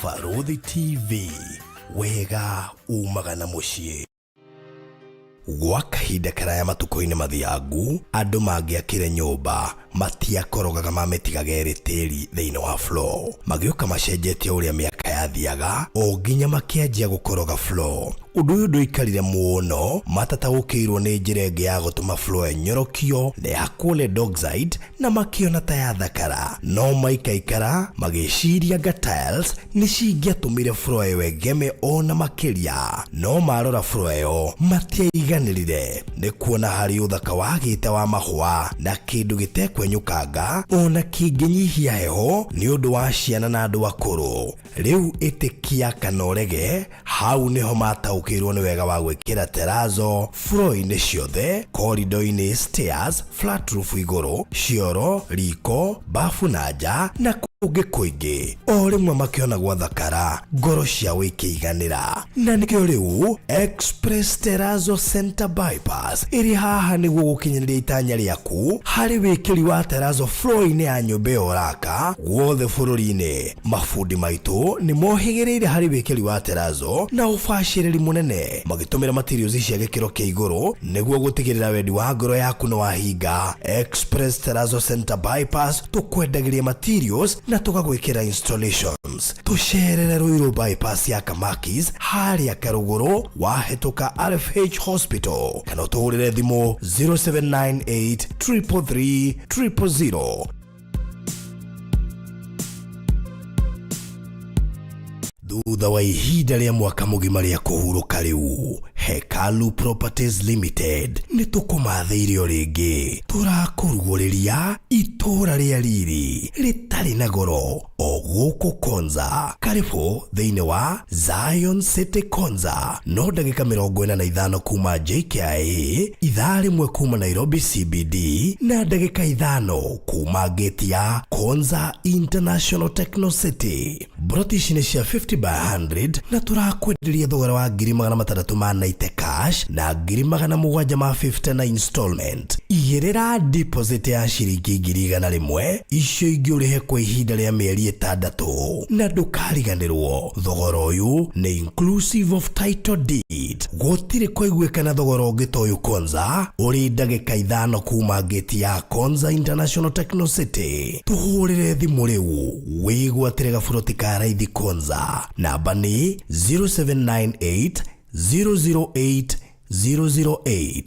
Baruthi TV, wega umaga na muciĩ. Gwa kahinda karaya matuko-inĩ mathiangu, andũ mangĩakire nyũmba matiakorogaga mamĩtigaga ĩrĩ tĩri thĩinĩ wa floor. Magĩũka macenjetie ũrĩa mĩaka yathiaga, o nginya makĩanjia gũkoroga floor. Ũndũ ũyũ ndũikarire mũno, matataũkĩirwo nĩ njĩra ĩngĩ ya gũtũma floor ĩnyorokio na yakwo nĩ Doxide na makĩona ta yathakara. No maikaikara magĩciria anga tiles nĩ cingĩatũmire floor ĩyo ĩgeme ona makĩria. No marora floor ĩyo matiaiganĩrire, nĩ kuona harĩ ũthaka wagĩte wa mahũa na kĩndũ gĩtekwenyũkanga ona kĩngĩnyihia heho nĩ ũndũ wa ciana na andũ akũrũ. Rĩu ĩtĩkia kana ũrege, hau nĩho mataũkĩirwo nĩ wega wa gwĩkĩra terrazzo floor-inĩ ciothe, corridor-inĩ, stairs, flat roof igũrũ, cioro, riko, bafu na nja na kũngĩ kũingĩ. O rĩmwe makĩona gwathakara, ngoro ciao ikĩiganĩra. Na nĩkĩo rĩu Express Terrazzo Center Bypass ĩrĩ haha nĩguo gũkinyĩrĩria itanya rĩaku harĩ wĩkĩri wa terrazzo floor-inĩ ya nyũmba ĩyo ũraka guothe bũrũri-inĩ. Mafundi maitũ nĩ mohĩgĩrĩire harĩ wĩkĩri wa terrazzo na ũbacĩrĩri mũnene, magĩtũmĩra materials cia gĩkĩro kĩa igũrũ nĩguo gũtigĩrĩra wendi wa ngoro yaku nĩ wahinga. Express Terrazzo Center Bypass tũkwendagĩria materials na tũgagwĩkĩra installations. Tũcerere Ruiru bypass ya Kamakis harĩa Karũgũrũ wahĩtũka RFH Hospital, kana ũtũhũrĩre thimũ 0798 333 000. Thutha wa ihinda rĩa mwaka mũgima rĩa kũhurũka rĩu, Hekalu Properties Limited nĩ tũkũmathĩire rĩngĩ. Tũrakũrugũrĩria itũra rĩa riri rĩtarĩ na goro o gũkũ Konza. Karibu thĩinĩ wa Zion City Konza. No ndagĩka 45 kuma JKIA, ithaa rĩmwe kuma Nairobi CBD na ndagĩka 5 kuma gate ya Konza International Techno City. Broti ici nĩ cia 50 by 100 na turakwenderia thogora wa 690 cash na 750 na installment. Igĩrĩra deposit ya ciringi 100 icio ingĩũrĩhe kwa ihinda rĩa mĩeri 6 na ndũkariganĩrwo. Thogora ũyũ nĩ inclusive of title deed. Gũtirĩ kũiguĩkana thogora ũngĩ ta ũyũ Konza ũrĩ ndagĩka 5 kuma gate ya Konza International Techno City. Tũhũrĩre thimũ rĩu wĩgwatĩre gaburoti ka raithi Konza. Namba nĩ 0798 008 008.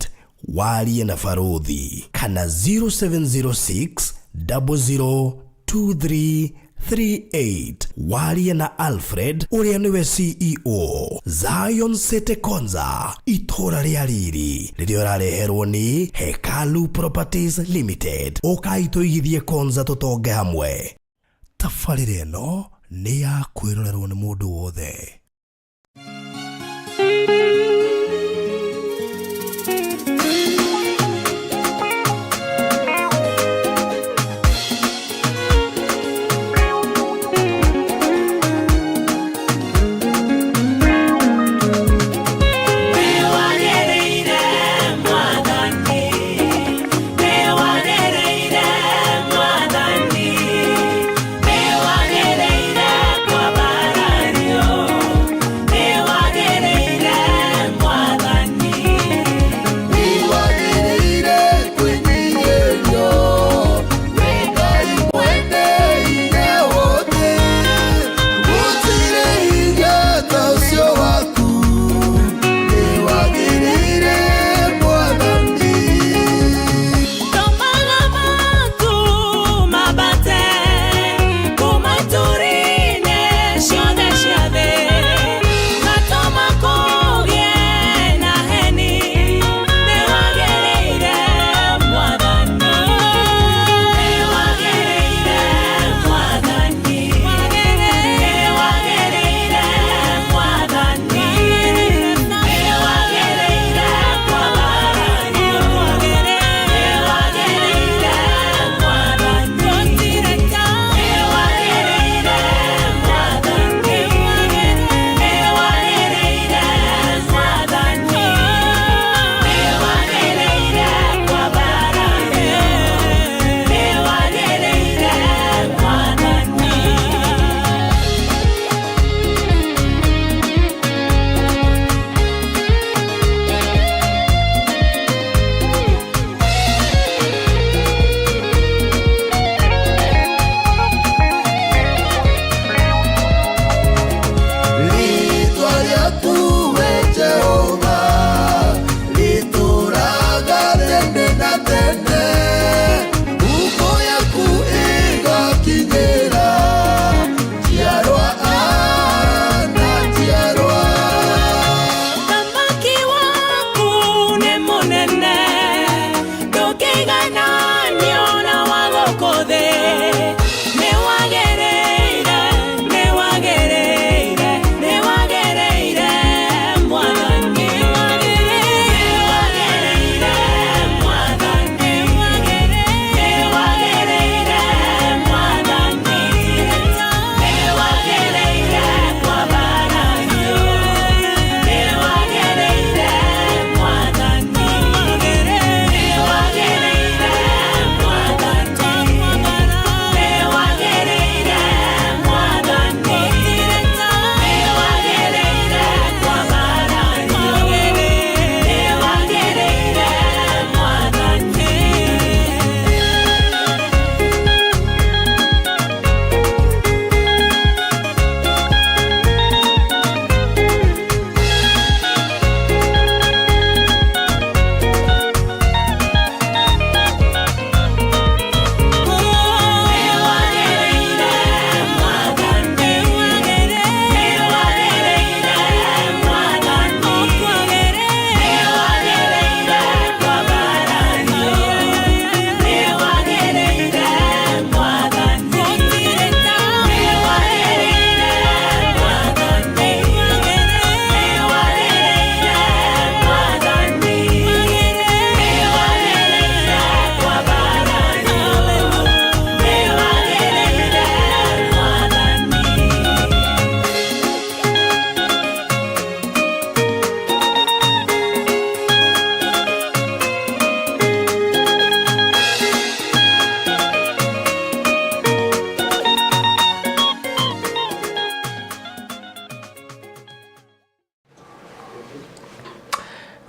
Warie na Baruthi, kana 0706 002338. Warie na Alfred ũrĩa nĩwe CEO. Zion City Konza, itũra rĩa riri rĩrĩa ũrareherwo nĩ Hekalu Properties Limited. Ũkai tũigithie Konza tũtonge hamwe. Tabarĩra ĩno nĩ ya kwĩrorerwo nĩ mũndũ wothe.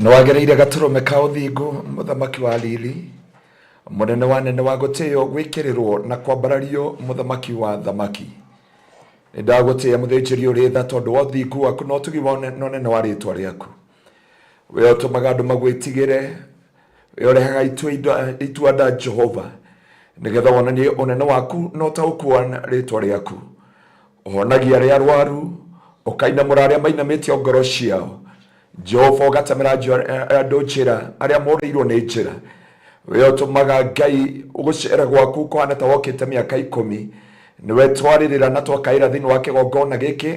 Nwagereire Gaturume ka Uthingu muthamaki wa Lili munene wa nene wa guteo gwikirirwo na kwambarario muthamaki wa thamaki ndagutia muthinjiri uri tha tondu wa Uthingu waku no tugibone no nene wa ritwa riaku we otumaga andu magwitigire we orehaga itua nda Jehova nigetha wonanie unene waku no ta ukuona ritwa riaku uhonagia ria arwaru ukaina muraria mainamitie ngoro ciao Jehova ugatamira andu njira aria morirwo ni njira we otumaga Ngai ugucera gwaku kwana ta wokite miaka 10 niwe twaririra na twakaira thini wa kigongona giki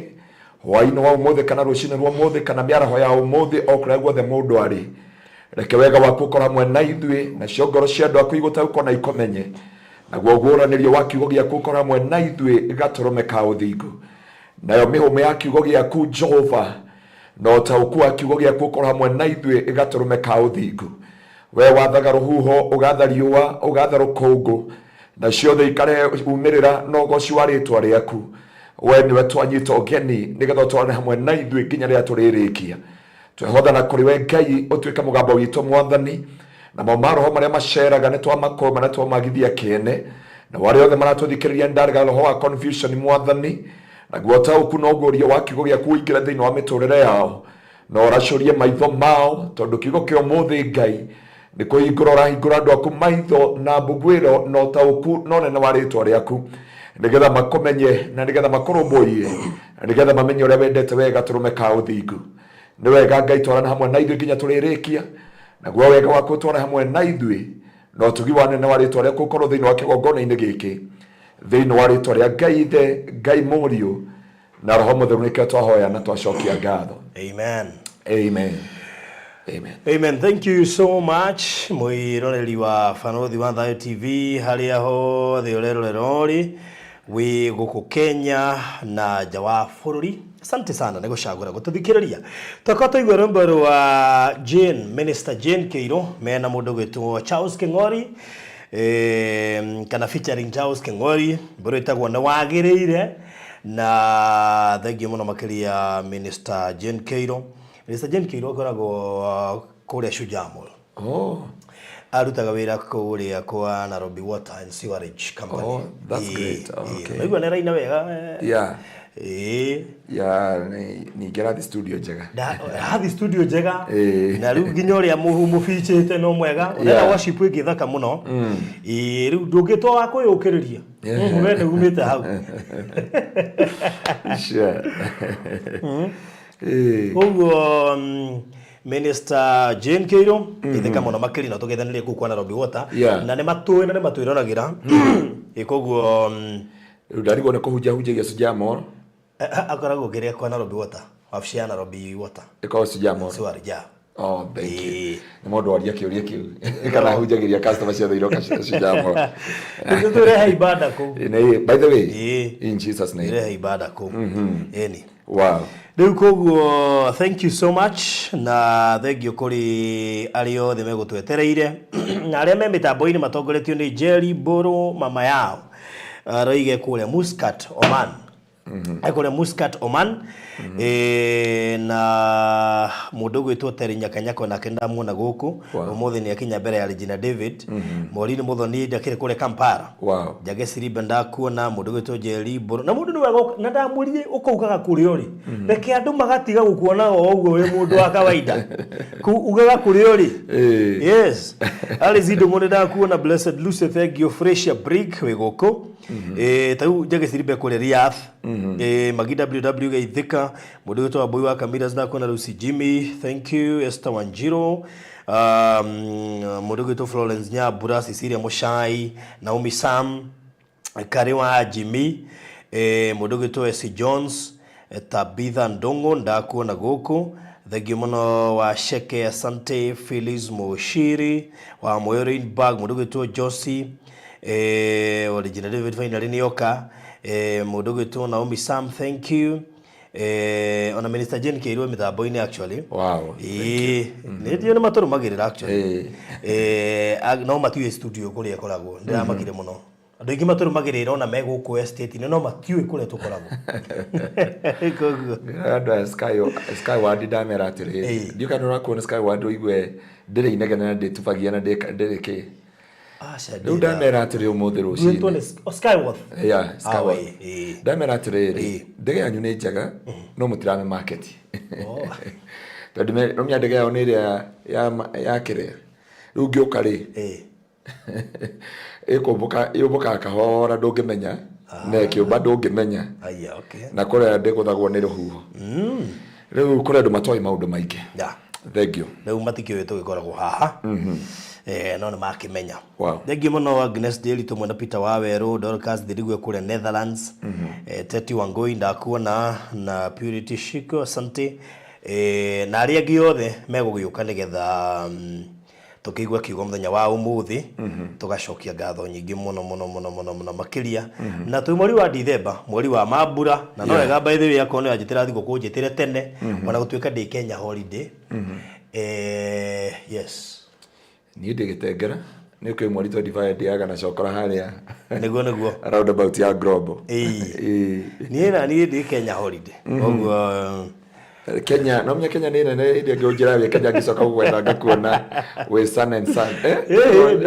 hwaini wa umuthi kana rucini rwa umuthi kana miaraho ya umuthi okura guothe mundu ari reke wega waku ukora hamwe na ithui na cio ngoro cia andu aku igutauko na ikomenye naguo guuranirio wa kiugo giaku ukora hamwe na ithui Gaturume ka Uthingu nayo mihumo ya kiugo giaku Jehova no ta ukua kiugo giaku ukora hamwe na ithui Gaturume ka Uthingu we wathaga ruhuho ugatha riua ugatha rukungu na ciothe ikare umirira no goci wa ritwa riaku we niwe twanyita ugeni nigetha twane hamwe na ithui nginya ria turirikia twehothana kuri we Ngai utuika mugambo witu mwathani na maroho maria maceraga ni twamakoma na twamagithia kene na wale othe maratuthikiriria ndarga roho wa confusion mwathani na guota ukunogoria wa kiugo giaku ingira thiini wa miturire yao no racurie maitho mao tondu kiugo kio muthi Ngai ni kuhingura rahingura andu aku maitho na mbugwiro no tauku no nene wa ritwa riaku nigetha makomenye na nigetha makurumburie na nigetha mamenye uria wendete we Gaturume ka Uthingu ni wega Ngai twarana hamwe na ithui nginya turirikia naguo wega waku twarana hamwe na ithui no tugiwa nene wa ritwa riaku korwo thiini wa kigongona-ini giki thiini wa ritwa ria Ngai the Ngai Muriu na roho mutheru nike twahoya na twacokia ngatho. Amen. Amen. Amen. Amen. Thank you so much. Mwiroreri wa Fanuthi wa Thayo TV haria hothe ureroreri wi guku Kenya na nja wa bururi. Asante sana nigucagura gututhikiriria. Twaka tuigwa rwimbo rwa Jane, Minister Jane Keiro mena mundu gwitwo Charles King'ori kana featuring Charles King'ori mburu itagwo na wagiriire na thank you muno makiria Minister Jane Keiro. Minister Jane Keiro akoragwo kuria Shujamo. Arutaga wira kuria kwa Nairobi Water and Sewerage Company. Oh, that's great. Okay. Naigwa nera ina wega. Yeah. Ni gera the studio jega. The studio jega. Na riu nginya uria mu feature no mwega. Ona worship igithaka muno. Riu ndungitwa wa kuyukiriria. Wende umite hau. Sure. Minister Jane Keiro itheka muno makiri na tugethanire ku kwa Nairobi Water na ne matwiranagira ikoguo ndarigo ne kuhunja hunjagia Shujamo akoragwo ngiria kwa Nairobi Water wabici ya Nairobi Water iko Shujamo swari ja thank you ni mundu waria kiuria kiu kana hunjagiria customer cia thiroka Shujamo tureha ibada ku by the way in Jesus name tureha ibada ku eni wow. Riu koguo thank you so much na thank you kuri ario the megutwetereire na aria me mitambo-ini matongoretio ni Jerry Boro mama yao roige kule Muscat Oman kule Muscat Oman na mundu gwitwo Terry Nyakanyako na kenda muona guku umuthi ni akinya mbere ya Regina David Morini Muthoni ndakire kule Kampala Jage Siribe ndakuona mundu gwitwo Jerry Boro na mundu ni wega na ndamurie ukaugaga kuri uri reke andu magatiga gukuona o uguo we mundu wa kawaida ugaga kuri uri yes ali zido mundu ndakuona Blessed Lucy thank you Fresha Brick we guku tau Jage Siribe kule Riyadh Magida WW Geithika mundu gwitwo Boy wa Kamiras ndakuona Lucy Jimmy thank you Esther Wanjiro mundu gwitwo Florence Nyabura Cecilia Mushai Naomi Sam Kariwa Jimmy mundu gwitwo S Jones Tabitha Ndongo ndakuona guku thank you muno wa Sheke asante Phyllis Moshiri wa Moyorinbag mundu gwitwo Josie Original David finally nioka mundu gwitwo Naomi Sam thank you ona Minister Jane Keiro mitambo-ini actually wow ni dio ni maturu magirira actually no matiwe studio kuria koragwo ndiramakire muno Andu ingi maturumagirira ona meguku estate no matiui kure tukoragwo. Andu Skyward ndamera atiri ndio kana urakona Skyward uigwe ndire inegana na nditubagia na ndike Rĩu ndamera atĩrĩ ũmũthĩ rũcinĩ Skyward Skyward ndamera atĩrĩ ndege yanyu nĩ njega no mũtirame market tondũ no ndege yao nĩ ĩrĩa ya kĩrĩa rĩu ngĩũka rĩ ĩkũmbũka kahora ndũngĩmenya na kĩũmba ndũngĩmenya na kũrĩa ndĩgũthagwo nĩ rũhuho rĩu kũrĩa andũ matwai maũndũ maingĩ thank you rĩu matikĩũĩ tũgĩkoragwo haha no nĩ makĩmenya thank you mũno Agnes Daily tumwe na Peter Waweru Dorcas Dirigwe kũrĩa Netherlands Teti Wangui ndakuona na Purity Shiko asante na arĩa angĩ othe megũgĩũka nĩgetha tukigwa kiugo muthenya wa umuthi tugacokia ngatho nyingi muno makiria na twi mweri wa December mweri wa mambura na no wega by the way yakone yajitira thiko kunjitire tene ona gutwika ndi Kenya holiday yes ni ndigitengera ni kwi mweri 25 ndiaga na cokora haria niguo around about ya global ni ndi Kenya holiday ogwo Kenya no Kenya ni nene ile ngĩonjera we Kenya ngicoka gũgwetha ngakuona we sun and sun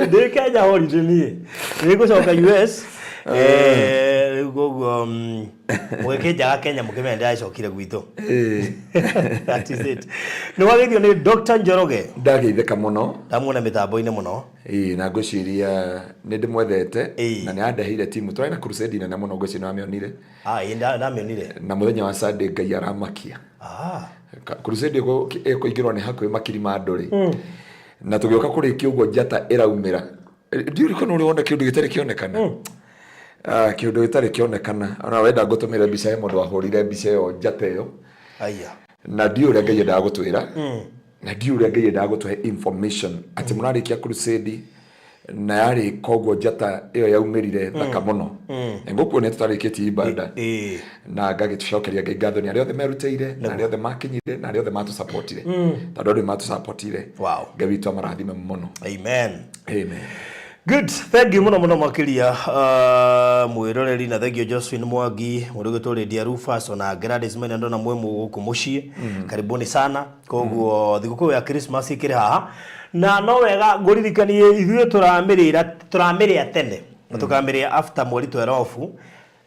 ndi Kenya holiday ni gucoka US gogo mwekejaga Kenya mukimende acokire gwitũ that is it no wagithio ni Dr. Njoroge ndageitheka muno ndamuona mitambo-inĩ muno na ngũciria nĩ ndĩmwethete na nĩ andahire timu tũrĩ na crusade nene muno ngũciria nĩ wamĩonire ndamĩonire na mũthenya wa Sunday Ngai aramakia crusade ĩkũingĩrwo nĩ hakuhĩ makiri ma andũ rĩ na tũgĩũka kũrĩkia ũguo njata ĩraumĩra ndiũrĩkana ũrĩa wona kĩndũ gĩtarĩ kĩonekana kĩndũ gĩtarĩ kĩonekana ona wenda ngũtũmĩre mbica ya mũndũ wahũrire mbica ĩyo njata ĩyo na ndiũ ũrĩa Ngai endaga gũtwĩra na ndiũ ũrĩa Ngai endaga gũtũhe information atĩ mũrarĩkia crusade na yarĩ koguo njata ĩyo yaumĩrire thaka mũno ngũkuona tũtarĩkĩtie ibada na ngagĩcokeria Ngai ngatho nĩ arĩa othe merutĩire na arĩa othe makinyire na arĩa othe matũsupportire tondũ andũ matũsupportire Ngai witũ amarathime mũno amen amen. Good, thank you muno makiria mwiroreri na thank you Josephine Mwangi murugitore dia Rufus ona Gladys Mena ndona mwemu guku mucii karibuni sana koguo thiguku ya Christmas ikiri haha na no wega nguririkanie ithuĩ tũramĩrĩa tene tukamĩrĩa after mweri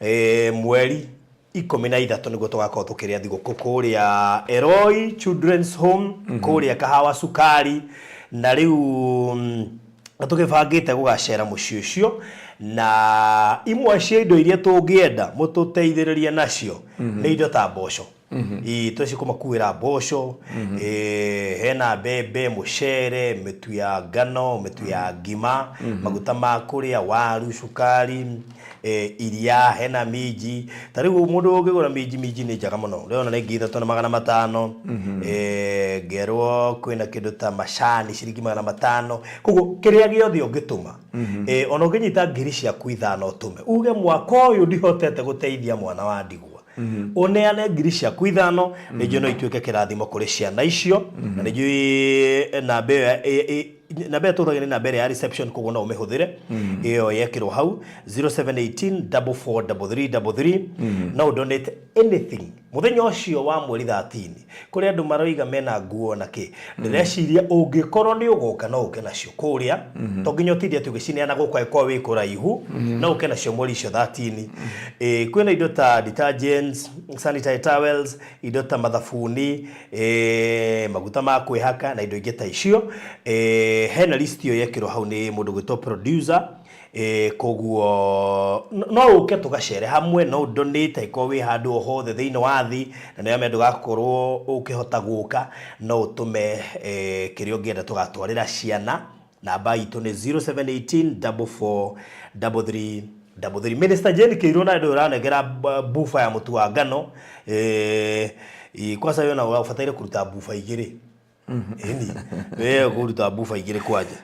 12 mweri 13 niguo tugakorwo tukĩrĩa thiguku kũrĩa Eroi Children's Home kũrĩa Kahawa Sukari na rĩu tugibangite gugacera muciĩ ũcio na imwe cia indo iria tũngĩenda mũtũteithĩrĩrie nacio nĩ indo ta mboco tweci kumakuĩra mboco hena mbembe mucere mĩtu ya ngano mĩtu ya ngima maguta ma kũrĩa waru cukari iria hena minji tarigu mundu ũngĩgũra minji nĩ njega mũno rĩona nĩ 3,500 ngerwo kwĩna kĩndũ ta macani ciringi 500 koguo kĩrĩa gĩothe ũngĩtũma ona ũngĩnyita ngiri ciaku 5 ũtũme uge mwaka ũyũ ndihotete gũteithia mwana wa ndigwa uneane ngiri ciaku 5 nĩnjũ no ituĩke kĩrathimo kũrĩ ciana icio na nĩnjũ na be tũthagĩre na mbere ya reception koguo no ũmĩhũthĩre ĩyo yekĩrwo hau 0718443333 no donate anything muthenya ũcio wa mweri 13 kũrĩa andũ maroiga mena nguo na kĩ ndĩreciria ũngĩkorwo nĩ ũgoka no ũke nacio kũrĩa to nginya ũtindie atĩ ũgĩcineana gũkũ angĩkorwo wĩ kũraihu no ũke nacio mweri icio 13 kwĩna indo ta detergents sanitary towels indo ta mathabuni maguta ma kwĩhaka na indo ingĩ ta icio hena list yo yekĩrwo hau nĩ mũndũ gwĩtwo producer koguo no ũke tũgacere hamwe no donate iko wĩ handũ o hothe thĩinĩ wa thĩ na nĩ amendo gakorwo ũkĩhota gũka no ũtũme kĩrĩa ũngĩenda tũgatwarĩra ciana namba itũ nĩ 0718443333 Minister Jane Kĩirũ na ndũ ũranengera bufa ya mũtu wa ngano kwanza yona ũbataire kũruta bufa igĩrĩ Eni wewe kuruta bufa igire kwaje.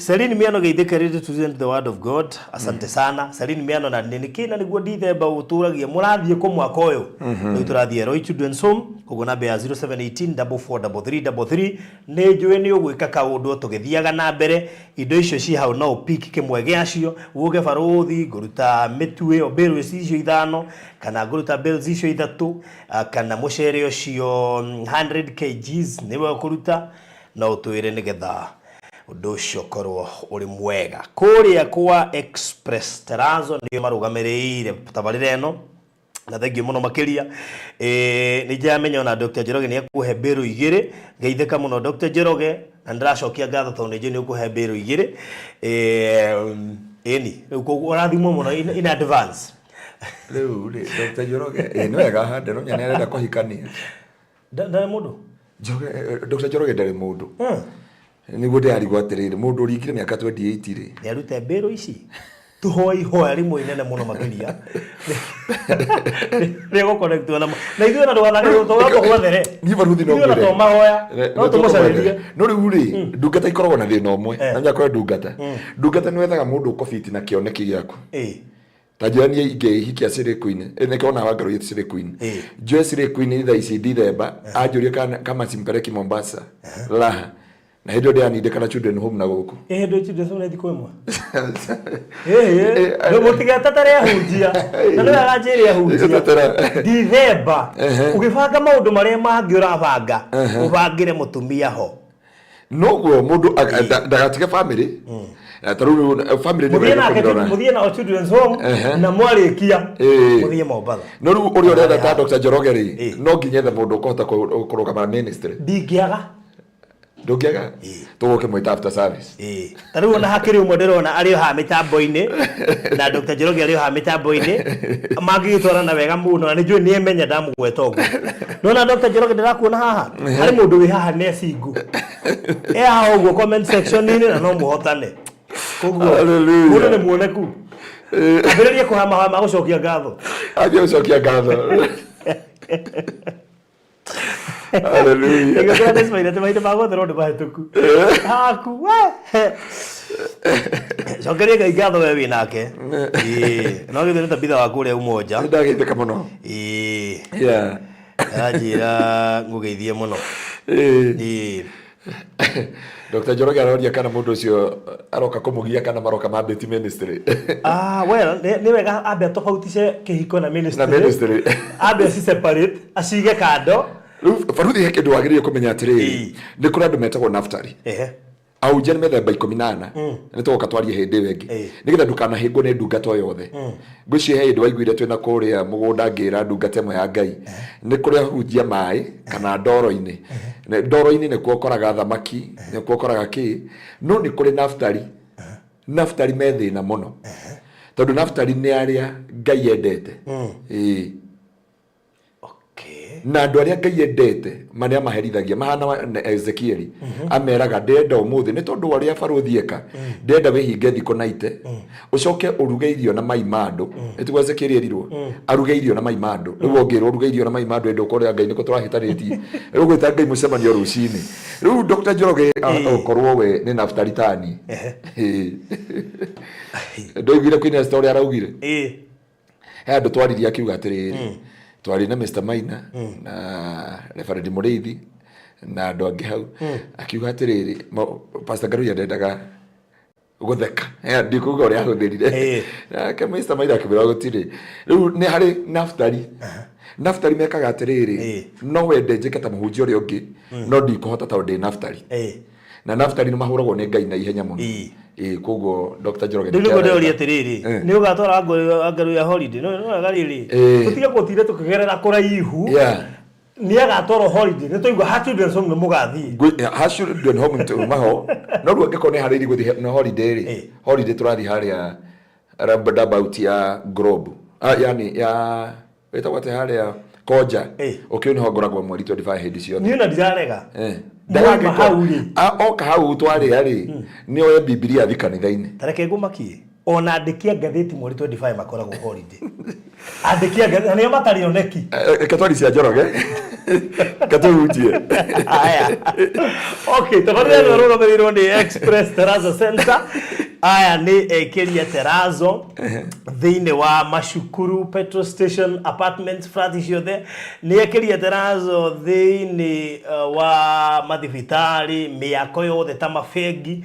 Celine Miano geithikirite to the word of God. Asante sana Celine Miano, na nikina niguo ndithemba uturagia murathie ko mwaka uyu no turathie Roy Children's Home kogo namba ya 0718443333 ni njue ni ugwika kaundu tugithiaga na mbere indo icio ci hau no pick kimwe giacio uge baruthi nguruta mitwe oberu icio ithano kana nguruta bells icio ithatu kana mucere ucio 100 kgs niwe kuruta na utwire nigetha undu ucio korwo uri mwega kuria kwa Express Terazo ni marugamirire tabarire eno na thengio muno makiria ni jamenya na Dr. Njoroge ni akuhe beru igire ngeitheka muno Dr. Njoroge na ndiracokia ngatho tondu ni ukuhe beru igire eni urathimwo muno in advance Leo Dr. Njoroge ni wega hande no nyane arenda kuhikania ndare mundu Dr. Njoroge ndare mundu niguo ndari gwatirire mundu urikire miaka 28 ri ni arute beru ici tuhoi hoya rimwe inene muno makiria rego connect na ithuĩ na ndwanaga gũtũra gũthere ni baruthi no ngire no mahoya no tũmũcererie no rĩu rĩ ndungata ikoragwo na thĩna ũmwe na nyakwa ndungata nĩ wethaga mũndũ ũkobiti na kĩoneki gĩaku tajani ingĩhikia Sirĩ Queen nĩkona wangaru yetu Sirĩ Queen Joy Sirĩ Queen thaa ici Dithemba anjũria kama simpeleki Mombasa la na hindo ndia ninde kana children home na guku hindo children home thiko imwe no mutigata tare ahunjia na no aranjiri ahunjia Dithemba ugibanga maundu maria mangi urabanga ubangire mutumia ho noguo mundu ndagatige family taru family ni wega muthie na children's home na mwarikia muthie Mombasa no ru uri urenda ta Dr. Njoroge ri no nginyethe mundu ukota kurugama ministry ndingiaga ndungiaga tugoke mwita after service taru na hakiri umwe ndirona ari ha mitambo-ini na Dr. Njoroge ari ha mitambo-ini magitwarana wega muno na njui ni menya ndamugweta uguo nona Dr. Njoroge ndirakuona haha ari mundu wi haha ne singu haha uguo comment section ini na no muhotane koguo mundu ni muoneku ambiririe kuhama gucokia ngatho aje gucokia ngatho Hallelujah. Ngakora desmaina te maite mago te ronde bahituku. Aku we. Cokeria ngai ngatho we wi nake. No githire ta bitha waku ria umoja. Ndagitheka muno. Yeah. Ajira ngugeithie muno. Dr. Njoroge aroria kana mundu ucio aroka kumugia kana maroka mambeti ministry. Well, ni wega abe tofautice kihiko na ministry. Na ministry. Abe si separate, asige kado. Faruthi heke ndu agiriye kumenya atiriri ni kuri andu metagwo Naftali au jeni methemba 18 ni tugoka twarie hindi wengi nigetha ndukanahingwo ni ndungata o yothe ngwici he ndu waiguire twina kuria mugunda ngira ndungata ĩmwe ya Ngai ni kuri ahunjia mai kana ndoro-ini ndoro-ini ni kuo koraga thamaki ni kuo koraga ki no ni kuri Naftali methina muno tondu Naftali ni aria Ngai endete na andu aria Ngai endete maria maherithagia mahana Ezekieli ameraga ndenda umuthi ni tondu aria baruthi eka ndenda wihinge thiko naite ucoke uruge irio na mai mandu etigwa Ezekieli erirwo aruge irio na mai mandu riu ongirwo uruge irio na mai mandu endo koria Ngai niko turahitanitie riu gwita Ngai mucemanio rucini riu Dr. Njoroge okorwo we ni Naftali tani ndoigire kwina story araugire he andu twaririe akiuga atiriri twari na Mr. Maina na Reverend Muriithi na andu angi hau akiuga atiriri Pastor Ngaruya ndendaga gutheka ndikuga uria ahuthirire ke Mr. Maina akibira gutiri riu ni hari Naftali mekaga atiriri no wende njike ta muhunjia uria ungi no ndikuhota ta ndi Naftali na Naftali ni mahuragwo ni Ngai na ihenya muno koguo Dr. Njoroge ndigo ndoria atiriri ni ugatwara Ngaruya holiday no agariri tutige gutire tukigerera kuraihu ni agatwara holiday ni tuigwa ha children's home mugathi ha children's home to maho no ruo ngiko ni hariri guthi na holiday turathi haria roundabout ya Globe yani ya wetagwo ate haria Koja ukio ni hongoragwo mweri 25 hindi ciothe ni na ndirarega ndaga hauri oka hau twari ari ni oye Biblia thi kanitha-ini tareke ngumakie ona andikia ngatheti mweri 25 makoragwo holiday andikia ngatheti ni matari oneki katwari cia Njoroge Katuhujie. Aya. Okay, tafadhali naona mimi ni Express Terrazzo Center. Aya ni Keria Terrazzo. Thine wa Mashukuru petrol station apartments flat ciothe. Ni Keria Terrazzo thine wa mathibitari, miako yothe ta mafegi,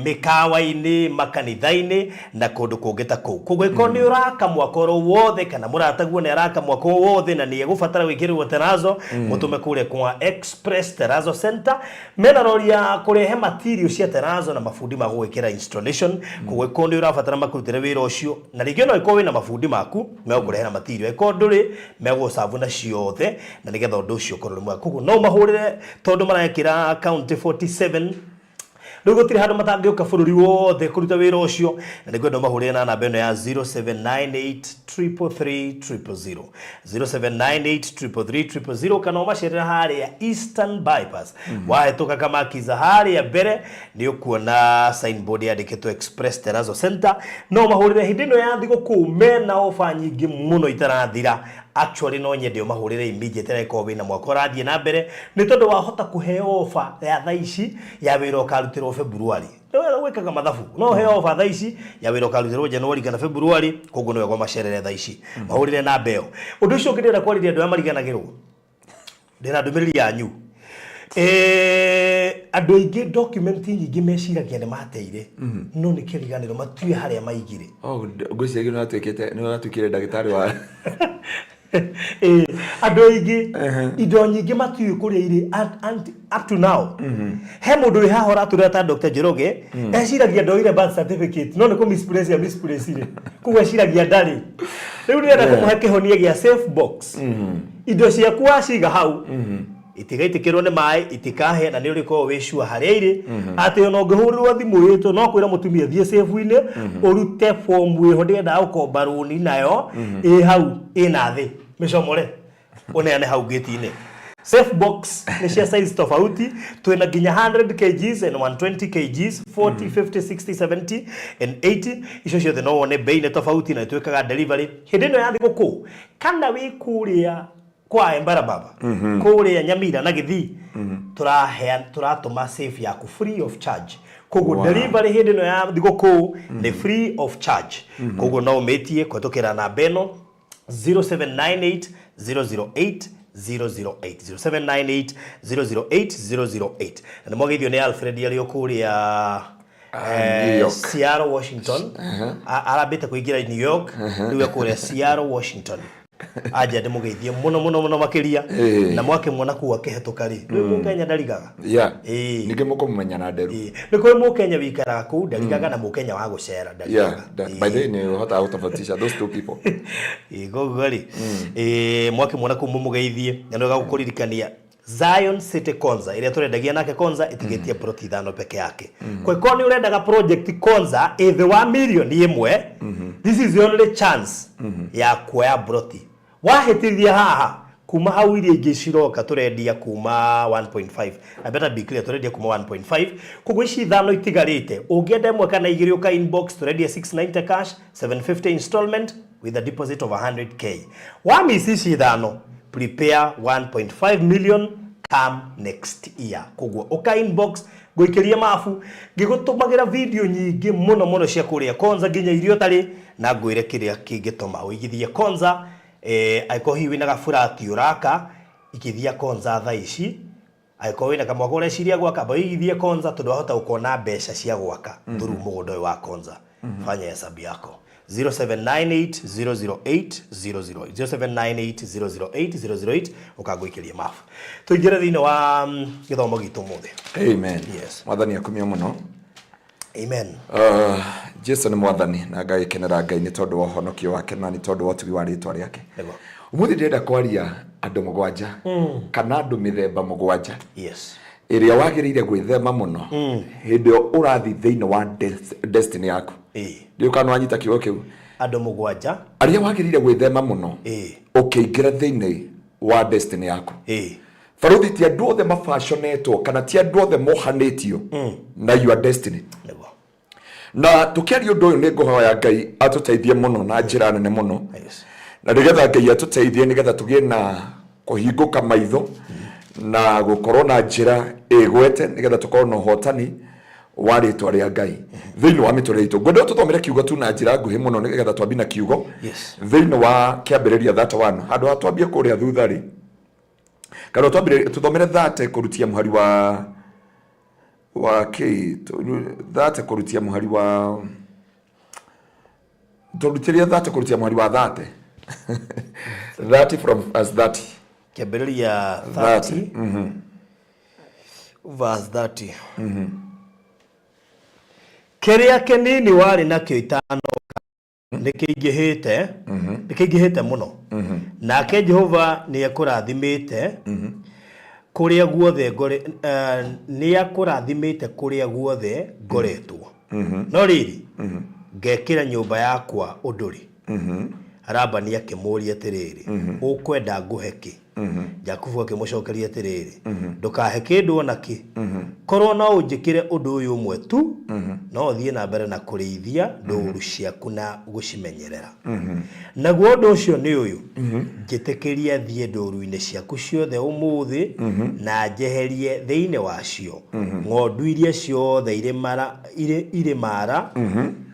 mikawa-ini, makanitha-ini na kundu kungita kuu. Kugwiko ni uraka mwakoro wothe kana murataguo ni araka mwako wothe na ni egubatara gwikirwo Terrazzo mutume kure kwa Express Terrazzo Center. Mena rori ya kurehe material cia Terrazzo na mafundi ma gwikira installation. Kugwiko ni urabatara makurutire wira ucio na ringĩ no ikorwo wĩna mafundi maku megũkũrehera material ĩkorwo ndũrĩ megũgũcabu na ciothe na nĩgetha ũndũ ũcio ũkorwo nĩ mwega. Koguo no mahũrĩre tondũ marekĩra county 47 rĩu gũtirĩ handũ matangĩũka bũrũri wothe kũruta wĩra ũcio na nĩngwenda mahũrĩre na namba ĩno ya 0798333000 0798333000 kana ũmacerera harĩa Eastern Bypass. Wahĩtũka Kamakiza harĩa mbere nĩ ũkuona signboard yandĩkĩtwo Express Terrazzo Center. No mahũrĩre hĩndĩ ĩno ya thigũkũ mena ofa nyingĩ mũno itarathira. Actually no nyende mahũrĩre immediate na ĩkorwo wĩna mwaka ũrathiĩ na mbere nĩ tondũ wahota kũheo ofa ya thaa ici ya wĩra ũkarutirwo February. Nĩwega gwĩkaga mathabu no heo ofa thaa ici ya wĩra ũkarutirwo January kana February. Koguo nĩwega macerere thaa ici mahũrĩre namba ĩyo. Ũndũ ũcio ũngĩenda kwarĩria andũ arĩa mariganagĩrwo ndĩna ndũmĩrĩri yanyu. Andũ aingĩ document nyingĩ meciragia nĩ mateire no nĩ kĩriganĩro matiũĩ harĩa maigire. Ngwĩciria nĩ watuĩkire ndagĩtarĩ wa andũ aingĩ indo nyingĩ matiũĩ kũrĩa irĩ up to now. He mũndũ wĩ haha ũratũrĩra ta Dr. Njoroge eciragia ndoire birth certificate no nĩ misplace ire kuga eciragia ndarĩ. Rĩu nĩenda kũmũhe kĩhonia gĩa safe box. Indo ciaku waciga hau itigaitikirwo nĩ maĩ itikahe na nĩ ũrĩkorwo wĩcua harĩa irĩ atĩ ona ũngĩhũrĩrwo thimũ ĩtũ no kwĩra mũtumia thiĩ safe-inĩ ũrute form wĩho ndĩrenda gũkomba rũni nayo hau ĩna thĩ mĩcomore ũneane hau gate-inĩ. Safe box ni cia size tofauti twina nginya 100 kgs and 120 kgs 40 50 60 70 and 80 icio ciothe no wone bei nĩ tofauti na twĩkaga delivery hĩndĩ ĩno ya thigũkũ kana wĩ kũrĩa kwa Embarababa kũrĩa Nyamira na Gĩthii turatũma safe yaku free of charge. Koguo delivery hĩndĩ ĩno ya thigũkũ nĩ free of charge. Koguo no ũmĩtie kũhĩtũkĩra namba ĩno 0798 008 008 0798 008 008 na mwagithio ni Alfred yalio kuria Seattle Washington arabite kuingira New York riu kuria Seattle Washington aje ndimugithie muno makiria na mwake muona kuwa kihetoka ri riu Mukenya ndarigaga ninge mukumenya na nderu ni kwa Mukenya wikaraga ku ndarigaga na Mukenya wa gucera ndarigaga by the way ni hota utafautisha those two people gogori mwake muona ku mumugeithie na no gukuririkania Zion City Konza ile turendagia nake Konza itigetie proti 5 peke yake. Kwa hiyo ni urendaga project Konza the 1 million imwe this is the only chance ya kuya proti wahitithia haha kuma hau ile ingiciroka turendia kuma 1.5 I better be clear turendia kuma 1.5 koguo ici 5 itigarite ungienda imwe kana igiri uka inbox turendia 690 cash 750 installment with a deposit of 100k wa misi ici 5 prepare 1.5 million come next year. Koguo uka inbox goikeria mafu ngigutumagira video nyingi muno cia kuria Konza nginya irio tari na ngwire kiria kingitoma uigithie Konza aiko hiwi na gafurati uraka ikithia Konza thaa ici aiko wina kama gore ciria gwaka ba igithie Konza tondu ahota ukona mbeca cia gwaka thuru mugondo wa Konza fanya hesabu yako 0798008008 ukagwikiria mafu tuingira thina wa githomo gitu muthe. Amen. Yes. Mwathani akumia muno. Amen. Jesu ni mwathani na Ngai kenera Ngai ni tondu wa honokio wake na ni tondu wa tugi wa ritwa riake. Umuthi ndenda kwaria andu mugwanja kana andu mithemba mugwanja. Yes. Iria wagirire gwithema muno hindi urathi thiini wa destiny yaku. Ndio kana wanyita kiugo kiu andu mugwanja aria wagirire gwithema muno ukiingira thiini wa destiny yaku. Faruthi ti andu othe mafashionetwo kana ti andu othe mohanetio na your destiny. Na tukiaria undu uyu ni nguhoya Ngai atuteithie muno na njira nene muno. Na nigetha Ngai atuteithie nigetha tugie na kuhinguka maitho na gukorwo na njira igwete nigetha tukorwo na hotani wa ritwa ria Ngai thiini wa miture itu ngwenda tuthomere kiugo tu na njira nguhi muno nigetha twambi na kiugo thiini wa kiambiriria 31 handu atwambie kuria thutha ri kana twambire tuthomere 30 kurutia muhari wa ki 30 kurutia muhari wa turutiria 30 kurutia muhari wa 30 30 from as 30 kiambiriria 30 verse 30 Kiria kinini wari nakyo itanoka nikingihite muno nake Jehova ni akurathimite kuria guothe gore ni akurathimite kuria guothe ngoretwo no riri ngekira nyumba yakwa uduri Labani akimuria atiriri ukwenda nguheki Jakubu akimucokeria atiriri ndukahe kindu onaki korwo no unjikire undu uyu umwe tu no thie na mbere na kurithia nduru ciaku na gucimenyerera naguo undu ucio ni uyu njitikiria thie nduru-ini ciaku ciothe umuthi na njeherie thiini wacio ng'ondu iria ciothe ire mara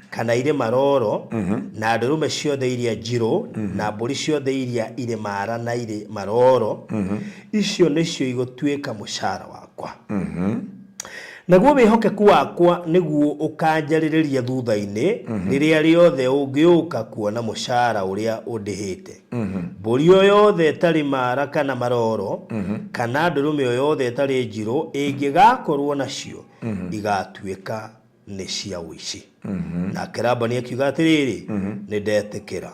kana ire maroro na ndurume ciothe iria njiro na mburi ciothe iria ire mara na ire maroro icio nicio igutwika mucara wakwa naguo wihokeku wakwa niguo ukanjaririria thutha-ini riria riothe ungiuka kuona mucara uria undihite mburi o yothe tari mara kana maroro kana ndurume o yothe tari njiro ingigakorwo nacio igatwika ni cia wici na Labani akiuga atiriri ni ndetikira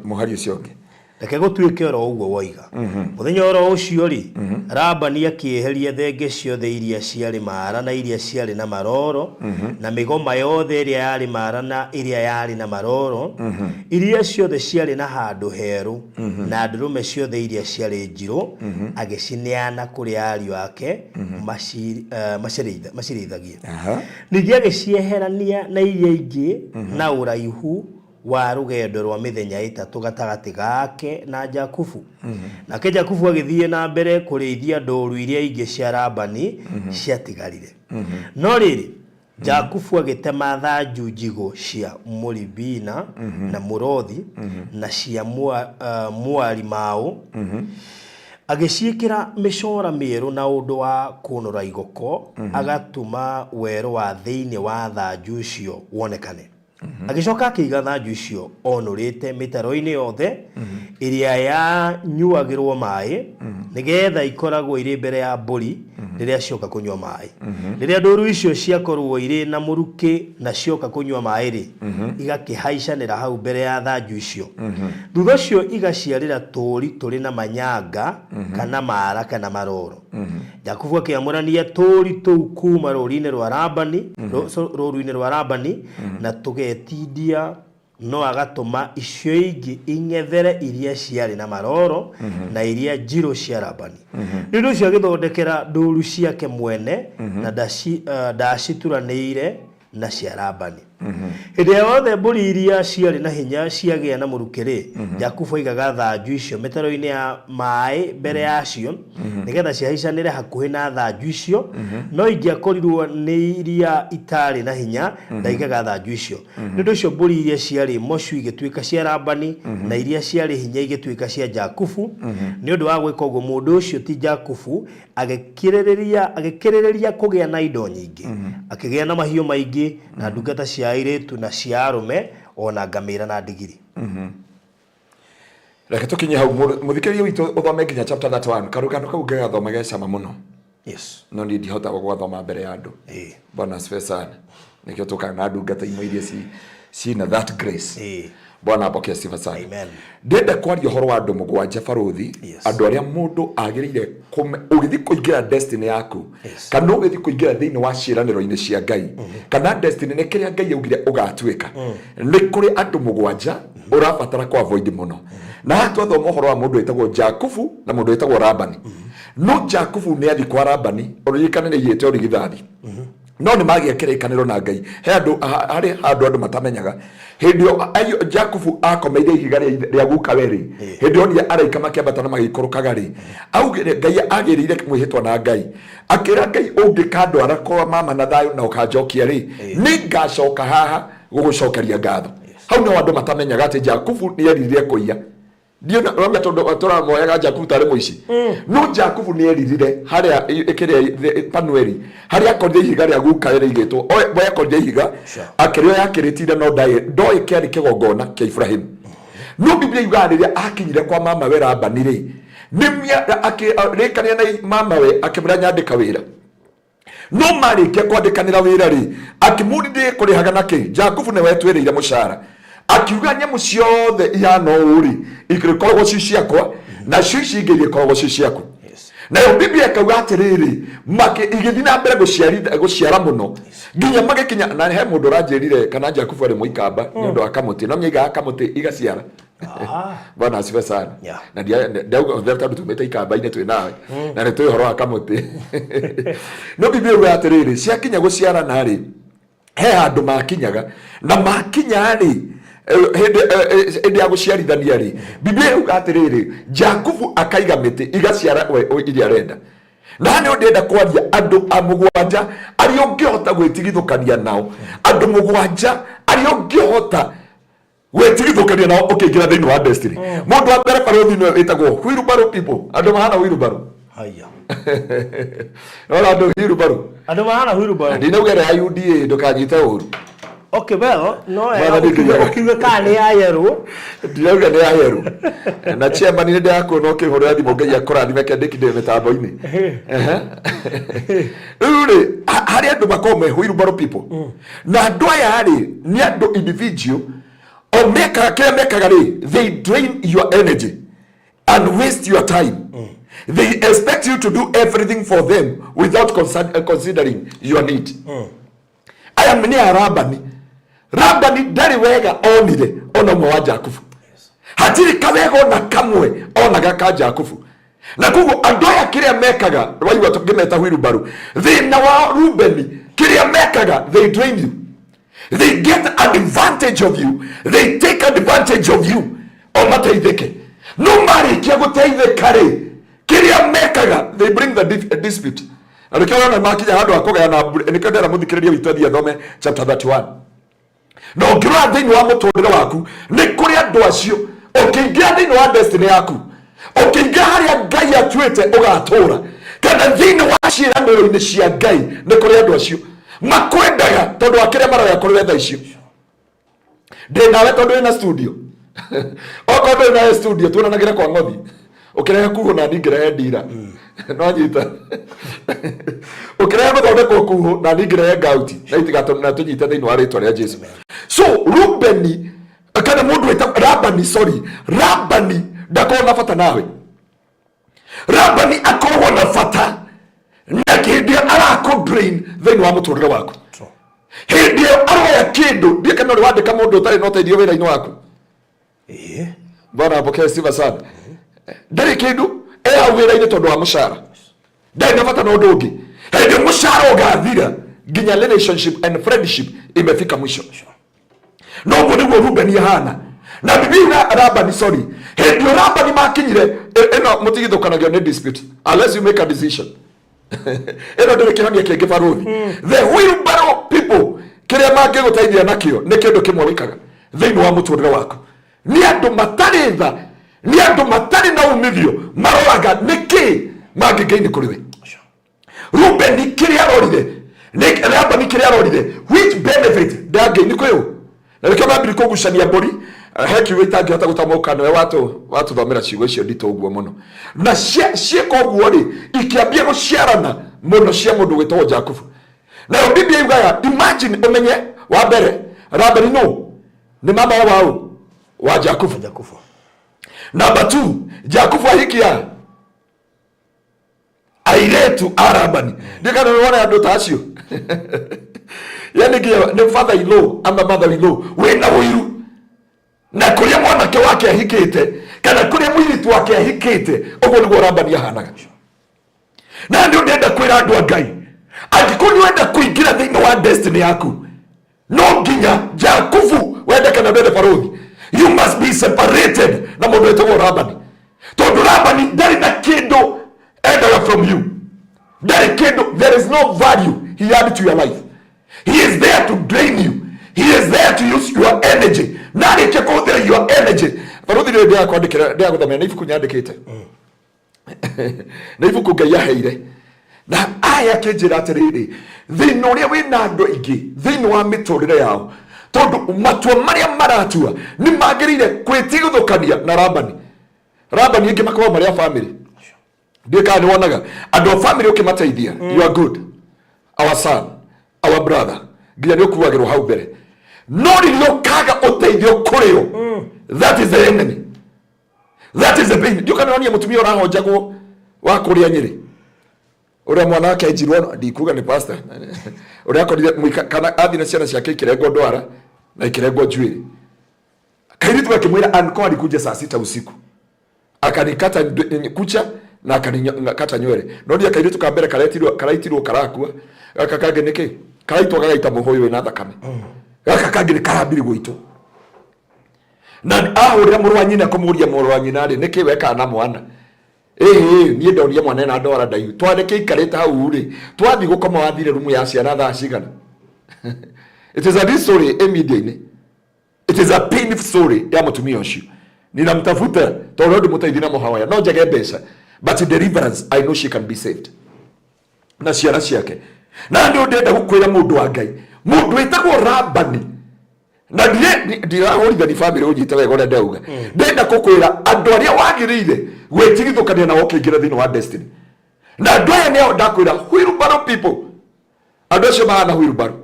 muhari ucio ungi reke gutwike oro uguo waiga muthenya oro ucio ri Labani akieheria thenge ciothe iria ciari mara na iria ciari na maroro na migoma yothe iria yari mara na iria yari na maroro iria ciothe ciari na handu heru na ndurume ciothe iria ciari njiro agicineana kuri ariu ake macirithagie ningi agicieherania na iria ingi na uraihu wa rugendo rwa mithenya itatu gatagati gake na Jakubu nake Jakubu agithie na mbere kurithia nduru iria ingi cia Labani ciatigarire no riri Jakubu agitema thanju njigo cia Mulibina na Murothi na cia Muari mao agiciikira micora mieru na undu wa kunura igoko agatuma weru wa thiini wa thanju cio wonekane agicoka akiga thanju icio onurite mitaro-ini yothe iria ya nyuagirwo mai nigetha ikoragwo iri mbere ya mburi riria cioka kunywa mai riria nduru icio ciakorwo iri na muruki na cioka kunywa mai ri igakihaicanira hau mbere ya thanju icio thutha cio igaciarira turi na manyanga kana mara kana maroro Jakubu akiamurania turi tuu kuma rũũru-inĩ rwa Labani na tugetindia no agatuma icio ingi ing'ethere iria ciari na maroro na iria njiro cia Labani nĩ ũndũ ũcio agĩthondekera ndũũru ciake mwene na ndacituranĩire na cia Labani hĩndĩ ya yothe mbũri iria ciarĩ na hinya ciagĩa na mũrukĩ-rĩ Jakubu aigaga thanju icio mĩtaro-inĩ ya maĩ mbere yacio nĩgetha cihaicanĩre hakuhĩ na thanju icio no ingĩakorirwo nĩ iria itarĩ na hinya ndaigaga thanju icio nĩ ũndũ ũcio mbũri iria ciarĩ mocu igĩtuĩka cia Labani na iria ciarĩ hinya igĩtuĩka cia Jakubu nĩ ũndũ wa gwĩka ũguo mũndũ ũcio ti Jakubu agĩkĩrĩrĩria kũgĩa na indo nyingĩ akĩgĩa na mahiũ maingĩ na ndungata cia airĩtu na cia arume ona ngamĩra na ndigiri reke tukinye hau muthikĩrĩria witũ uthome nginya chapter 31 karugano kau ngagathoma ge cama muno yes no ni ndihota gwathoma mbere ya andu bwana asifiwe sana nikio tukana na ndungata imwe iria cina that grace bwana apokea sifa sana amen ndenda kwaria horo wa andu mugwanja baruthi andu aria mundu agirire ugithi kuingira destiny yaku kana ugithi kuingira thiini wa ciiraniro-ini cia Ngai kana destiny ne kiria Ngai augire ugatwika ni kuri andu mugwanja urabatara kwa avoid muno na hatu athoma horo wa mundu etagwo Jakubu na mundu etagwo Labani no Jakubu ni athi kwa Labani urikane ni yete origithathi no ni magia kirekaniro na Ngai he andu hari andu matamenyaga Hendio ayo Jakubu akomeire ihiga ria guka weri. Hendio ni araika makiambata na magikorokaga ri. Augire Ngai agirire mwihitwa na Ngai. Akira Ngai ungikandwa rakwa mama na thayo na ukanjokia ri. Ningacoka haha gugucokeria ngatho. Hau no andu matamenyaga ati Jakubu ni eririre kuiya. Ndio na wambe tora moyaga Jakubu tare muici. No Jakubu ni eririre haria ikire Panueli. Haria akorire ihiga ria guka weri igitwo. Boya akorire ihiga. Akirio yakiritire no ndoi kiari kigongona kia Ibrahim. No Biblia yugaria akinyire kwa mama we Labani ri. Nimya akirikania na mama we akimra nyandika wira. No marike kwandikanira wira ri akimuride kurihaga nake Jakubu ne wetwereire mushara akiuga nyemu ciothe ihana uri ikirikorwo ciciakwa na cici ingirikorwo ciciaku. Na yo Biblia ikauga atiriri make igithi na mbere guciara muno nginya magikinya na he mundu ranjirire kana Jakubu ari muikamba ni undu akamuti na myiga akamuti igaciara. Bwana asifiwe sana. Na ndio ndio tumeta ikamba-ine twi nawe na ni twi horo akamuti. No Biblia ikauga atiriri ciakinya guciara na ri he andu makinyaga na makinya ri hende ya guciarithania ri Biblia ikauga atiriri Jakubu akaiga miti igaciara iria arenda. Na ni ndenda kwaria andu amugwanja ari ungihota gwitigithukania nao andu mugwanja ari ungihota gwitigithukania nao ukiingira thiini wa destiny. Mundu wa mbere pale thini witagwo wheelbarrow people andu mahana wheelbarrow. Haya. Ora andu wheelbarrow. Andu mahana wheelbarrow. Ndinauga ya UDA ndukanyite uru. Okay, well, no, ukiuga kana ya yeru ndinauga ni ya yeru na chairman ni ndako no kihoro thimu Ngai akorathime kendiki ndi mitambo-ini uri hari andu makome wheelbarrow people na andu aya ri ni andu individual o mekaga ri they drain your energy and waste your time. They expect you to do everything for them without considering your need. Aya mni Labani Labani ndari wega onire ona mwa wa Jakubu. Hatiri kawego na kamwe ona gaka Jakubu. Na kugo andoya kiria mekaga waiwa tugimeta wheelbarrow. Thina wa Rubeni kiria mekaga they drain you. They get advantage of you. They take advantage of you. O mateithike. No mari kia guteithika ri kiria mekaga they bring the dispute. Alikiona na makinya handu akoga na nikendera muthikiriria witwathia thome chapter 31. No ngira thini wa muturire waku ni kuri andu acio ukiingia thini wa destiny yaku ukiingia haria Ngai atuite ugatura kana thini wa ciiraniro-ini cia Ngai ni kuri andu acio makwendaga tondu akiria maroya kuri tha icio ndinawe tondu ina studio okondo ina studio tunanagira kwa ngothi ukirehe kuho na ningire ndira no nyita ukirehe guthondekwo kuho na ningire gauti na itigato na tunyite thini wa ritwa ria Jesu. So Rubeni kana mundu wita Labani ndakona na fata nawe. Labani akorwo na fata na kindu arako drain thini wa muturire waku. Hindi aroya kindu ndie kana uri wandika mundu utari no teithio wira-ini waku. Bwana apokee sifa sana. Ndari kindu wira-ini tondu wa mushara. Ndari na fata na undu ungi. Hindi mushara ugathira nginya relationship and friendship imefika mwisho. No niguo Rubeni hana na Biblia Labani hindi Labani makinyire eno mutigithukanagia ni dispute unless you make a decision. Eno ndire kihonia kingi baruthi the wheelbarrow people kiria mangiguteithia nakio ni kindu kimwe wikaga thiini wa muturire waku ni andu matari tha ni andu matari na umithio maroraga niki mangigaini kuriwe. Rubeni kiria arorire ni Labani kiria arorire which benefit ndagaini kuyo na kama bili kugushania bori heki witangi hata gutamuka no watu thomera ciugo icio ndito uguo muno na cie koguo ri ikiambia guciarana muno cia mundu gwitwo Jakubu. Na Biblia yugaga imagine umenye wa mbere Labani no ni mama wao wa Jakubu. Number 2 Jakubu ahikia airetu Labani ndikana unaona andu tacio yani ni father in law ama mother in law wena wiru na kuria mwanake wake ahikite kana kuria mwiritu wake ahikite uguo niguo Labani ahanaga. Na ndio ndenda kwira andu a Ngai angikuni wenda kuingira thiini wa destiny yaku no nginya Jakubu wende kana ndende baruthi. You must be separated na mundu wetagwo Labani. Tondu Labani ndari na kindu endaga from you. Ndari kindu, there is no value he added to your life. He is there to drain you. He is there to use your energy. Nani cheko there your energy. Baruthi ndio ndia kwandikira ndia guthamia na ifuku nyandikite. Na ifuku Ngai yaheire. Na aya kinjira atiriri thina uria wina andu aingi thina wa miturire yao tondu matua maria maratua ni magirire kwitigithukania na Labani. Labani ingi makorwo maria family ndika ni wonaga andu family ukimateithia you are good, our son, our brother, nginya ni ukuagirwo hau mbere, no ririo kaga uteithio kurio that is the enemy, that is the pain. Ndio kana ni mutumia urahonjagwo wa kuria Nyeri uria mwana wake njirwo ndikuga ni pastor uria akorire kana athi na ciana ciake ikirengo ndwara na ikirengo njwiri kairitu akimwira anko alikuja saa 6 usiku akanikata kucha na akanikata nywele no ndia kairitu ka mbere karaitirwo karakua gaka kage niki karaitwo gagaita muhoyo wina thakame gaka kage ni karambiri gwito na ahurira muru wa nyina kumuria muru wa nyina ri niki weka na mwana niĩ ndonire mwana na ndwara ndaihu twandĩke ikarĩte hau rĩ twathi gũkoma wathire rumu ya ciana thaa cigana. It is a real story immediately. It is a painful story ya mũtumia ũcio. Ninamtafuta tondũ ndĩmũteithie na mũhawaya no njage mbeca but deliverance I know she can be saved na ciana ciake. Na ndio ndenda gũkwĩra mũndũ wa Ngai mũndũ wĩtagwo Labani na ndirahũritha ni family ũnyite wega ũrĩa ndauga ndenda gũkwĩra andũ arĩa wagĩrĩire gwetigithũkania na ũkĩingĩra thĩinĩ wa destiny na andũ aya nĩo ndakwĩra wheelbarrow people. Andũ acio mahana wheelbarrow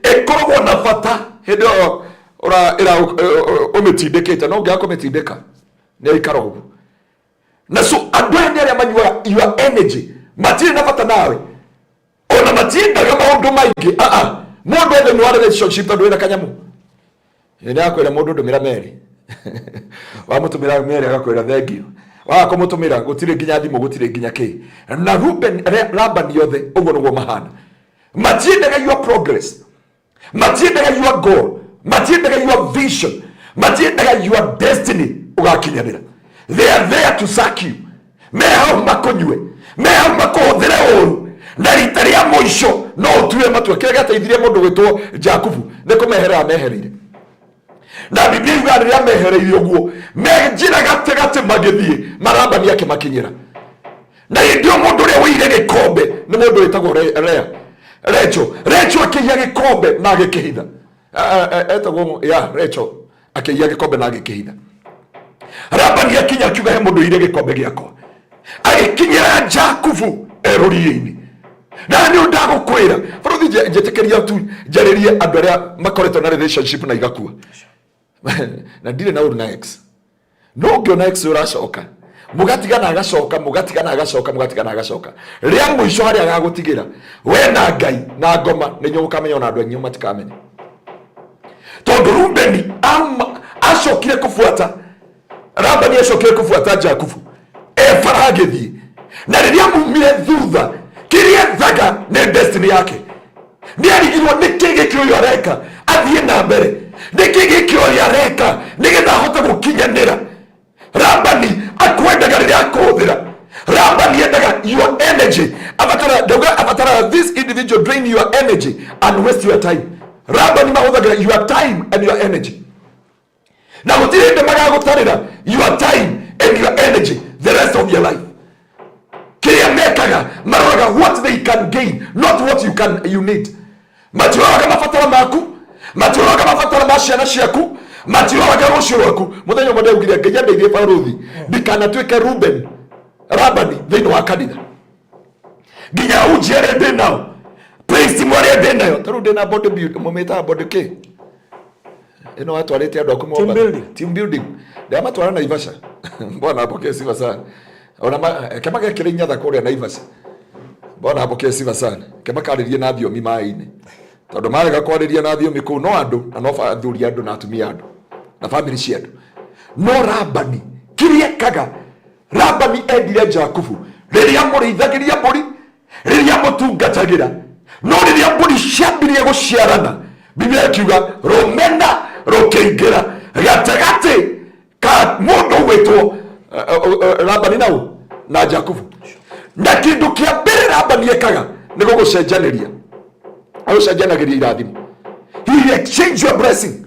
ĩkoragwo na bata hĩndĩ ĩyo ũmĩtindĩkĩte no ũngĩaga kũmĩtindĩka nĩ ĩikara ũguo na so andũ aya nĩ arĩa manyuaga your energy matirĩ na bata nawe ona matiendaga maũndũ maingĩ mundu ethe ni wa relationship tondu wina kanyamu ni akwira mundu ndumira meri wa mutumira meri agakwira thengio wa kumutumira gutire nginya thimu gutire nginya ki na Labani yothe uguo niguo mahana matiendaga your progress matiendaga your goal matiendaga your vision matiendaga your destiny ugakinyanira. They are there to suck you me hao makunywe me hao makuhũthĩre ũru na rita rĩa mũico no tuwe matua kĩrĩa gĩateithirie mũndũ gwĩtwo Jakubu nĩ kũmeherera mehereire na Biblia yuga rĩrĩa mehereire ũguo menjĩra gatĩ magĩthiĩ Labani akĩmakinyĩra na ndio mũndũ ũrĩa wĩire gĩkombe nĩ mũndũ wĩtagwo Rachel akĩiya gĩkombe na agĩkĩhitha etagwo Rachel akĩiya gĩkombe na agĩkĩhitha. Labani akinya akiuga he mũndũ wĩire gĩkombe gĩakwa agĩkinyĩra Jakubu erũriĩ-inĩ na nĩ ndagukwĩra bũrũthi njĩtĩkĩria tu njarĩrie andũ arĩa makoretwo na relationship na igakua na ndirĩ na ũru na ex no ũngĩona ex ũracoka mũgatigana agacoka rĩa mũico harĩa agagũtigĩra we na Ngai na ngoma nĩ nyũ ũkamenya ona andũ aingĩ matikamenya tondũ Rubeni acokire kũbuata Labani acokire kũbuata Jakubu bara agĩthiĩ na rĩrĩa mumire thutha kiria thaga ne destiny yake ni arigirwo nikigikio yoreka athie na mbere nikigikio yoreka nigetha hote gukinyanira. Labani akwendaga riria akuthira Labani yendaga your energy avatara this individual drain your energy and waste your time. Labani mahuthagira your time and your energy na gutire inde magagutarira your time and your energy the rest of your life. Maroraga what they can gain, not what you need. Matiroraga mafatara maku, matiroraga mafatara ma ciana ciaku, matiroraga rucio rwaku. Muthenya mwe ndaugiria Ngai andeithie baruthi ndikanatuike Ruben Labani thĩinĩ wa kanitha nginya unjiere ndĩ nao praise mwari ndĩ nayo taru ndĩ na body build mumeta body k ino watwarĩte andũ aku Momba team building ndamatwara na Naivasha mbona apokee sifa sana ona kama gekire nyatha kuria Naivasha mbona apokee sifa sana kama karirie na thiomi mai-inĩ tondu marega kwariria na thiomi kuu no andu na no fathuri andu na atumia andu na family cia andu no Labani kiria kaga Labani endire Jakubu riria mũrĩithagiria mbũri riria mũtungatagira no riria mburi ciambirie guciarana Biblia ikiuga rumena rukiingira gatagati ka mundu gwitwo Labani na Jakubu, na kindu kia mbere Labani ekaga ni gugucenjaniria, agucenjanagiria irathimo. He exchange your blessing,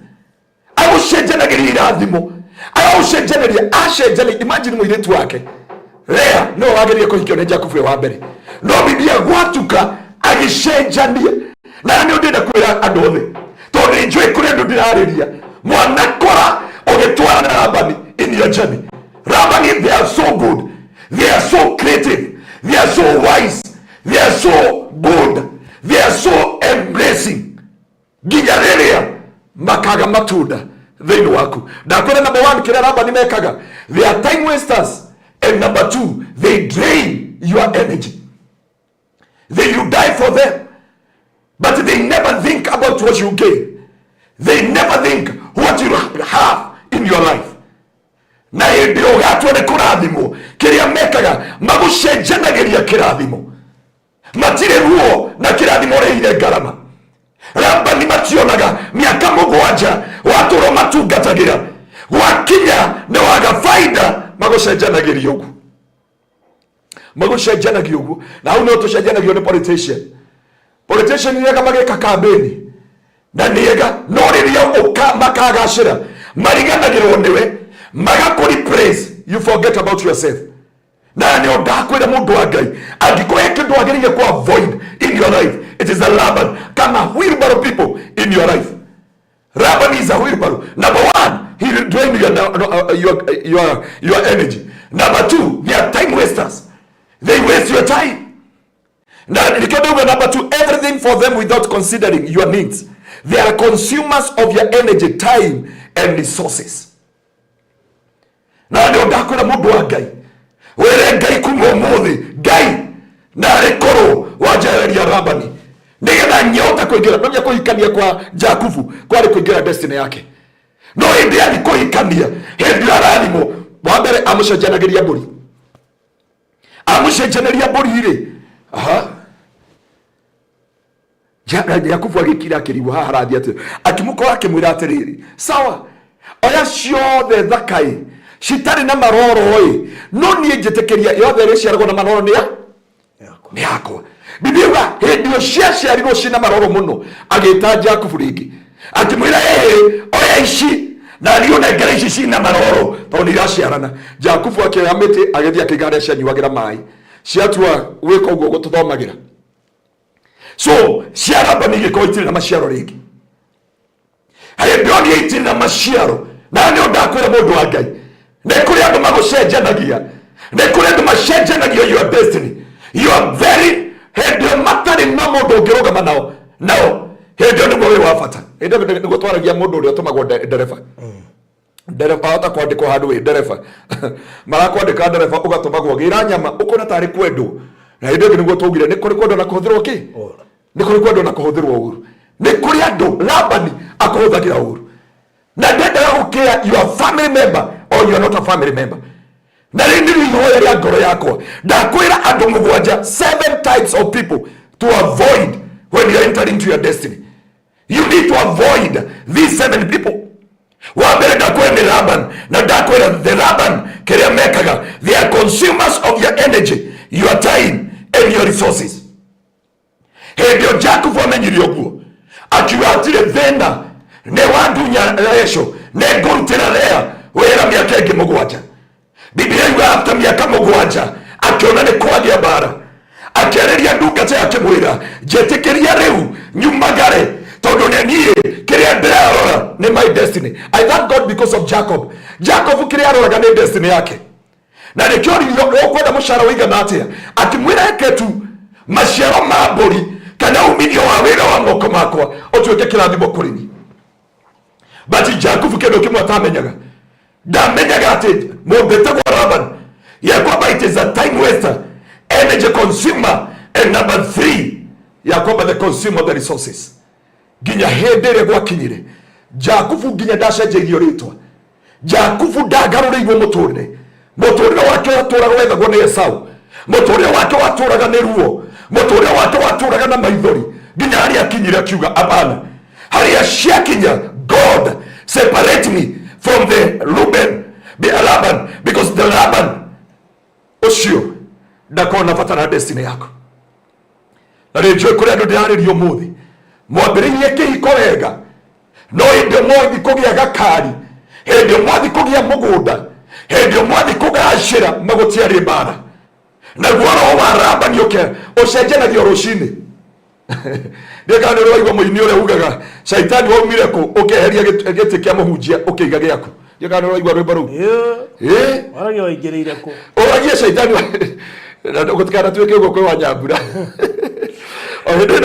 agucenjanagiria irathimo, agucenjaniria acenjania. Imagine muiritu wake Lea no wageria kuhikio ni Jakubu wa mbere, no Biblia gwatuka agicenjania. Na ni ndenda kwira andu othe tondu njui kuri andu ndirariria mwanakora ugitwara na Labani in your journey. Labani, they are so good, they are so creative, they are so wise, they are so good, they are so embracing. Ginyariria makaga matunda thini waku. Ndakwira number 1 kira Labani mekaga, they are time wasters, and number 2 they drain your energy. You die for them, but they never think about what you gain. They never think what you have in your life. Na hindi ugatwa ni kurathimo kiria mekaga magucenjanagiria kirathimo, matire ruo na kirathimo reire ngarama. Labani mationaga miaka 7 waturo matungatagira gwakinya ni waga faida magucenjanagiria ugu, magucenjanagiria ugu. Na hau no tucenjanagio ni politician niega mageka kambeni na niega no riria makagacira mariganagirwo niwe magakuri praise, you forget about yourself. Na ni ondakwira mundu wa Ngai angikoe kindu agiriye ku avoid in your life, it is a Laban. Kama wheelbarrow people in your life, Laban is a wheelbarrow. Number 1, he will drain your energy. Number 2, they are time wasters, they waste your time. Now, number 2, everything for them without considering your needs. They are consumers of your energy, time, and resources. Na ndio ndakwira mundu wa Ngai were Ngai kuma umuthi Ngai na rekoro wajereria Labani nigetha nyota kuingira no kuhikania kwa Jakubu kwari kuingira destiny yake. No hindi ali kuhikania hindi arathimo wa mbere amucenjanagiria mburi ire Jakubu agikira akiriwa haha rathi ati akimukora akimwira atiriri sawa oya ciothe thakai citari na maroro no nie njitekeria yothe riciaragwo na maroro ni yakwa. Biblia hindi ciaciarirwo cina maroro muno agita Jakubu ringi akimwira oya ici na riona ngara ici cina maroro tondu iraciarana. Jakubu akioya miti agithia kigare cianyuagira mai ciatua wika uguo gututhomagira. So cia Labani giko itiri na maciaro ringi ndio ni itiri na maciaro. Na ndio ndakwira mundu wa Ngai ne kuri andu magucenjanagia, ne kuri andu macenjanagia your destiny. You are very ndio matari na mundu ngirugama nao ndio ni mwe wa bata ndio ni gutwaragia mundu uria tumagwo ndereba ndereba hata kwandikwo handu wi ndereba marakwandika ndereba ugatumagwo gira nyama ukona tari kwendo. Na ndio ni gutugire ni kuri kwendo na kuthirwo ki ni kuri kwendo na kuthirwo uru ni kuri andu Labani akuhuthagira uru. Na ndenda gukia your family member or you are not a family member. Na rindi rihoya ria ngoro yakwa ndakwira andu 7 types of people to avoid when you enter into your destiny. You need to avoid these 7 people. Wa mbere ndakwira ni Laban, na ndakwira the Laban kiria mekaga, they are consumers of your energy, your time and your resources. Ndio Jakubu amenyire uguo akiwa atire thena ne wandunya resho ne ngurutira Lea wera miaka ingi 7. Biblia iwa after miaka 7 akiona ni kwagia bara akiareria ndungata yake mwira jetikiria riu nyumagare tondu ne nie kiria ndirarora ni my destiny. I thank God because of Jacob kiria aroraga ni destiny yake. Na nikio ukwenda mushara wigana atia akimwira eketu maciaro ma mburi kana umithio wa wira wa moko makwa otuike kirathimo kuri ni. But Jakubu kendo kimwe atamenyaga ndamenyaga ati mumbete kwa Laban ya kwamba it is a time waster, energy consumer, and number 3 ya kwamba the consumer of the resources. Ginya hendere gwakinyire Jakubu ginya ndacenjerio ritwa Jakubu ndagaruriirwo muturire wake waturaga wethagwo ni Esau, muturire wake waturaga ni ruo, muturire wake waturaga na maithori, nginya haria akinyira kiuga apana, haria ciakinya, God separate me from the Laban, because the Laban ucio ndakona batara destiny yako. Na rĩnjũĩ kũrĩa andũ ndĩrarĩrio mũthĩ, mwambĩrĩirie kĩhiko wega, no hĩndĩ mwathi kũgĩa gakari, hĩndĩ mwathi kũgĩa mũgũnda, hĩndĩ mwathi kũgacĩra magũtiarĩ mbara. Naguo roho wa Labani ũcenjanagio rũcinĩ. Ndĩka nĩ ũraigua mũini ũrĩa ugaga Shaitani waumire kũ ũkeheria gĩtĩ kĩa mũhunjia ũkĩiga gĩaku. Ndĩka nĩ ũraigua rwĩmbo rũu. Waragia waingĩrĩire kũ? Ũragia Shaitani gũtikana tuĩke ũguo kwĩ wa Nyambura. O hĩndĩ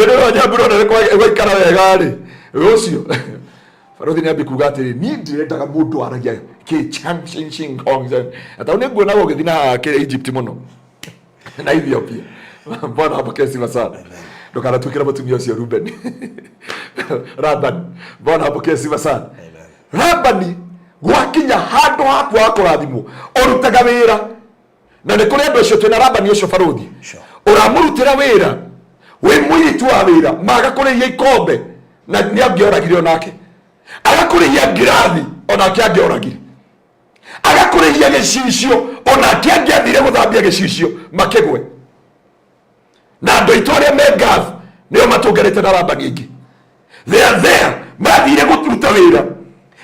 ĩno wa Nyambura na gwaikara wega-rĩ, ũcio Barothi nĩambi kuga atĩrĩ, niĩ ndirendaga mũndũ waragia atau nĩ nguonaga ũgĩthiĩ na kĩrĩa Egypt mũno na Ethiopia. Bwana apokee sifa sana. Ndukanatuĩkĩra mũtumia ũcio Rubeni. Labani, Bwana apokee sifa sana. Labani gwakinya handũ haku ha kũrathimwo ũrutaga wĩra, na nĩ kũrĩ andũ acio twĩna Labani ũcio Barothi ũramũrutĩra wĩra wĩ mũirĩtu wa wĩra, magakũrĩhia ikombe na nĩ angĩoragire onake, agakũrĩhia ngirathi onake angĩoragire, agakũrĩhia gĩcicio onake angĩathire gũthambia gĩcicio makĩgwe. Na andũ aitũ arĩa me Gath nĩo matũngarĩte na Labani ingĩ. They are there, mathire gũturuta wĩra,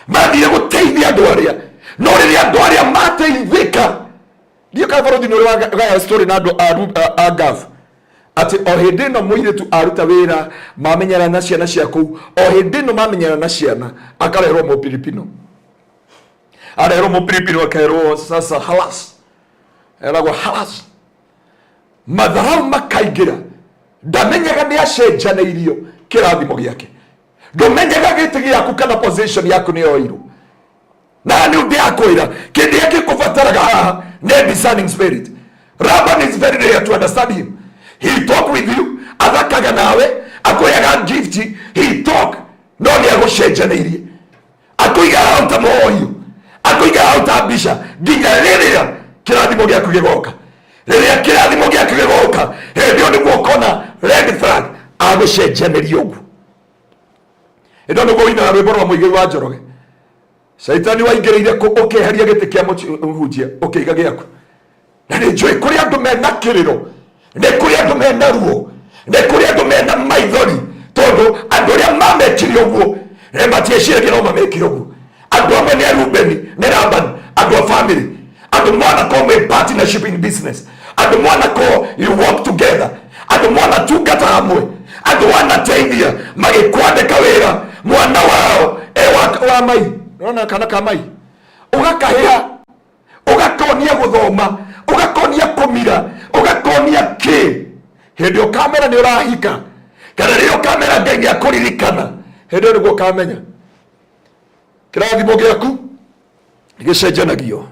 mathire gũteithia andũ arĩa, no rĩrĩa andũ arĩa mateithĩka. Ndiyo kana Barothi nĩ ũrĩ wagaya story na andũ a Gath atĩ o hĩndĩ ĩno mũirĩtu aruta wĩra, mamenyana na ciana cia kũu, o hĩndĩ ĩno mamenyana na ciana, akarerwo Mũpilipino, arerwo Mũpilipino akerwo sasa halas, eragwo halas, matharau makaingĩra, ndamenyaga nĩ acenjanĩirio kĩrathimo gĩake, ndũmenyaga gĩtĩ gĩaku kana position yaku nĩ yoirwo. Na nĩ ũndĩ akwĩra kĩndĩ gĩkũbataraga haha nĩ discerning spirit. Laban is very rare to understand him. He talk with you, athakaga nawe, akoyaga gift, he talk, no nĩ agũcenjanĩirie, akũiga hau ta mũoyo, akũiga hau ta mbica, nginya rĩrĩa kĩrathimo gĩaku gĩgoka. Rĩrĩa kĩrathimo gĩaku gĩgoka, hĩndĩ ĩyo nĩguo ũkona red flag agũcenjanĩria ũguo. Ĩno nĩguo wĩinaga rwĩmbo rwa Mũigai wa Njoroge. Shaitani waingĩrĩire kũ ũkĩeheria gĩtĩ kĩa mũhunjia ũkĩiga gĩaku. Na nĩ njũĩ kũrĩ andũ mena kĩrĩro, nĩ kũrĩ andũ mena ruo, nĩ kũrĩ andũ mena maithori, tondũ andũ arĩa mamekire ũguo matieciragia no mamekire ũguo. Andũ amwe nĩ Rubeni, nĩ Labani, andũ a family, andũ mwanakorwo mwĩ partnership in business, andũ mwanakorwo you work together, andũ mwanatungata hamwe, andũ wanateithia magĩkwandĩka wĩra, mwana wao wa mai, nona kana ka mai, ũgakahĩa, ũgakonia gũthoma, ũgakonia kũmira, ũgakonia kĩ, hĩndĩ ũkamera nĩ ũrahika, kana rĩrĩa ũkamera Ngai nĩ akũririkana, hĩndĩ ĩyo nĩguo ũkamenya kĩrathimo gĩaku gĩcenjanagio.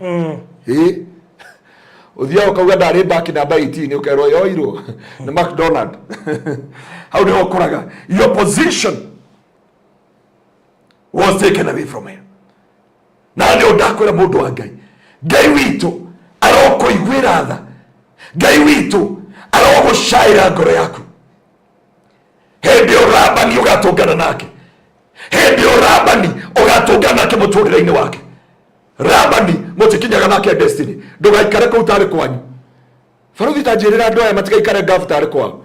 Ũthiaga ũkauga ndarĩ baki namba 18 ũkerwo yoirwo nĩ McDonald. Hau nĩho ũkoraga your position was taken away from him. Na nĩ ũndakwĩra mũndũ wa Ngai, Ngai witũ arokũiguĩra tha, Ngai witũ arogũcaĩra ngoro yaku. Hĩndĩ ĩyo Labani ũgatũngana nake, hĩndĩ ĩyo Labani ũgatũngana nake mũtũrĩre-inĩ wake. Labani mũtikinyaga nake destiny, ndũgaikare kũu tarĩ kwanyu. Barothi ta njĩrĩra andũ aya matigaikare Gath tarĩ kwao.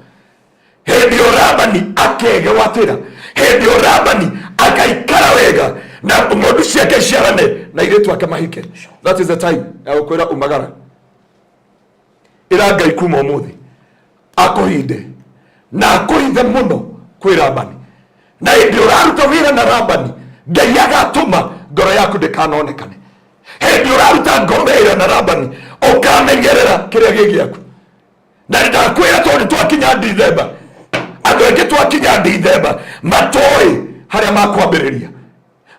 Hĩndĩ ĩyo Labani akegwatĩra, hĩndĩ ĩyo Labani akaikara wega na ng'ondu ciake ciarane na airĩtu ake mahike. That is the time ya gũkwĩra umagara. Ĩra Ngai kuma ũmũthĩ akũhinde na akũhithe mũno kwĩ Labani, na hĩndĩ ũraruta wĩra na Labani, Ngai agatũma ngoro yaku ndĩkanonekane. Hĩndĩ ũraruta wĩra na Labani ũkamenyerera kĩrĩa gĩ gĩaku. Na ndakwĩra tondũ twakinya Dithemba, andũ aingĩ twakinya Dithemba matoĩ harĩa makwambĩrĩria,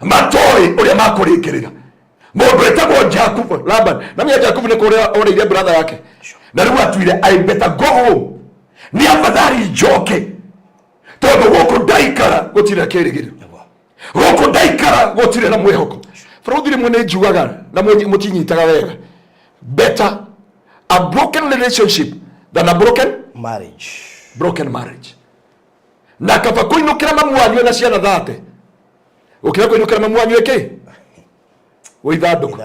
matoĩ ũrĩa makũrĩkĩrĩra. Mũndũ etagwo Jakubu, Laban, na mĩa Jakubu nĩ kũrĩa oreire brother yake, na rĩu atuire I better go home, nĩ afadhali njoke, tondũ gũkũ ndaikara gũtirĩ kĩrĩgĩrĩro, gũkũ ndaikara gũtirĩ na mwĩhoko. Barothi rĩmwe nĩ njugaga na mũtinyitaga wega, better a broken relationship than a broken marriage. Broken marriage. na kaba kuinukira mamu wanyu na ciana thate ukira kuinukira mamu wanyu eki we ithanduku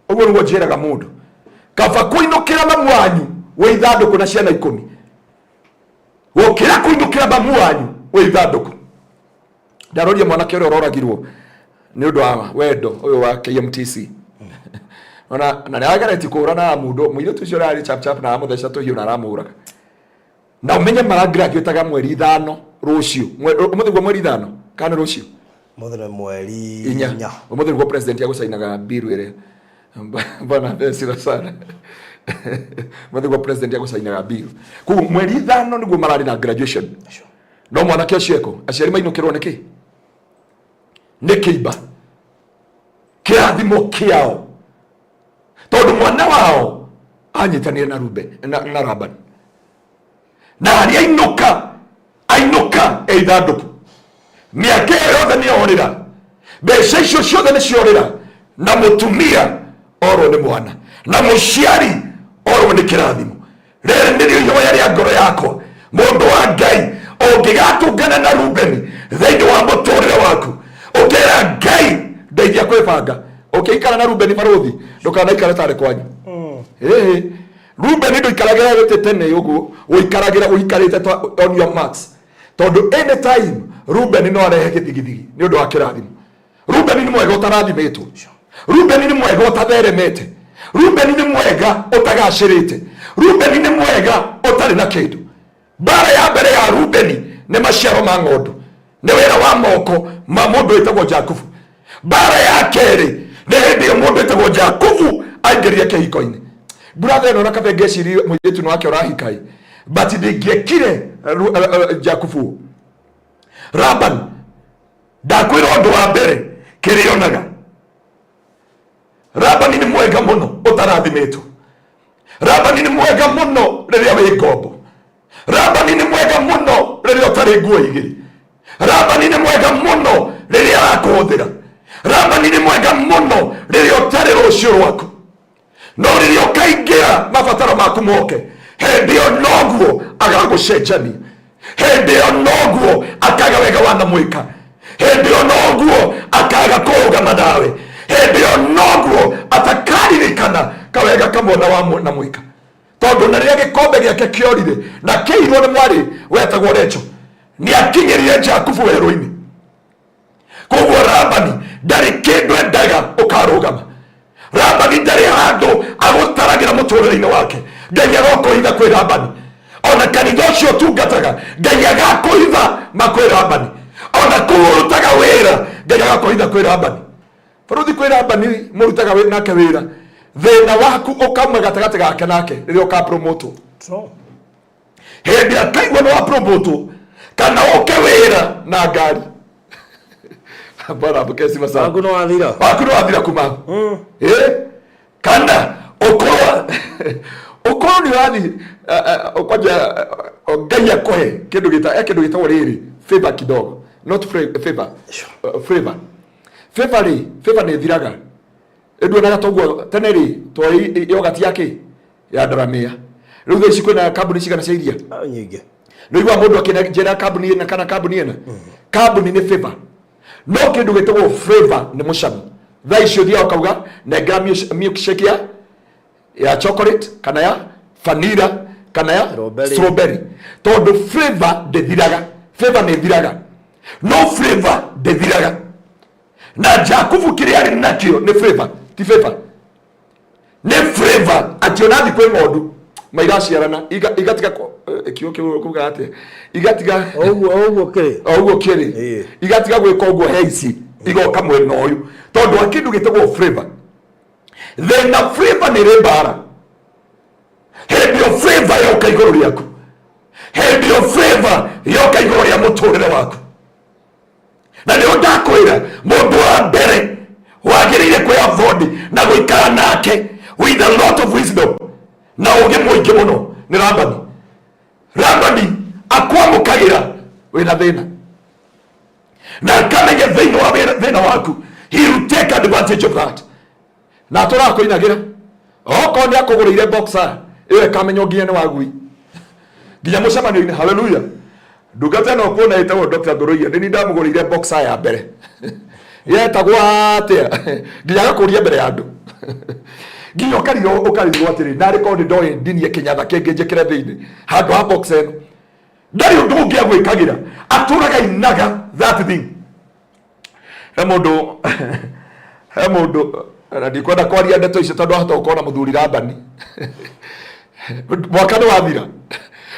uguo niguo njiraga mundu kaba kuinukira mamu wanyu we ithanduku na ciana 10 ukira kuinukira mamu wanyu we ithanduku. Ndaroria mwanake uria uroragirwo ni undu wa wendo uyu wa KMTC ona na nĩagereti kũrana na mundu mũirĩtu ũcio rari chap na amutheca tũhiũ na aramũraga na umenye mara graduate mweri 5 rũciũ ũmũthĩ mweri 5 kana rũciũ mũthĩ mweri 4 ũmũthĩ nĩguo president agũcainaga bill ĩrĩa bana besira sana mũthĩ nĩguo president agũcainaga bill kũguo mweri 5 nĩguo marari na graduation no mwanake ũcio eko aciari mainũkĩrwo nĩkĩ nĩ kĩimba kĩrathimo kĩao tondu mwana wao anyitanire na Ruben na Laban na ainuka eithanduku miaka yothe ni orira mbeca icio ciothe ni ciorira na mutumia oro ni mwana na muciari oro ni kirathimo. Rĩrĩ nĩrĩo ihoya rĩa ngoro yakwa mundu wa Ngai ũngĩgatũngana na Ruben thĩinĩ wa mũtũrĩre waku ũkĩra Ngai ndeithia kwĩbanga ukikara na Ruben marothi ndukanaikara tare kwanyu. Ruben nduikaragira wete tene uguo uikaragira uikarite on your marks tondu anytime Ruben no arehe githigithigi ni undu wa kirathimo. Ruben ni mwega utarathimetwo, Ruben ni mwega utatheremete, Ruben ni mwega utagacirite, Ruben ni mwega utari na kindu. Bara ya mbere ya Ruben ni maciaro ma ng'ondu, ni wira wa moko ma mundu witagwo Jakubu. Bara ya keri ni hindi mundu witagwo Jakubu aingirie kihiko-ini. Brother no nakabe ngeciri muiritu no wake urahikai but ndingiekire Jakubu. Laban ndakwira undu wa mbere kirionaga Laban ni mwega muno utarathimetwo, Laban ni mwega muno riria wi ngombo, Laban ni mwega muno riria utari nguo igiri, Laban ni mwega muno riria arakuhuthira, Laban ni mwega muno riria utari rucio rwaku, no riria ukaingira mabataro maku moke hindi yo noguo agagucenjania, hindi yo noguo akaga wega wana mwika, hindi yo noguo akaga kurugama nawe, hindi yo noguo atakaririkana kawega kamwe na mwika tondu na riria gikombe giake kiorire na kiirwo ni mwari wetagwo Recho ni akinyirie Jakubu werũ-ini. Koguo Labani ndari kindu endaga ukarugama, Labani ndari handu agutaragira muturire-ini wake, Ngai agakuhitha kwi Labani, ona kanitha ucio tungataga Ngai agakuhitha makwi Labani, ona kurutaga wira Ngai agakuhitha kwi Labani. Faruthi kwi Labani murutaga wira nake wira thina waku ukauma gatagati gake nake riria ukapromoto hindi akaigua ni wa promoto kana uke wira na ngari bara bukesi masa waku no wathira kuma kana ukorwo ni wathi ukwaja Ngai akohe kindu gitagwo riri favor kidogo, not favor favor ni thiraga edu na gatogwo tene ri toi yogati yake ya Daramia riu theci kwina kambuni cigana cia iria nyingi no igwa mundu akina njera kambuni na kana kambuni ena kambuni ni favor no kindu gitagwo flavor ni mucamo thaa icio thia ukauga na milkshake ya chocolate kana ya vanilla kana ya strawberry tondu flavor ndethiraga, flavor ni thiraga no flavor ndethiraga na Jakubu kiria ari nakio ni flavor ti favor ni flavor ationathi kwi ng'ondu mairaciarana igatiga kio kuga ate igatiga oguo kiri igatiga gwika oguo heici igoka mwena uyu tondu akindu gitagwo flavor thina flavor ni rimbara hindi yo flavor yoka iguru riaku, hindi yo flavor yoka iguru ria muturire waku. Na ndio ndakwira mundu wa mbere wagirire kwi afford na guikara nake with a lot of wisdom na ugi muingi muno ni Labani. Labani akwamukagira wina thina na kamenya thina waku, he will take advantage of that. Na turakoinagira oko ni akugurire boxer iwe kamenyo nginya ni wagui nginya mucemanio-ini. Hallelujah. ndungata no kuona ĩtagwo Dr. Ngoroia nĩ ndamũgũrĩire boxer ya mbere yetagwo atia nginya gakũria mbere ya andũ nginya ũkarirwo atĩrĩ narĩ korwo ndoĩ ndinie kĩnyatha kĩngĩ njĩkĩre thĩinĩ handũ ha boxer ĩno ndarĩ ũndũ ũngĩ agwĩkagĩra atũraga inaga that thing. He mũndũ na ndikwenda kwaria ndeto icio tondũ ahota gũkorwo na mũthuri Rabani mwaka nĩ wathira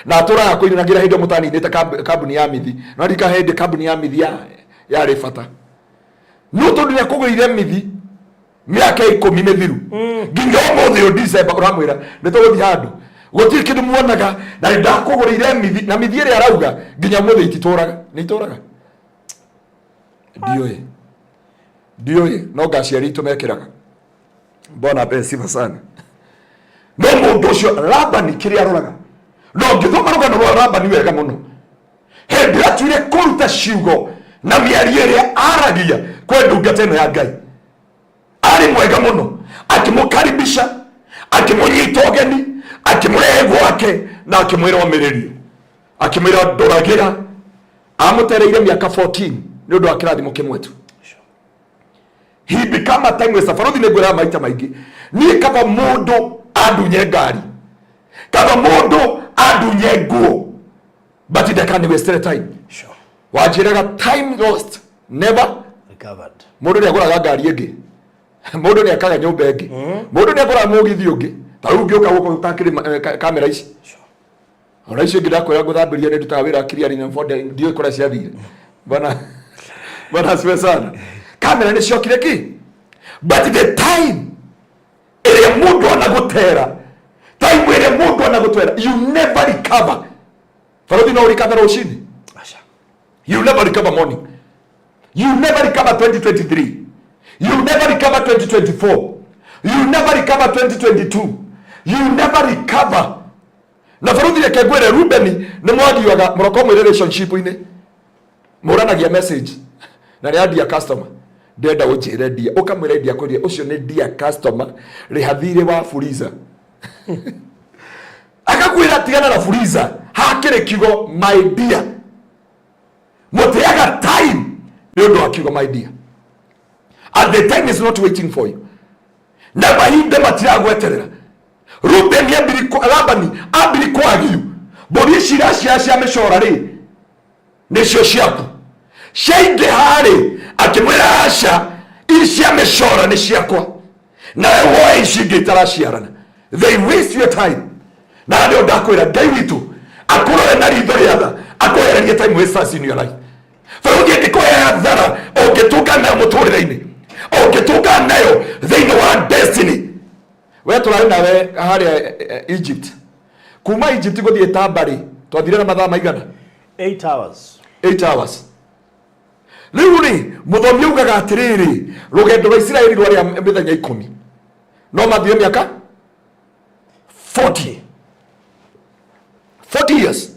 na atũraga kũinanagira hĩndĩ mũtaninĩte kambuni ya mithi no ndika hĩndĩ kambuni ya mithi yarĩ bata no tondũ nĩ akũgũrĩire mithi mĩaka 10 mĩthiru nginya ũmũthĩ o December ũramwĩra nĩ tũgũthiĩ handũ gũtirĩ kĩndũ muonaga na ndakũgũrĩire mithi na mithi ĩrĩa arauga nginya ũmũthĩ ititũraga nĩ itũraga ndiũĩ no ngaciari itũ mekĩraga mbona pesiva sana no mũndũ ũcio Rabani kĩrĩa aroraga no ngĩthoma rũgano rwa Rabani wega mũno hĩndĩ atuire kũruta ciugo na mĩario ĩrĩa aragia kwĩ ndungata ĩno ya Ngai arĩ mwega mũno akĩmũkaribisha akĩmũnyita ũgeni akĩmũrehe gwake na akĩmwĩra omĩrĩrio akĩmwĩra ndoragĩra amũtereire mĩaka 14 nĩ ũndũ wa kĩrathimo kĩmwe tu. He become a time waster. Farothi nĩ ngwĩra maita maingĩ niĩ kaba mũndũ andunye ngari kaba mũndũ andunye nguo but ndakani waste time. Sure. Wanjĩraga time lost never recovered. Mũndũ nĩ agũraga ngari ĩngĩ mũndũ nĩ akaga nyũmba ĩngĩ mũndũ nĩ agũraga mũgithi ũngĩ ta rĩu ũngĩũka gũkũ ũtakĩrĩ kamera ici ona icio ingĩ ndakwĩra gũthambĩria nĩ ndutaga wĩra kiriari na fonde ndiũĩ kũrĩa ciathire bana siwe sana kamera nĩ ciokire ki but the time ĩrĩa mũndũ anagũtera time ĩrĩa mũndũ anagũtera you never recover. Farothi no recover rũcinĩ you never recover morning you never recover 2023 you never recover 2024 you never recover 2022 you never recover. Na Farothi reke ngwĩre Rubeni nĩ mwagiaga mũroko mwĩ relationship-inĩ mũranagia message na nĩ adia customer ndenda ũnjĩre ndia ũkamwĩra ndia kũria ũcio nĩ ndia customer rĩhathire wa Fuliza akakwĩra tigana na Fuliza hakĩrĩ kiugo my dear mũteaga time nĩ ũndũ wa kiugo my dear and the time is not waiting for you na mahinda matiragweterera. Rubeni Rabani ambiri kwagiu mbũri cia mĩcora rĩ nĩcio ciaku ciaingĩ harĩ akĩmwĩra aca icia mĩcora nĩ ciakwa na woe ici ingĩ itaraciarana they waste your time na nĩ ndakwĩra Ngai witũ akũrore na ritho rĩa tha akwehererie time wasters in your life. Farothi ndĩkũhe thara ũngĩtũnga nayo mũtũrĩre-inĩ ũngĩtũnga nayo thĩinĩ wa destiny. We turari nawe harĩa Egypt kuma Egypt gũthiĩ Tambari twathire na mathaa maigana 8 hours. 8 hours. Rĩu rĩ mũthomi ugaga atĩrĩrĩ rũgendo rwa Isiraeli rwarĩ mĩthenya 10 no mathire mĩaka 40 years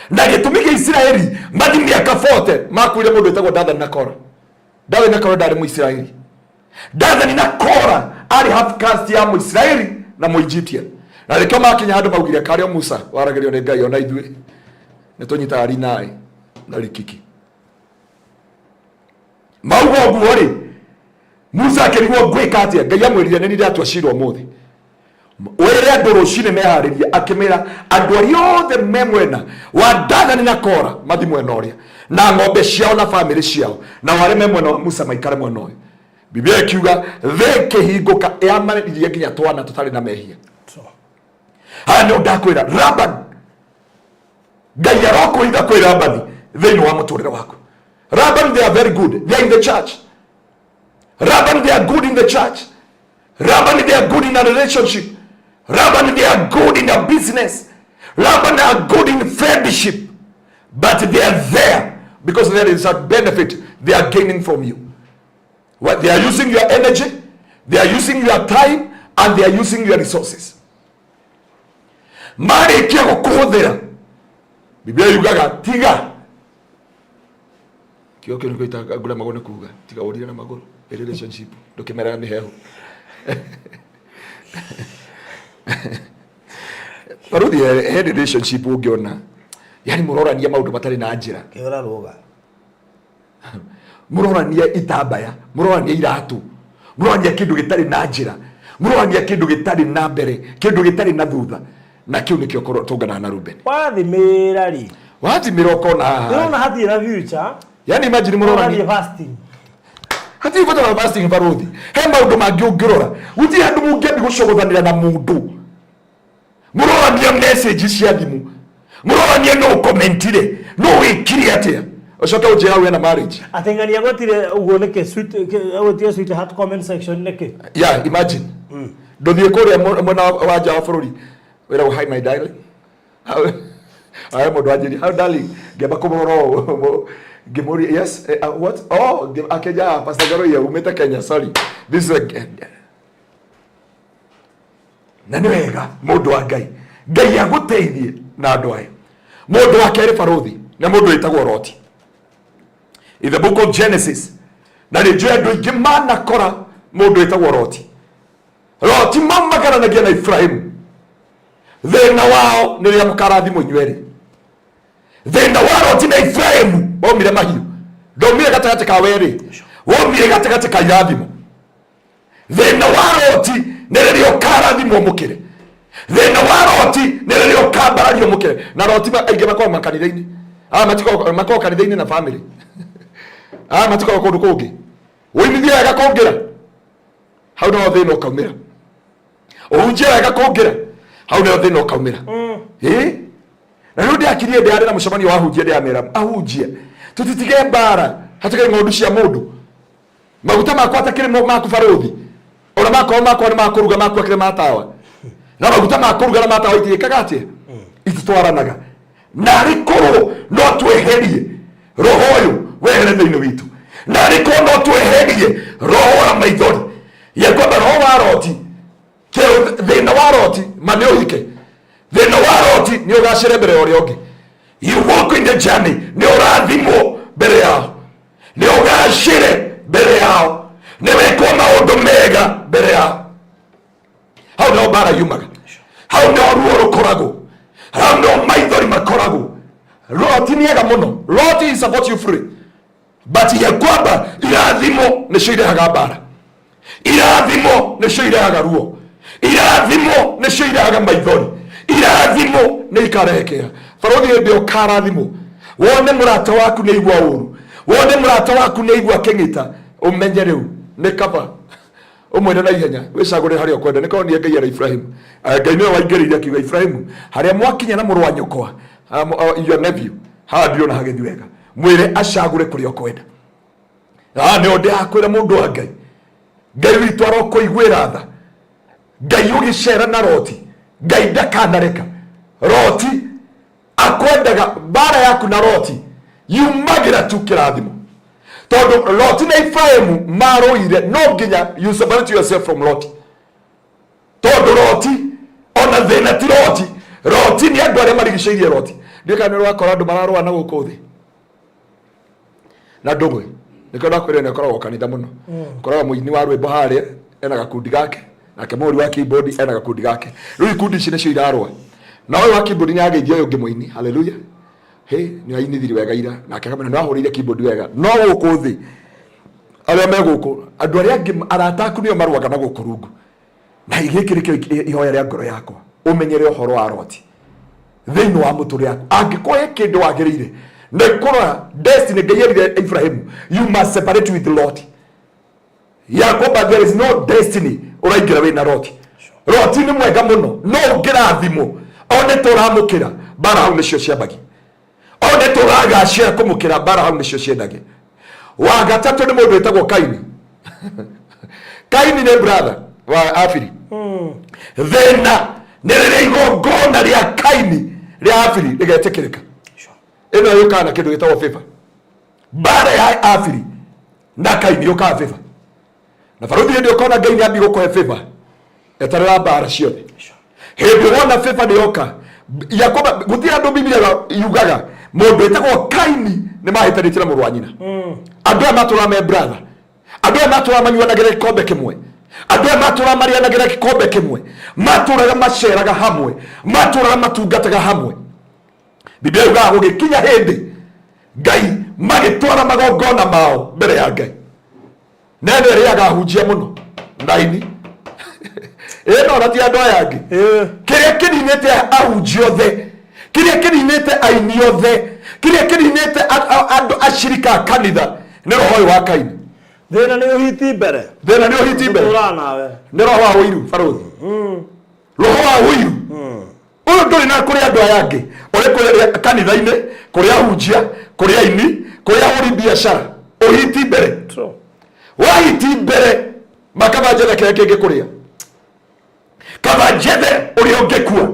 na gĩtũmi gĩa Isiraeli mathi mĩaka 40 makuire mũndũ wĩtagwo Dathani na Kora. Dathani na Kora ndarĩ Mũisiraeli. Dathani na Kora ari half caste ya Mũisiraeli na Mũegyptian na rĩkĩo makinya handũ maugire karĩo Musa waragĩrio nĩ Ngai ona ithuĩ nĩ tũnyitaga rinaĩ na rikiki mauga ũguo rĩ Musa akĩrigwo gwĩka atĩa Ngai amwĩrire nĩ nĩndĩ atwacirwo ũmũthĩ wĩre andũ rũcinĩ meharĩria akĩmera andũ arĩa othe me mwena wa Dathani na Kora mathi mwena ũrĩa na ng'ombe ciao na family ciao na wale me mwena wa Musa maikare mwena ũyũ. Biblia ikiuga thĩ kĩhingũka yamarĩrie nginya twana tũtarĩ na mehia. Hano ndakwĩra Laban Ngai arokwĩra kwĩ Labani thĩinĩ wa mũtũrĩre waku. Laban, they are very good, they are in the church. Laban, they are good in the church. Laban, they are good in a relationship. Laban, they are good in a business. Laban, they are good in friendship. But they are there because there is a benefit they are gaining from you. What they are using your energy, they are using your time, and they are using your resources. Mari kia kukuhudhira. Biblia yugaga tiga. Kio kio nikuita agula magone kuga. Tiga urira na magoro. Relationship. Dokimera ni heho. Parudi relationship ungiona yani murorania maundu matari na njira kĩora rũga murorania itambaya murorania iratu murorania kindu gitari na njira murorania kindu gitari na mbere kindu gitari na thutha na kiu nikio tungana na Ruben wathimira ri wathimira ukona ndona hathi na future yani imagine murorania fasting hati ibota na fasting baruthi he maundu mangi ungirora uti handu mungebi gucogothanira na mundu murorania message cia thimu murorania no commentire no wikiri atia ucoke uje hawe na marriage atengania gotire ugo neke sweet gotire sweet heart comment section neke yeah imagine ndothie kuria mwana wa nja wa bururi wira hi my darling I am odwajiri how darling geba kumoro Gemori, yes, what? Oh, akeja Pastor Garo ya umeta Kenya, sorry. This is a nanwega mundu wa Ngai. Ngai aguteithie na andu aya. Mundu wa kere Farothi na mundu etagwo Loti. In the book of Genesis, na rĩnjũ andũ aingĩ manakora mundu etagwo Loti. Loti mamagaranagia na Ibrahimu. Thĩna wao nĩ rĩa mũkarathimo inyuerĩ. Thĩna wa Loti na Ibrahimu womire mahiũ ndomire gatagati ka weri womire gatagati ka irathimo. Thĩna wa Loti nĩ rĩrĩa ũkarathimwo mũkĩre. Thĩna wa Loti nĩ rĩrĩa ũkambarario mũkĩre. Na Loti aingĩ makorwo makanitha-inĩ makorwo kanitha-inĩ na family matikoo kũndũ kũngĩ wĩnithia wega kũngĩra hau no thĩna ũkaumĩra ũhunjia wega kũngĩra hau no thĩna ũkaumĩra. Na rĩu ndĩakirie ndĩarĩ na mũcemanio wa ahunjia ndĩamera ahunjia tũtitige mbara hatige ng'ondu cia mũndũ maguta makwa atakĩrĩ maku Farothi ona makwa nĩ makũruga makwa kĩrĩ matawa na maguta makũruga na matawa itiĩkaga atĩa ititwaranaga narĩ korwo no tweherie roho ũyũ wehere thĩinĩ witũ narĩ korwo no tweherie roho wa maithori ya kwamba roho wa Loti thĩna wa Loti mane ũhike thĩna wa Loti nĩ ũgacĩre mbere ya ũrĩa ũngĩ. You walk in the journey nĩ ũrathimwo mbere yao nĩ ũgacĩre mbere yao nĩ wĩkwo maũndũ mega mbere yao. Hau nĩho mbara yumaga hau nĩho ruo rũkoragwo hau nĩho maithori makoragwo. Loti nĩ ega mũno. Loti is about you free but ya kwamba irathimo nĩcio irehaga mbara irathimo nĩcio irehaga ruo irathimo nĩcio irehaga maithori irathimo nĩ ikarehe. Farothi hĩndĩ ũkarathimo wone mũrata waku nĩ igua ũru wone mũrata waku nĩ igua kĩng'ita ũmenye rĩu nĩ kaba ũmwĩre na ihenya wĩcagũre harĩa ũkwenda. nĩ korwo nĩ Ngai ara Ibrahimu Ngai nĩwe waingĩrĩire akiuga Ibrahimu harĩa mwakinya na mũrũ wa nyũkwa your nephew haha ndirona hagĩthi wega mwĩre acagũre kũrĩa ũkwenda. nĩo ndĩrakwĩra mũndũ wa Ngai Ngai witũ arokũiguĩra tha Ngai ũgĩcera na Loti Ngai ndakanareka. Loti akwendaga mbara yaku na Loti yumagira tu kĩrathimo tondũ Loti na Ibrahimu marũire no nginya you separate yourself from Loti tondũ Loti ona thĩna ti Loti. Loti nĩ andũ arĩa marigicĩirie Loti. Ndĩka nĩ rwakora andũ mararũa na gũkũ thĩ na ndũmwe nĩkĩo ndakwĩrire nĩ akoragwo kanitha mũno. Ũkoraga mũini wa rwĩmbo harĩa ena gakundi gake nake mũhũri wa keyboard ena gakundi gake. Rĩu ikundi ici nĩcio irarũa na ũyũ wa keyboard nĩ ageithia ũyũ ũngĩ mũini haleluya nĩ ainithiri wega ira nake akamenya nĩ ahũrĩire keyboard wega. No gũkũ thĩ arĩa me gũkũ andũ arĩa angĩ arata aku nĩo marũaga na gũkũ rungu. Na gĩkĩ nĩkĩo ihoya rĩa ngoro yakwa ũmenyere ũhoro wa Loti thĩinĩ wa mũtũrĩre yaku. Angĩkorwo kĩndũ wagĩrĩire nĩ kũrora destiny Ngai erire Ibrahimu you must separate with Loti. Yakoba there is no destiny ũraingĩra wĩna Loti. Loti nĩ mwega mũno no ũngĩrathimwo one tũramũkĩra mbara hau nĩcio ciambagia one tũragacĩra kũmũkĩra mbara hau nĩcio ciendagia. Wa gatatũ nĩ mũndũ wĩtagwo Kaini. Kaini nĩ brother wa Abili. Thĩna nĩ rĩrĩa igongona rĩa Kaini rĩa Abili rĩgetĩkĩrĩka. Ĩno yũkaga na kĩndũ gĩtagwo favor. Mbara ya Abili na Kaini yũkaga favor. Na Farothi hĩndĩ ũkona Ngai nĩambi gũkũhe favor eterera mbara ciothe. Hĩndĩ wona favor nĩyoka Yakoba gũtirĩ andũ Biblia yugaga mũndũ wĩtagwo Kaini nĩ mahĩtanĩtie na mũrũ wa nyina. Andũ aya matũraga me brother andũ aya matũraga manyuanagĩra gĩkombe kĩmwe andũ aya matũraga marĩanagĩra gĩkombe kĩmwe matũraga maceraga hamwe matũraga matungataga hamwe. Biblia yugaga gugikinya hindi Ngai magitwara magongona mao mbere ya Ngai. Nene ria gahunjia muno ndaini eno rati andu aya angi kiria kininite ahunjia othe, kiria kininite aini othe, kiria kininite andu ashirika kanitha ni roho wa Kaini. Thina ni uhiti mbere, thina ni uhiti mbere nawe ni roho wa uiru baruthi roho wa uiru uyu nduri na kuri andu aya angi uri kuri kanitha-ini, kuri ahunjia, kuri aini, kuri ahuri biashara, uhiti mbere wahiti mbere makaba jethe kiria kingi kuria kaba jethe uri ungekua.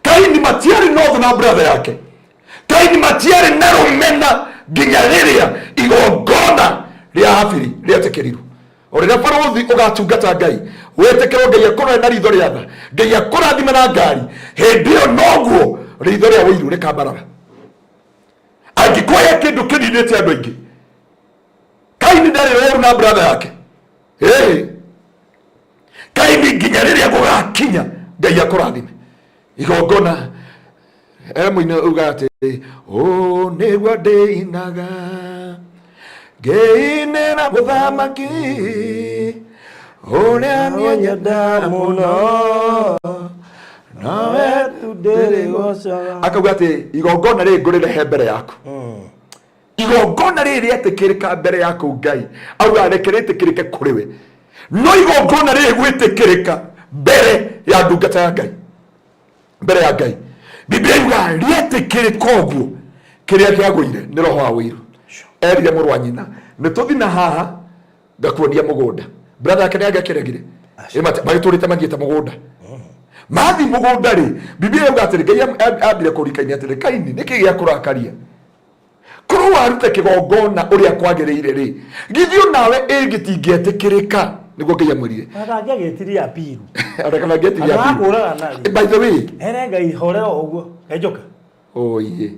Kaini matiari north na brother yake, Kaini matiari na rumena nginya riria igongona ria Habili rietikiriru. Orira baruthi ugatungata Ngai wetikirwo Ngai akorwo na ritho ria tha, Ngai akurathima na ngari, hindi yo noguo ritho ria uiru rikambaraga. Angikoya kindu kininite andu aingi, Kaini ndari weru na brother yake Kaini nginya riria gugakinya Ngai akurathime igongona muine ugate o niguo ndinaga Ngai na muthamaki uria nianyenda muno nawe tu ndiri gocaga. Akauga ati igongona riri ngurirehe mbere yaku, igongona riri rietikirika mbere yaku Ngai auga reke rietikirike kuri we, no igongona riri gwitikirika mbere ya ndungata ya Ngai, mbere ya Ngai. Biblia yuga rietikirika uguo kiria kiagwire ni roho wa wiru. Erire mũrũ wa nyina nĩ tũthi na haha ngakuonia mũgũnda. Brother yake nĩage kĩregire magĩtũrĩte magĩte mũgũnda, mathi mũgũnda rĩ, Biblia yuga atĩrĩ Ngai ambire kũrikania atĩrĩ Kaini nĩkĩ gĩa kũrakaria, korwo warute kĩgongona ũrĩa kwagĩrĩire rĩ, githio nawe ĩgĩtingĩetĩkĩrĩka nĩguo Ngai amwĩrire. Angĩagĩtiria Apiru kana angĩetiria Apiru by the way ere Ngai horera ũguo ngejoka oye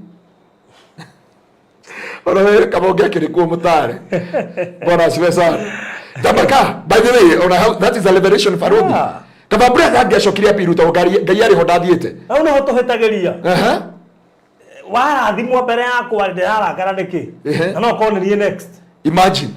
Ora kama ungekiri kuo mutare. Bwana asifiwe sana. Tabaka by the way that is a liberation for Robi. Kama brother angecokiria Apiru to Ngai ari ho ndathiite. Au no tuhetageria. Warathimwo mbere yakwa ndirarakara niki. Na no konerie next. Imagine.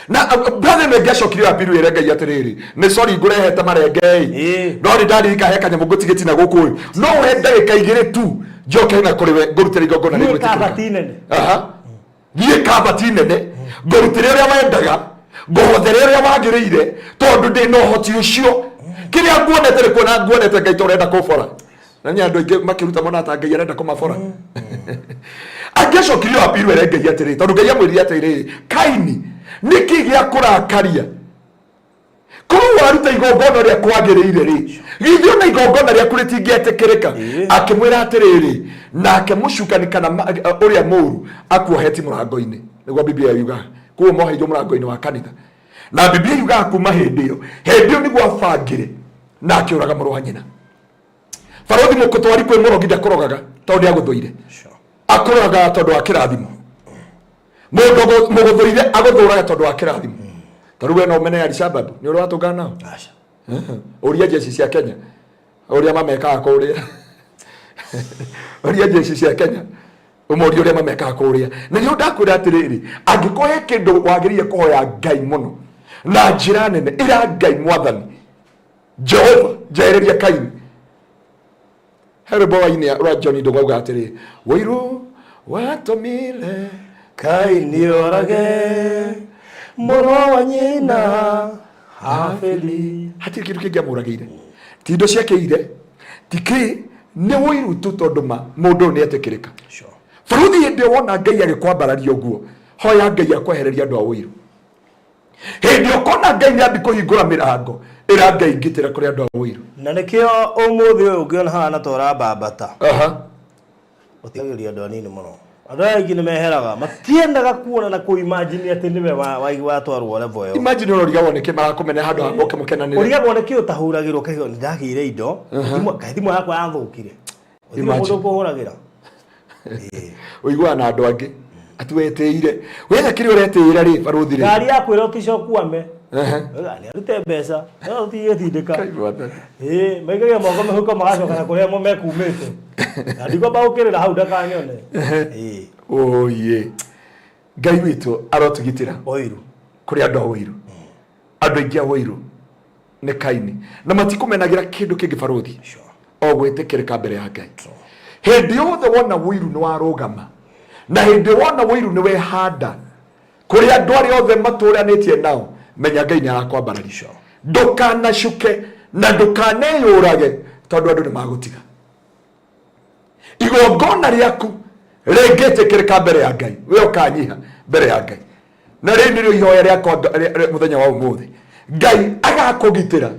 Na brother ngecokiria Apiru ere Ngai atiriri. Ni sorry ngurehete marenge. No ni ndari kaheka nyamu gutigiti na guku. No wende ikaigire tu. Joke na kuriwe ngurutire igongona ni kabatinene. Niĩ kabati nene ngũrutĩre ũrĩa wendaga, ngũhothere ũrĩa wagĩrĩire tondũ ndĩ na ũhoti ũcio. Kĩrĩa nguonete nĩ kuona nguonete Ngai ta ũrenda kũbora, na nĩ andũ aingĩ makĩruta mona ta Ngai arenda kũmabora. Angĩcokirio Apiru ere Ngai atĩrĩ tondũ Ngai amwĩrire atĩrĩ Kaini nĩkĩ gĩa kũrakaria, korwo waruta igongona ũrĩa kwagĩrĩire rĩ, githio na igongona rĩaku rĩtingĩetĩkĩrĩka. Akĩmwĩra atĩrĩrĩ nake mũcukani kana ũrĩa mũũru akuoheti mũrango-inĩ, nĩguo Biblia yugaga kuo moheirwo mũrango-inĩ wa kanitha. Na Biblia yugaga kuma hĩndĩ ĩyo nĩguo abangire na akĩũraga mũrũ wa nyina. Barothi mũkũtwari kwĩ mũrogi ndakũrogaga tondũ nĩagũthũire, akũrogaga tondũ wa kĩrathimo. Mũndũ mũgũthũire agũthũraga tondũ wa kĩrathimo. Tarũ we no mene ya Al-Shabaab ni ũrĩa watũngana nao. Ũria jeshi cia Kenya ũrĩa mamekaga kũrĩa. Ũria jeshi cia Kenya ũmũri ũrĩa mamekaga kũrĩa. Na nĩ ndakwĩra atĩrĩrĩ, angĩkohe kĩndũ wagĩrĩire kũhoya Ngai mũno na njĩra nene ĩra Ngai Mwathani Jehova njehereria Kaini. Herebo waini ya John ndũgauga atĩrĩ wĩru watũmire Kaini orage mũrũ wa nyina Habili. Hatirĩ kĩndũ kĩngĩ amũragĩire, ti indo ciake ire, tikĩ nĩ wĩru tu tondũ mũndũ nĩ etĩkĩrĩka. Baruthi hĩndĩ wona Ngai agĩkwambararia ũguo, hoya Ngai akwehereria andũ a wĩru. Hĩndĩ ũkona Ngai nĩ ambi kũhingũra mĩrango, ĩra Ngai ngĩtĩra kũrĩ andũ a wĩru. Na nĩkĩo ũmũthĩ ũyũ ũngĩona hana ta ũrambambata ũtigagĩria andũ anini mũno. Andũ aingĩ nĩ meheraga matiendaga kuona na kũimagine atĩ nĩwe watwarwo level ĩyo. Imagine ũrorigagwo nĩkĩ marakũmena handũ ha moke mũkenanĩre. Ũrigagwo nĩkĩ ũtahũragĩrwo kĩgo nĩ ndagĩire indo thimũ yakwa yathũkire. Mũndũ kũhũragĩra. Ũiguaga na andũ angĩ atiwetĩire wetha kĩrĩa ũretĩĩra rĩ baruthi rĩ. Ngari yakwĩra ũticokuame Ni arute mbeca. No thiye thindika. Kaigua. Maigage moko mehuko magacoka na kuria mo mekumite. Na ndiko baukirira hau ndakanyone. Oye. Ngai witu arotugitira. Oiru. Kuri andu a Oiru. Andu aingi a Oiru ni Kaini. Na matikumenagira kindu kingi baruthi. O gwitikirika mbere ya Ngai. Hindi yothe wona Oiru ni warugama. Na hindi wona Oiru ni wehanda. Kuri andu ari othe maturianitie nao. Menya Ngai ni arakwambararia. Ndukanacuke na ndukaneyurage tondu andu ni magutiga. Igongona riaku ringitikirika mbere ya Ngai. We ukanyiha mbere ya Ngai. Na ri nirio ihoya riakwa muthenya wa umuthi. Ngai agakugitira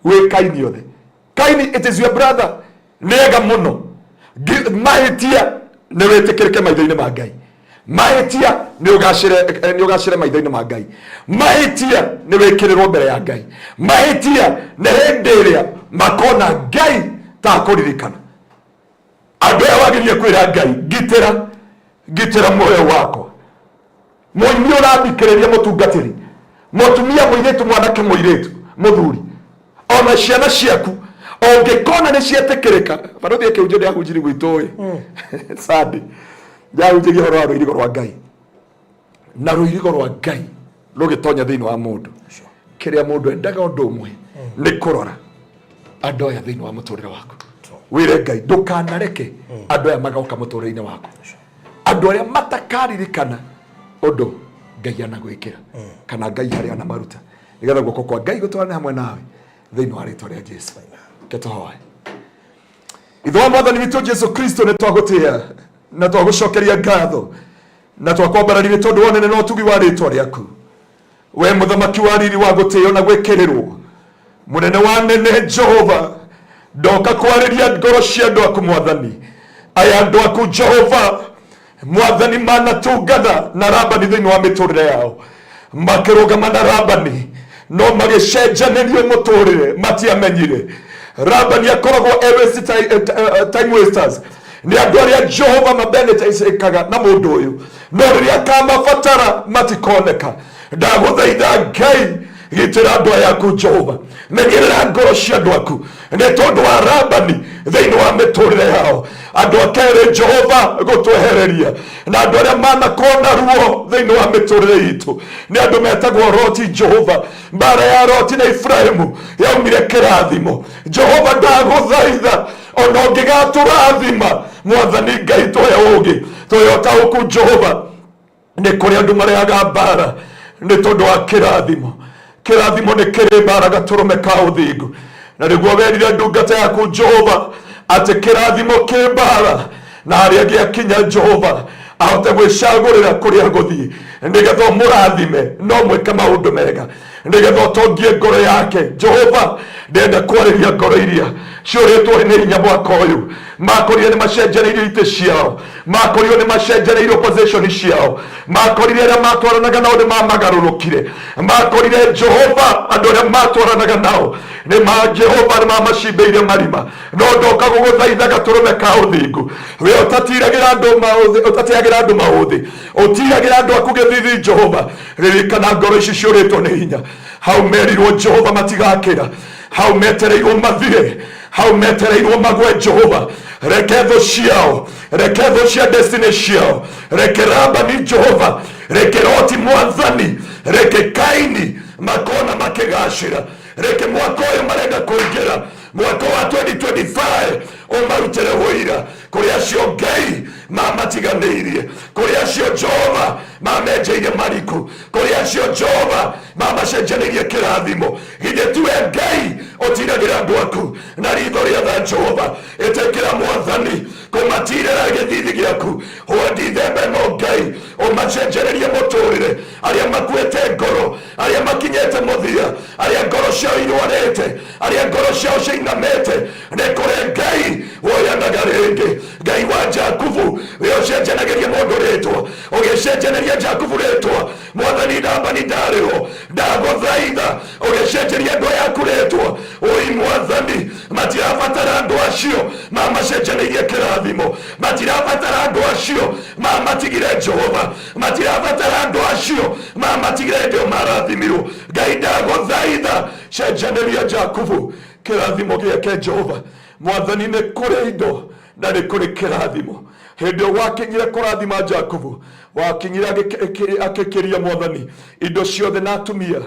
we Kaini yothe. Kaini, it is your brother. Nega muno. Mahitia ni witikirike maitho-ini ma Ngai. Mahitia ni ugacire maitho-ini ma Ngai. Mahitia ni wikirirwo mbere ya Ngai. Mahitia ni hindi iria makona Ngai ta kuririkana. Andu aya wagirie kwira Ngai, gitira moyo wako. Moimi urabikiriria mutungatiri. Mutumia muiritu, mwanake muiritu, muthuri. Ona ciana ciaku ongikona ni cietikirika. Baruthi ke unjire ahunjiri gwitoi. Sadi. Ya unjige horo wa ruirigo rwa Ngai. Na ruirigo rwa Ngai rugitonya thiini wa mundu. Kiria mundu endaga undu umwe ni kurora andu aya thiini wa muturire waku. Wire Ngai ndukanareke andu aya magauka muturire-ini waku. Andu aria matakaririkana undu Ngai anagwikira kana Ngai haria na maruta. Nigetha guoko kwa Ngai gutwarane hamwe nawe thiini wa ritwa ria Jesu. Ketohoe. Ithe wa Mwathani witũ Jesu Kristo nĩ twagũtĩĩa na twagũcokeria ngatho na twakwambararia tondũ wonene na ũtugi wa rĩtwa rĩaku. We mũthamaki wa riri wa gũtĩĩo na gwĩkĩrĩrwo, mũnene wa nene Jehova, ndoka kwarĩria ngoro cia andũ aku Mwathani. Aya andũ aku Jehova Mwathani manatungatha na Labani thĩinĩ wa mĩtũrĩre yao, makĩrũgama na Labani no magĩcenjanĩrio mũtũrĩre matiamenyire. Labani akoragwo time wasters. Ni andu aria Jehova mabenetaikaga na mundu uyu, no riria akamabatara matikoneka. Ndaguthaitha Ngai, gitira andu aya aku Jehova, menyerera ngoro cia andu aku ni tondu wa Labani thiini wa miturire yao. Andu akere Jehova gutwehereria na andu aria manakona ruo thiini wa miturire itu ni andu metagwo Loti. Jehova, mbara ya Loti na Efraimu yaumire kirathimo. Jehova, ndaguthaitha ona ũngĩgatũrathima Mwathani Ngai twoya ũngĩ twoya ũtaũku Jehova, nĩ kũrĩ andũ mareaga mbara nĩ tondũ wa kĩrathimo. Kĩrathimo nĩ kĩrĩ mbara gatũrũme ka ũthingu, na nĩguo werire ndungata yaku Jehova atĩ kĩrathimo kĩ mbara na harĩa angĩakinya Jehova ahote gwĩcagũrĩra kũrĩa gũthiĩ, nĩgetha mũrathime no mwĩke maũndũ mega, nĩgetha ũtongie ngoro yake. Jehova, ndenda kwarĩria ngoro iria ciũrĩtwo nĩ hinya mwaka ũyũ, makorire nĩ macenjanĩirio itĩ ciao, makorire nĩ macenjanĩirio position ciao, makorire arĩa matwaranaga nao nĩ mamagarũrũkire, makorire Jehova andũ arĩa matwaranaga nao nĩ ma Jehova nĩ mamacimbeire marima. No ndoka gũgũthaitha gatũrũme ka ũthingu, we ũtatiragĩra andũ maũthĩ, ũtatiragĩra andũ maũthĩ, ũtiragĩra andũ aku gĩthithi. Jehova, ririkana ngoro ici ciũrĩtwo nĩ hinya, hau merirwo Jehova matigakĩra, hau metereirwo mathire, hau metereirwo magwe. Jehova, reke thũ ciao, reke thũ cia destiny ciao, reke Labani Jehova, reke Loti Mwathani, reke Kaini makona makĩgacĩra, reke mwaka ũyũ marenda kũingĩra mwaka wa 2025 ũmarutĩre wũira kũrĩ acio Ngai mamatiganĩirie, kũrĩ acio Jehova mamenjeire mariku, kũrĩ acio Jehova mamacenjanĩirie kĩrathimo. Githĩ tiwe Ngai ũtiragĩra andũ aku na ritho rĩa tha Jehova, ĩtĩkĩra Mwathani kũmatirĩra gĩthithi gĩaku wa Dithemba ĩno. Ngai, ũmacenjanĩrie mũtũrĩre arĩa makuĩte ngoro, arĩa makinyĩte mũthia, arĩa ngoro ciao irwarĩte, arĩa ngoro ciao ciinamĩte, nĩ kũrĩ Ngai woyanaga rĩngĩ. Ngai wa Jakubu, we ũcenjanagĩria mũndũ rĩtwa, ũgĩcenjanĩria Jakubu rĩtwa. Mwathani Labani ndarĩho, ndagũthaitha ũgĩcenjeria andũ yaku rĩtwa, oi mwathani matirabatara andu acio mamacenjanĩirie kĩrathimo, matirabatara andu acio mamatigire Jehova, matirabatara andu acio mamatigire ndio marathimirwo. Ngai ndagũthaitha cenjanĩria Jakubu kĩrathimo gĩake Jehova. Mwathani nĩ kũrĩ indo na nĩ kũrĩ kĩrathimo. Hĩndĩ wakinyire kũrathima Jakubu, wakinyire agĩkĩria Mwathani indo ciothe na atumia,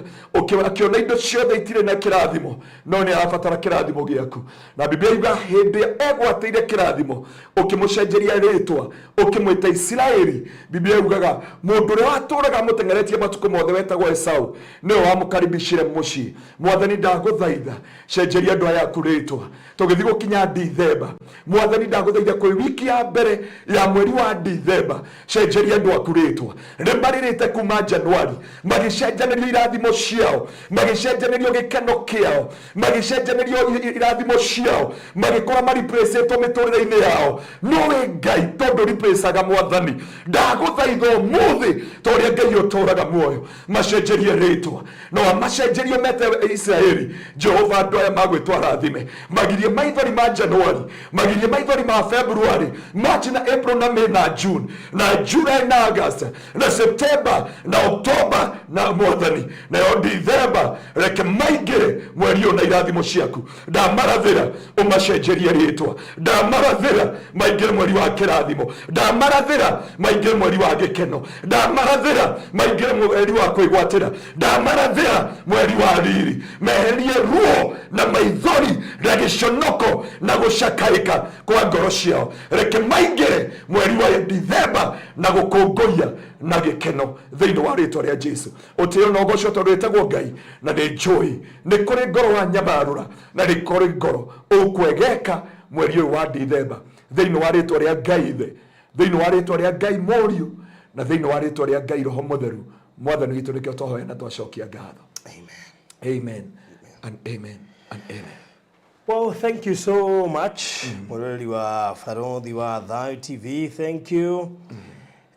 akiona indo ciothe itirĩ na kĩrathimo, no nĩ arabatara kĩrathimo gĩaku. Na Biblia yuga hĩndĩ egwatĩire kĩrathimo ũkĩmũcenjeria rĩtwa ũkĩmwĩta Isiraeli, Biblia yugaga mũndũ ũrĩa watũraga mũteng'eretie matukũ mothe wetagwo Esau nĩwe wamũkaribicire mũciĩ. Mwathani ndagũthaitha cenjeria andũ aya aku rĩtwa tũgĩthiĩ gũkinya Dithemba. Mwathani ndagũthaitha kwĩ wiki ya mbere ya mweri wa Dithemba cenjeria andũ aku rĩtwa rĩrĩa marirĩte kuma Januari magĩcenjanĩrio irathimo ciao, magĩcenjanĩrio gĩkeno kĩao, magĩcenjanĩrio irathimo ciao, magĩkora mariplaceĩtwo mĩtũrĩre-inĩ yao. Nowe Ngai tondũ replaceaga Mwathani ndagũthaitha ũmũthĩ torĩa Ngai ũtũraga muoyo macenjerie rĩtwa, no amacenjerio mete Israeli. Jehova andũ aya magwĩtwo arathime, magirie maithori ma Januari, magirie maithori ma February, March na April na May na June na July na August na September na October na Mwathani na December, reke maingĩre mweri ũyũ na irathimo ciaku. Ndamarathĩra ũmacenjerie rĩtwa, ndamarathĩra maingĩre mweri wa kĩrathimo, ndamarathĩra maingĩre mweri wa gĩkeno, ndamarathĩra maingĩre mweri wa kwĩgwatĩra, ndamarathĩra mweri wa riri, meherie ruo na maithori na gĩconoko na gũcakaĩka kwa ngoro ciao. Reke maingĩre mweri wa December na gũkũngũiya na gĩkeno thĩinĩ wa rĩtwa rĩa Jesu. Ũtĩo na ũgooco tondũ wĩtagwo Ngai, na nĩ njũĩ nĩ kũrĩ ngoro wa nyamarũra na nĩ kũrĩ ngoro ũkwegeka mweri ũyũ wa December thĩinĩ wa rĩtwa rĩa Ngai Ithe, thĩinĩ wa rĩtwa rĩa Ngai Mũriũ na thĩinĩ wa rĩtwa rĩa Ngai Roho Mũtheru. Mwathani witũ nĩkĩo twahoya na twacokia ngatho. Amen. Amen and amen and amen. Well, thank you so much. Mwiroreri wa Barothi wa Thayu TV, thank you.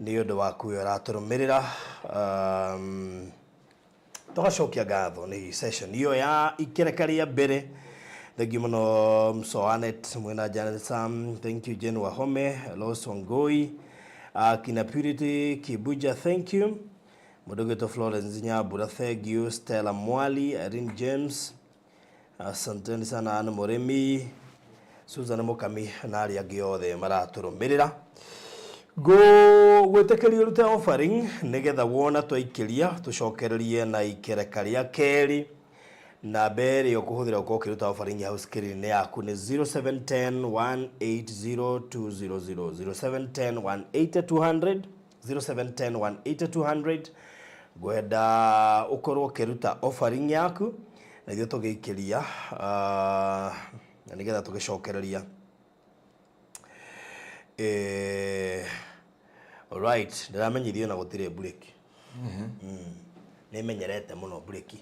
Nĩ ũndũ wa kuoya tũrũmĩrĩra. Tũgacokia ngatho nĩ session iyo ya ikereka rĩa mbere. Thank you mũno Msoanet mwena Janet Sam, thank you Jen Wahome, Los Wangoi, Kina Purity Kibuja, thank you. Mudogeto Florence Nyabura, thank you. Stella Mwali, Irene James, asanteni sana Ana Moremi, Susan Mokami na arĩa angĩ othe maratũrũmĩrĩra. Go gwetekeria rute offering nigetha wona twaikĩria tucokererie na ikereka rĩa kerĩ. Na mbere ũkũhũthĩra ũkĩruta offering ya screen yaku nĩ 0710 180 200 0710 180 200 0710 180 200. Gwenda ukorwo ũkĩruta offering yaku na ithuĩ tũgĩikĩria na nigetha tũgĩcokereria. Alright, ndĩramenyithio na gũtirĩ break. Nĩmenyerete mũno break.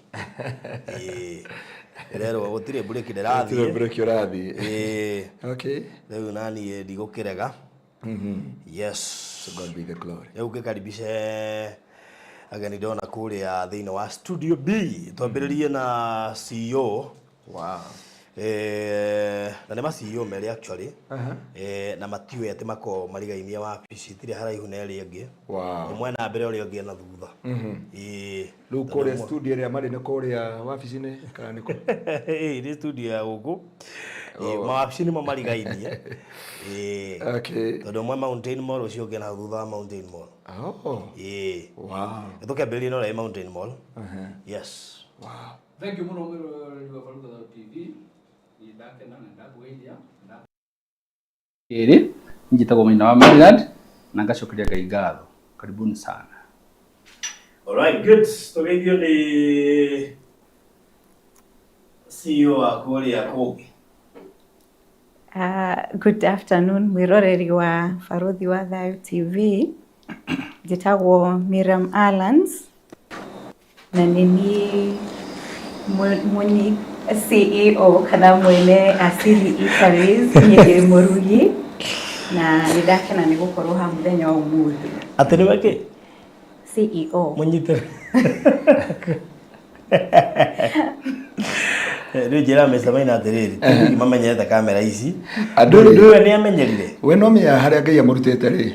Rero gũtirĩ break ndĩrathiĩ. Gũtirĩ break ũrathiĩ. Okay. Rĩu nani ndigũkĩrega. Yes. So God be the glory. Rĩu ngĩkaribishe ageni ndona kũrĩa thĩinĩ wa Studio B. Twambĩrĩrie na CEO. Wow. Na nĩ ma CEO merĩ actually. Na matiwe atĩ mako marigainie wabici tire haraihu na ĩrĩa ĩngĩ. Wow. Ũmwe na mbere ũrĩa ũngĩ na thutha. Rĩu kũrĩa studio ĩrĩa marĩ nĩ kũrĩa wabici-inĩ kana nĩ kũ? Nĩ studio ya gũkũ. Mawabici nĩmo marigainie. Okay. Tondũ ũmwe Mountain Mall ũcio ũngĩ na thutha wa Mountain Mall. Oh. Wow. Tũkĩambĩrĩria no rĩa Mountain Mall. Yes. Wow. Thank you mũno mwĩroreri wa Barothi TV. Ndakena na ndakwĩria. Ĩrĩ njĩtagwo Maina wa Maryland na ngacokeria Ngai ngatho. Karibuni sana. Alright, good. Tũgeithio nĩ CEO wa kũrĩa kũngĩ. Good afternoon, mwĩroreri wa Barothi wa Thayu TV. Njĩtagwo Miriam Allans na nĩ mwenye CEO kana mwene Asili Eateries nyĩrĩ Mũrugi na nĩndakena nĩ gũkorwo ha mũthenya wa ũmũthĩ. Atĩ nĩ wake CEO mũnyite. Ndio jira Mr. Maina atiriri mamenyete kamera ici Andũ ndio ni amenyerire we no menya haria Ngai amurutite ri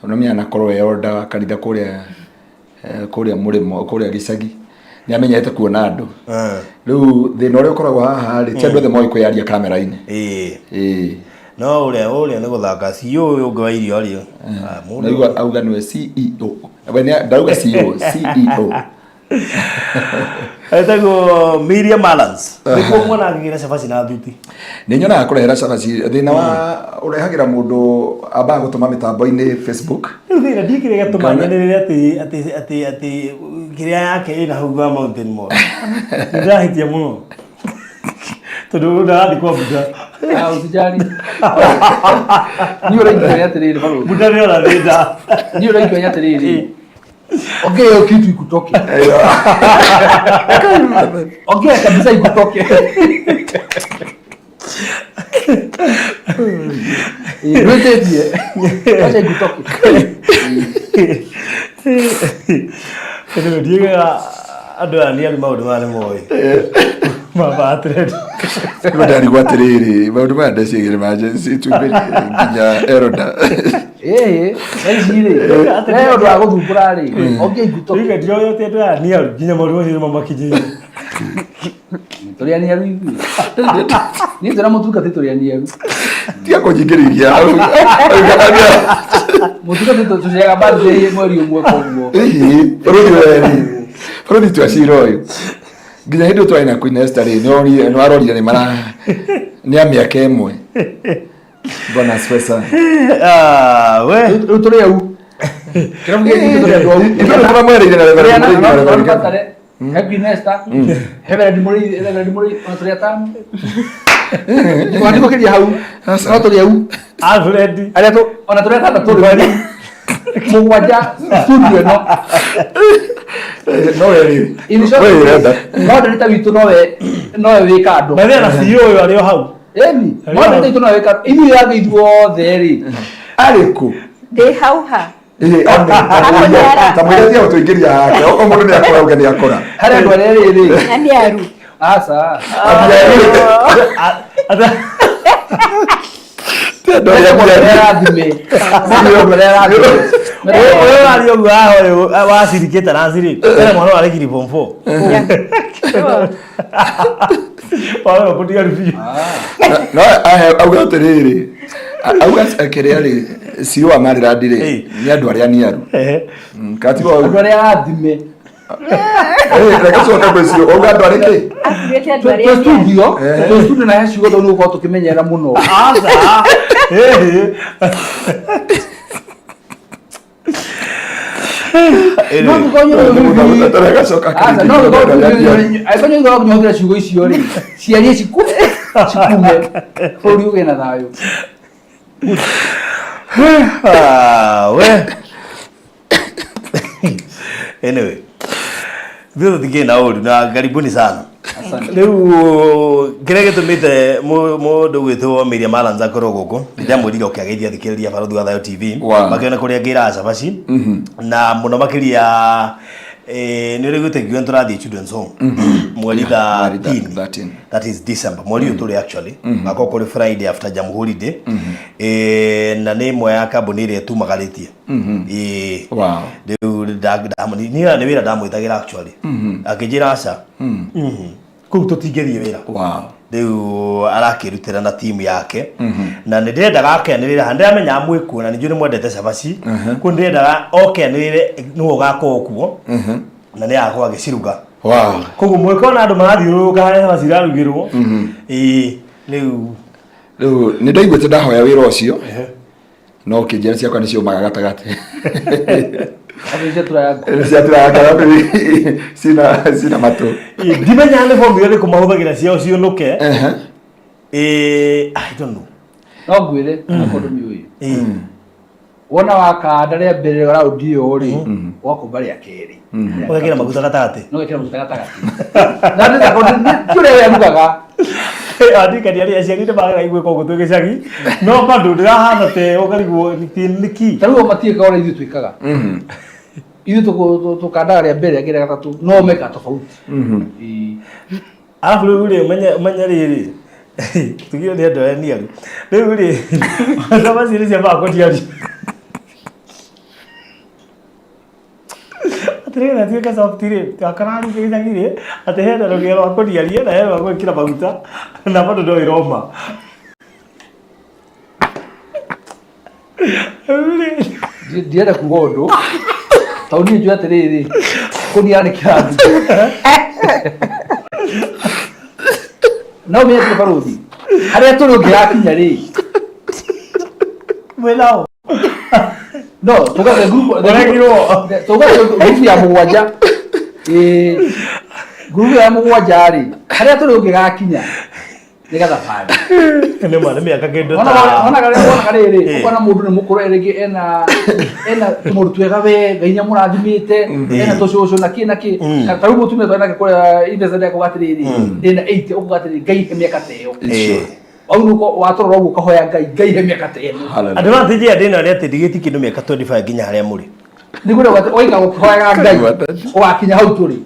no menya nakorwo e order wa kanitha kuria murimo kuria gicagi ni amenyete kuona andu riu thina uria ukoragwo haha ri ti andu othe moi kwiaria kamera-ini no uria ni guthaka CEO uyu ungi wa irio ri naigua auga niwe CEO we ndauga CEO Etago Miriam Alans. Niko mwana akigira cabaci na thuti. Ni nyonaga kurehera cabaci thina wa urehagira mundu amba gutuma mitambo-ini Facebook. Thina ndikire gatumanyanirire ati kiria yake ina huga mountain mo. Ndahitia muno. Tondu ndathi kwa buda. Usijali. Ni uraigwa yatiriri baro. Buda ni ora thida. Ni uraigwa yatiriri. Ongea kitu ikutoke. Ongea kabisa ikutoke. Ndio acha ikutoke. Ndio diga adwa ni maundu male moyo. Mama atred. Ndari gwatiriri maundu ma ndecigire emergency nginya eroda. Ejire. Leo ndo aguthumbura ri. Ongea ikutoke. Ndio ndio yote ndo ni nginya maundu ni mama kijiji. Toria ni aru. Ni ndera mutuka titoria ni aru. Tia kujingiriria. Mutuka titoria birthday mweri umwe koguo. Rodi tu asiro. Nginya hindu twaina Queen Esther ri no arorire ni mara ni amiaka emwe. Bona spesa. We Utoria u. Kira mgeni tutoria u. Ito kama mwere ina level. Happy Nesta. Hebera di muri onatoria tamu. Ni wandi ko kiria hau. Onatoria u. Alfred. Aria to onatoria tata to bari. Mugwaja studio no. No eri. Inisho. No ndita witu no wika ando. Mane na CEO yo ario hau. Eni. No ndita witu no wika. Ini ya gitu othe ri. Ariku. They hauha. Tamuletia utuingiria yake. Oko mundu ni akora uga ni akora. Haria ndo ri. Nani aru? Asa. Ada. Ndo ya thime. Sio gorera thime. Wewe alio wa siriketa na siri. Ele mwana wale kiri form 4. Wao kutia rufio. No auga tiriri. Auga akiria ri sio amarira ndire. Ni andu aria ni aru. Katiba andu aria thime. Reka soka kwesio auga andu aria ki. Akuete andu aria. Studio na yashi go ndo uko tukimenyera muno. Asa. No tukonyo reka soka asa no akonyo ndo kunyohera ciugo icio ri. Ciarie cikume. Buri uge na thayo. We. Anyway. Vile tikina odi na karibuni sana. Leo kirege tumite mundu gwitwo Miriam Alans akoro guku ndamwirire ukiageithia thikiriria Barathi wa Thayo TV makiona kuria ngira cabaci na muno makiria ni uri gutegio nturathi children's home mweri 13 that is December mweri uturi actually mako kuri Friday after Jamhuri Day na ni mwe ya kambuni ire tumagaritie wow ni wira ndamwitagira actually akijira aca kuu tutigerie wira wow riu arakirutira na timu yake na ndendaga akenirira handamenya amwiku na ninju ni mwendete cabaci ku ndendaga okenirire nuo gako kuo na ni yako agiciruga wow koguo mwiko na andu marathiuruka haria cabaci irarugirwo riu ni ndaiguite ndahoya wira ucio no kinjira ciakwa ni ciumaga gatagati Abije turaya. Sina matu. Dimenya ne form yale kumahuthagira cio cionuke. I don't know. No gwire akodo miuyu. Wona wakanda ria mbere round iyo ri wako bari akeri. Ugekira maguta gatagati. No gekira maguta gatagati. Na ndita kodo kure ya mugaga. Andika ni aria ciagire baga igwe kogo twegecagi. No bandu ndirahana te ukarigwo niki. Taruo matie ka ora ithu twikaga. Ithu tukandaga ria mbere agira gatatu no meka tofauti. Alafu ule manya riri. Tukio ni ndo ni ali. Ule kama siri ya bako tiari. Atrega tia ka saptire. Akana ni ke ngire. Atehera ro gero bako tiari na hera bako kila baguta. Na bado ndo iroma. Ndienda kugondo tauni njua atiriri kuniani kirathi no mie Barũthi haria tũrĩ ũngĩgakinya rĩ Mwelao. no tũgathe group ya mũgwanja group ya mũgwanja rĩ haria tũrĩ ũngĩgakinya nĩgetha bari Nĩ mwana mĩaka kĩndũ ona rĩrĩ ũkona mũndũ nĩ mũkũrũ rĩngĩ ena mũndũ twega we Ngai nĩ mũrathimĩte ena tũcũcũ na kĩ ta rĩu mũtumia twena kũrĩa investment yako gatirĩrĩ ndĩna 80 ũkugatĩrĩ Ngai he mĩaka ta ĩyo au nuko watũrora ũguo kahoya Ngai he mĩaka ta ĩyo advantage ya ndĩna rĩa atĩ ndigĩti kĩndũ mĩaka 25 nginya harĩa mũrĩ nĩguo oiga gũkhoyaga Ngai ũgakinya hau tũrĩ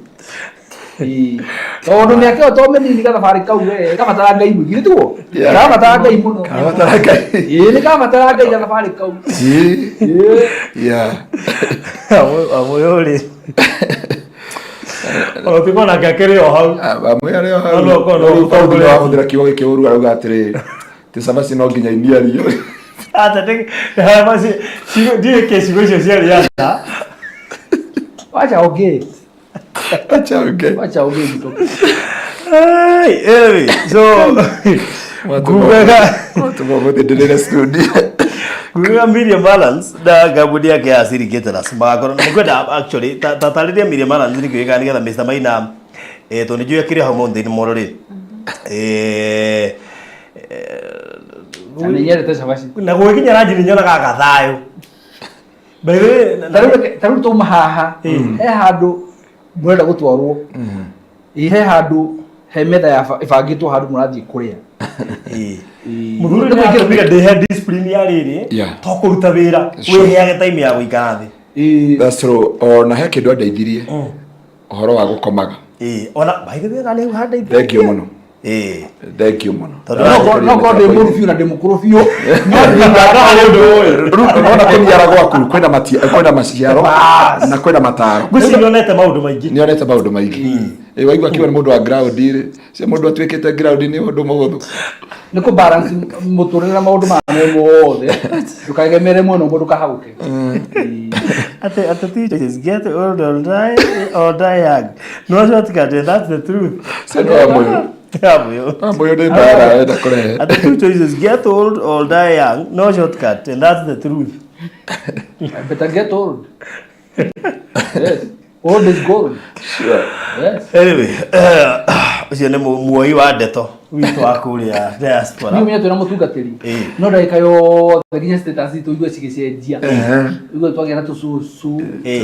tondũ mĩaka ĩyo to mĩnini gathabarĩ kau we kabatara Ngai mũingĩ nĩtuo kabatara Ngai mũno nĩ kabatara Ngai gathabarĩ kau amũyũ rĩ Otikona kakere o hau amwe hau no wahũthĩra kiugo gĩkĩ ũru arauga atĩrĩ ti cabaci no nginya iniario atate basi ndiye kesi icio ciarĩ wacha ongee Hey, so Guga Miriam Balance da gabudi yake ya sirikete na smago mkwenda actually tatarĩria Miriam Balance ni kwĩga nĩgetha Mr Maina to nĩ njũĩ kĩrĩa hau mũndũ nĩ mororĩ nĩnyerete cabaci na gwĩkinya ranji nĩ nyonaga gathayo tarĩu tũma haha he handũ mwenda gũtwarwo he handũ he metha ĩbangĩtwo handũ mũrathiĩ kũrĩa Mũthuri nĩ akĩrũmĩrĩra ndĩhe discipline ya rĩrĩ to kũruta wĩra wĩheage time ya gũikara thĩ that's true ona he kĩndũ andeithirie ũhoro wa gũkomaga ona by the way nĩ handeithia thank you mũno thank you mũno no ko ndĩ mũru biũ na ndĩ mũkũrũ biũ ona kũniara gwaku kwĩna maciaro na kwĩna mataro nĩonete maũndũ maingĩ nĩonete maũndũ maingĩ waigua akiuga nĩ mũndũ wa ground rĩ cia mũndũ atuĩkĩte ground nĩ ũndũ mũhũthũ nĩ kũ balance mũtũrĩre na maũndũ mame mothe ndũkagemere mũno mũndũ kahauke At the teachers get old or die young. No shortcut, that's the truth. At the two choices, get old or die young. No shortcut, and that's the truth. I better get old. Yes. Old is gold. Sure. Yes. Anyway, ucio nĩ muoi wa ndeto witũ wa kũrĩa diaspora. Niĩ twĩna mũtungatĩri. No ndagĩka yothe nginya status itũ igue cigĩcenjia. Igue twagĩa na tũcucu.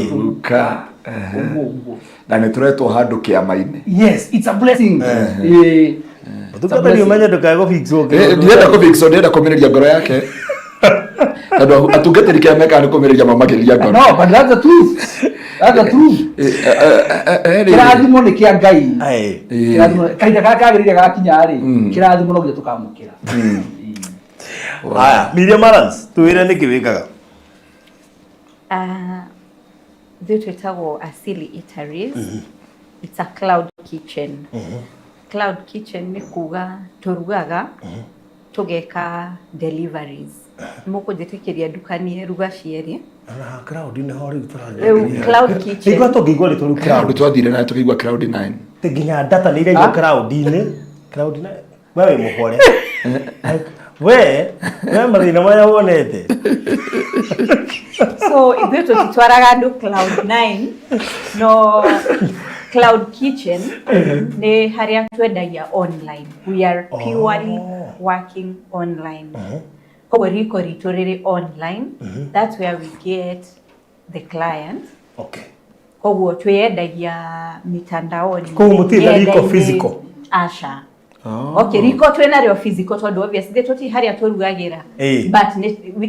Tuka. Na nĩ tũretwo handũ kĩama-inĩ. Yes, it's a blessing. Ũtungatĩri ũmenye ndũkagũfixwo. Ndienda kũfixwo, ndienda kũmĩrĩria ngoro yake. Tondũ atungatĩri kĩama meka nĩ kũmĩrĩria mamakĩria ngoro. No, but that's the truth. That's the truth. Kĩrathimo nĩ kĩa Ngai. Kahinda karĩa kagĩrĩire gakinya rĩ, kĩrathimo no nginya tũkamũkĩra. Haya, Miriam Balance, twĩre nĩkĩ wĩkaga? Ithuĩ twĩtagwo Asili Eateries. It's a cloud kitchen. Cloud kitchen nĩ kuga tũrugaga tũgeka deliveries. Mũkũnjĩtĩkĩria ndukanie ruga cierĩ. Crowd nĩ ho rĩu Cloud kitchen. Igua tũngĩigua rĩtwa rĩu crowd twathire na tũkĩigua crowd 9. Nginya data nĩ iraigua crowd-inĩ. Crowd na wewe mũhore. We mathĩna marĩa wonete. So ithuĩ tũtitwaraga andũ cloud 9 no Cloud Kitchen nĩ harĩa twendagia online. We are purely working online. Koguo riko ritũ rĩrĩ online. That's where we get the client. Okay. Koguo twĩendagia mitandaoni. Koguo mũtirĩ riko physical. Asha. Okay, riko twĩnarĩo physical tondũ obviously tũti harĩa tũrugagĩra. But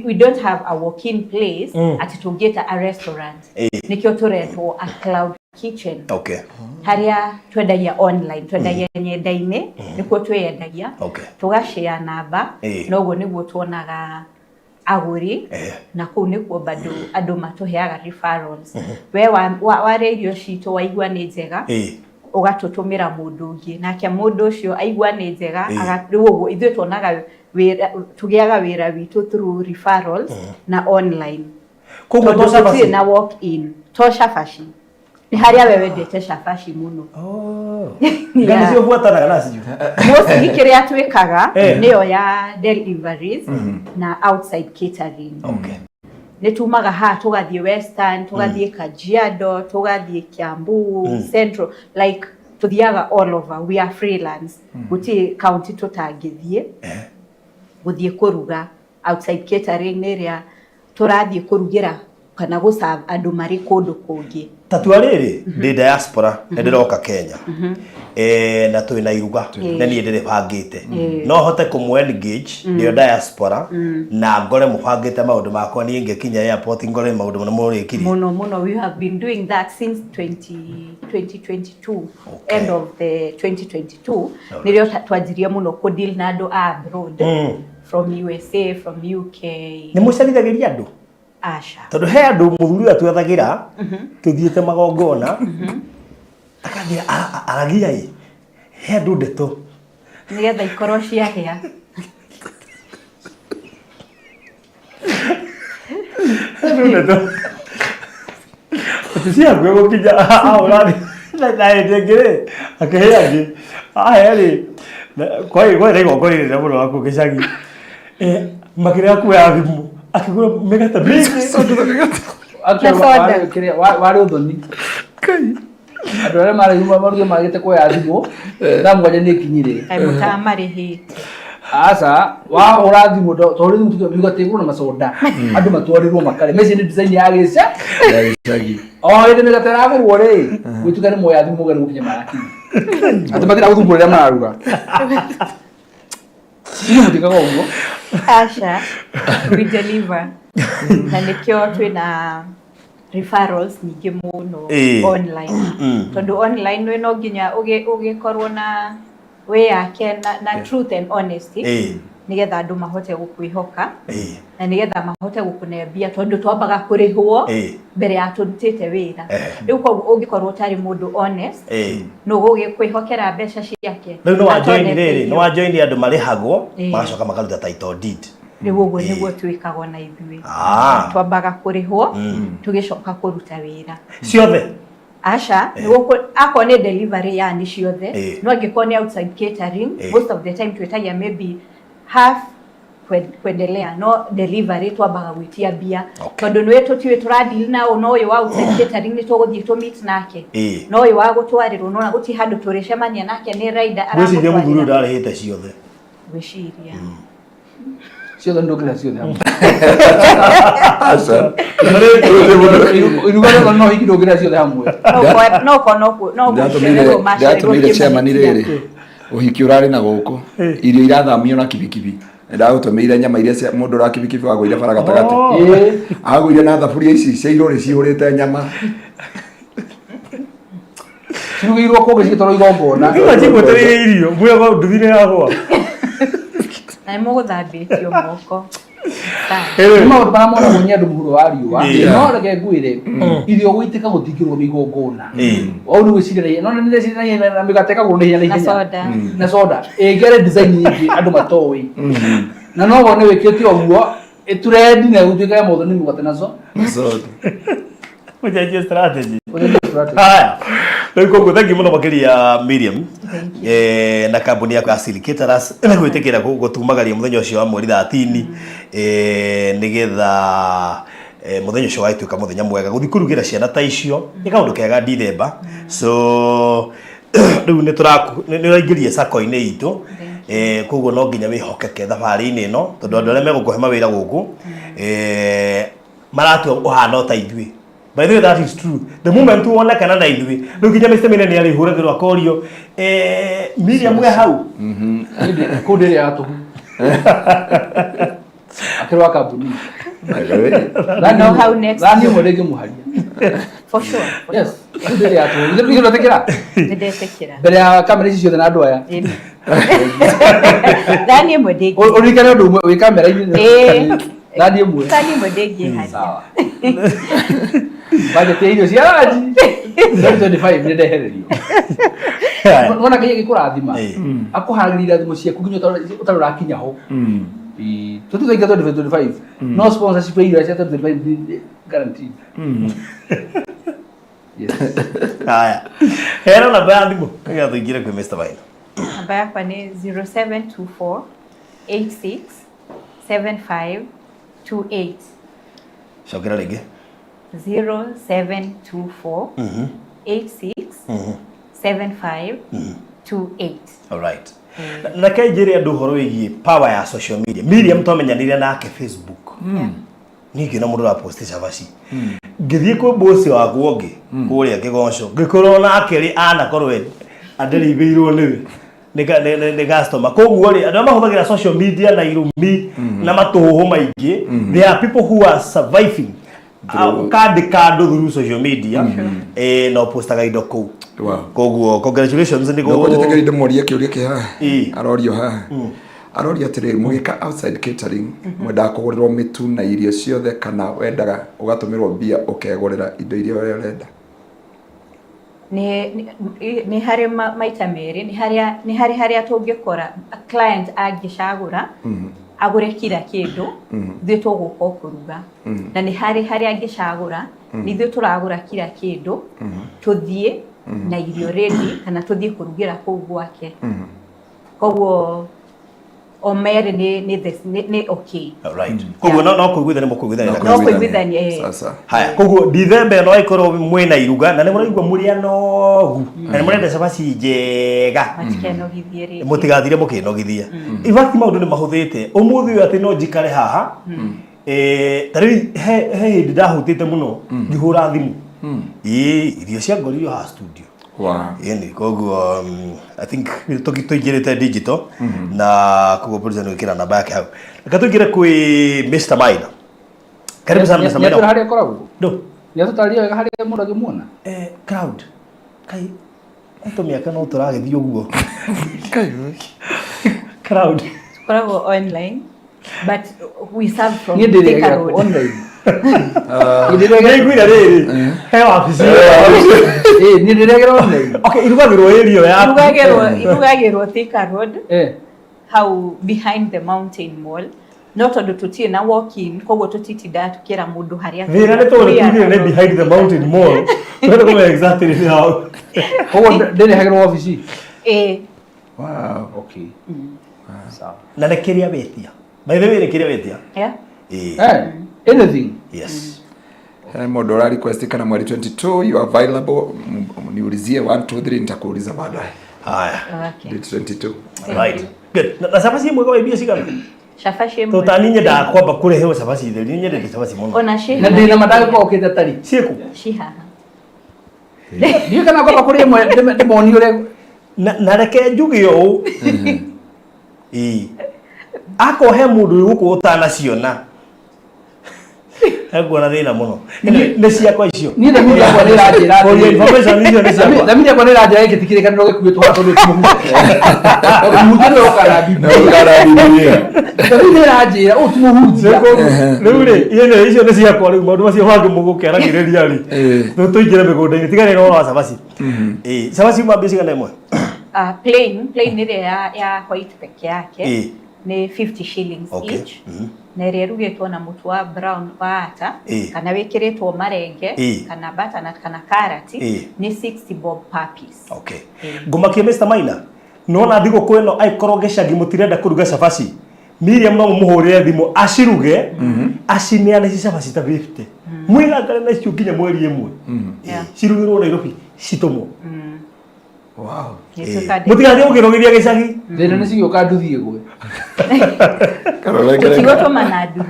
we don't have a walk-in place at tũngĩta a restaurant. Nĩkĩo tũretwo a cloud kitchen. Okay. Haria twendagia online, twendagia nyenda-ini, nikuo tweyendagia. Okay. Tugashare namba, noguo niguo tuonaga aguri, na kuu nikuo bado andu matuheaga referrals. We ware irio citu waigua ni njega, ugatutumira mundu ungi, nake mundu ucio aigua ni njega, agatuguo ithuĩ tuonaga tugiaga wira witu through referrals na online. Koguo to shabashi na walk in. To shabashi. Ni haria we wendete shabashi muno. Ngani cio buatanaga nacio. Mosi kiria twikaga niyo ya deliveries na outside catering. Okay. Nitumaga tugathie Western, tugathie Kajiado, tugathie Kiambu, Central, like tuthiaga all over. We are freelance. Guti county tutangithie. Guthie kuruga outside catering area turathie kurugira kana guserve andu mari kundu kungi. Tatuariri ndi diaspora ndiroka Kenya. Na twina iruga na ni ndire bangite. No hote kumu engage ndio diaspora na ngore mubangite maundu makwa ni ngekinya airport ngore maundu na muri kiri. Muno we have been doing that since 2022. End of the 2022 nirio twajiria muno ku deal na andu abroad from USA, from UK. Ni mucarithagiria andu Asha. Tondu he andu muthuri atwethagira tuthiete magongona akathia aragia he andu ndeto nigetha ikorwo ciahia. ndeto tusia gwe kija aurani na ndegere akaheagi aheri kwa rego kwa rego na muno wako kishagi makire akuya thimu akigura megata big wari uthoni kai andu aria mariguma maruge magite kwa thimu ndamwaje ni kinyire ai mutamarihi asa wa urathimo tori thimu tukiuga teguru na masoda andu matwarirwo makare meci ni design ya gica Gagi. inde ni gatera gurwo ri gwitukane moya thimu gari gukinya maraki ati mathira guthumbura ria mararuga ni mutika gongo Asha, we deliver. Na nikio twina referrals nyingi muno online. Tondu online we no nginya ugikorwo na we yake na truth and honesty. Nigetha andu mahote gukwihoka. Na nigetha mahote gukunebia tondu twambaga kurihwo mbere ya turutite wira. Riu kwa ungikorwo tari mundu honest. No gugikwihokera mbeca ciake. No wa join andu marihagwo magacoka makaruta title deed. Riu uguo niguo twikagwo na ithui. Twambaga kurihwo tugicoka kuruta wira. Ciothe Asha, ako ne delivery ya ni ciothe. No angikoni outside catering, most of the time twetagia maybe half kwendelea no delivery twambaga gwitia bia tondu nwe tutiwe turadeal na no yo outside catering ni tuguthie to meet nake no yo wa gutwarirwo no guti handu turicemania nake ni rider arakuwa gwiciria muthuri ndarehete ciothe gwiciria ciothe ndukira ciothe Asa. iruga no hiki ndukira ciothe hamwe no ndatumire chairman riri uhiki urari na guku irio irathamio na kibikibi ndagutumire nyama iria mundu ra kibikibi wagwire bara gatagati agwire na thaburia ici cia irori ciurite nyama cirugiirwo kungi cigitoro igombona cigwetereire irio muogo nduthire yagwa na muguthambitio moko maundu maria monagwo nĩ andũ mũhuro wa riũa no reke ngwĩre irio gũitĩka gũtingĩrwo mĩgongona wau nĩ gwĩciragia no nĩ ndĩreciragia na mĩgate ĩkagũrwo na ihenya na soda ĩngere design nyingĩ andũ matoĩ na no wone wĩkĩte ũguo ĩturendi na gũtuĩka ya maũndũ nĩ mĩgate nacio Ujaje strategy. Haya. Niko thank you muno makiria Miriam. Na kambuni ya Asili Caterers na gwitikira gutumagaria muthenya ucio wa mweri 13 nigetha muthenya ucio waituka muthenya mwega guthikurugira ciana ta icio ni kaundu kega December so riu ni turaingiria sako-ini itu koguo no nginya wihokeke thabari-ini ino tondu andu aria megukuhe mawira guku maratua uhana ta ithui. By the way, that is true. The moment you want kana na ithui no nginya Mr. Mine ni ari huragirwa korio Miriam mwe hau kundiri ya tuhu akirwa kambuni no how next rani mo rege muharia For sure. Yes. Ndio ya tu. Ndio natekera. Ndetekera. Mbere ya kamera ici ciothe na andu aya. Dani Modegi. Urikana ndu wi kamera ini. Dani mwe. Dani Modegi hadi. Sawa. Baada ya hiyo siaji. 25 ndio ndehererio. Wona kaye gikurathima. Akuharagirira thimu ciaku nginya utarurakinya ho. Tutaiga 25. No sponsorship hiyo ya 25 guaranteed. Yes. Haya. Hera na bandi mo. Kaya tuingie kwa Mr. Maina. Namba yakwa ni 0724 86 75 28. Shokera lege. 0724 86 75 28. All right. Na kai jere andu horo wigi power ya social media. Miriam twamenyanire nake Facebook. Ningĩ na mũndũ wa post cabaci ngĩthiĩ kwĩ bosi wa guonge kũrĩa Kĩgonco ngĩkorwo nake rĩ anakorwo andarĩithĩirwo nĩ customer koguo rĩ andũ mahũthagĩra social media na irumi na matũhũhũ maingĩ there are people who are surviving kandĩka andũ through social media no postaga indo kũu koguo congratulations nĩ gũkũ njĩtĩkĩra indo moria kĩũria kĩha arorio haha aroria atĩrĩrĩ mũgĩka outside catering mwendaga kũgũrĩrwo mĩtu na irio ciothe kana wendaga ũgatũmĩrwo mbia ũkegũrĩra indo iria ũrenda nĩ harĩ maita merĩ nĩ harĩa tũngĩkora client angĩcagũra agũre kila kĩndũ ithuĩ tũgũka kũruga na nĩ harĩa angĩcagũra nĩ ithuĩ tũragũra kila kĩndũ tũthiĩ na irio ready kana tũthiĩ kũrugĩra kũu gwake koguo omere ni okay. Right. Koguo no kuiguithania mukuiguithania. No kuiguithania. Sasa. Haya, koguo December no ikorwo mwena iruga na ni muraigua murianogu. Na ni murenda cabaci njega. Matikenogithie ri. Mutigathire mukinogithia. Ifaki maundu ni mahuthite. Umuthi uyu ati no njikare haha. Tari he hindi ndahutite muno ngihura thimu. Irio cia ngoririo ha studio. Wow. Yani koguo I think tuingirite digital na koguo producer no ikira namba yake hau. Reka tuingire kwi Mr. Maina. Karibu sana Mr. Maina. Nĩ harĩa koragwo. Ndo. Nĩ tutaria wega harĩa mũndũ angĩmuona. Crowd. Kai eto miaka no turagithii uguo. Kai. Crowd. Koragwo online but we serve from Thika Road online. Nĩngwĩra rĩrĩ he wabici nĩ ndĩregera online. Okay, irugagĩrwo area ya irugagĩrwo Thika Road how behind the mountain mall no tondu tutie na walk in koguo tutitinda tukira mundu haria thira ni tondu tutie ne behind the mountain mall twende kuma exactly how koguo ndĩregera wabici wow okay sawa na nekeria betia by the way nekeria betia anything yes Modo la request kana mwezi 22 you are available niulizie 1 2 3 nitakuuliza baadaye. Haya. Okay. Date 22. Right. Good. Na sababu mwego wa ibia sigara. Shafashi mwe. Tutaninye da kwamba kule hewa sababu ile ninye de sababu mono. Ona sheha. Na ndina madaka kwa ukita tari. Siku. Shiha. Ndio kana kwa kule mwe ndimoni ule na reke njugio. Ako he mundu guku utanaciona. Ego na thina muno. Ni ciakwa icio. Ni da mimi kwa nira njira. For information icio ni ciakwa. Da mimi kwa nira njira ikitikire kana roge kubitwa tondu timu. Mujeno okara bibi. Na okara bibi. Da mimi nira njira o timu huji. Riu ri yene icio ni ciakwa riu maundu macio wangi mugukeragireria ri. No tuingire migunda-ini tigane no wa sabaci. Sabaci mambia cigana imwe. Plain ni ya white peke yake. Ni 50 shillings each. Na iria rugitwo na mutu wa brown wa ata kana wikiritwo marenge kana butternut kana carrot ni 60 bob per piece. Okay. Ngumakie Mr. Maina. Nona thigo kweno aikorwo gicagi mutirenda kuruga cabaci. Miriam no muhurire thimu aciruge acineane cabaci ta 50. Mwigangare na cio nginya mweri ĩmwe. Cirugirwo Nairobi citumwo. Wow. Mutigathie ukirogithia gicagi. Thina ni cigioka nduthie gwe. Tigoto manadu.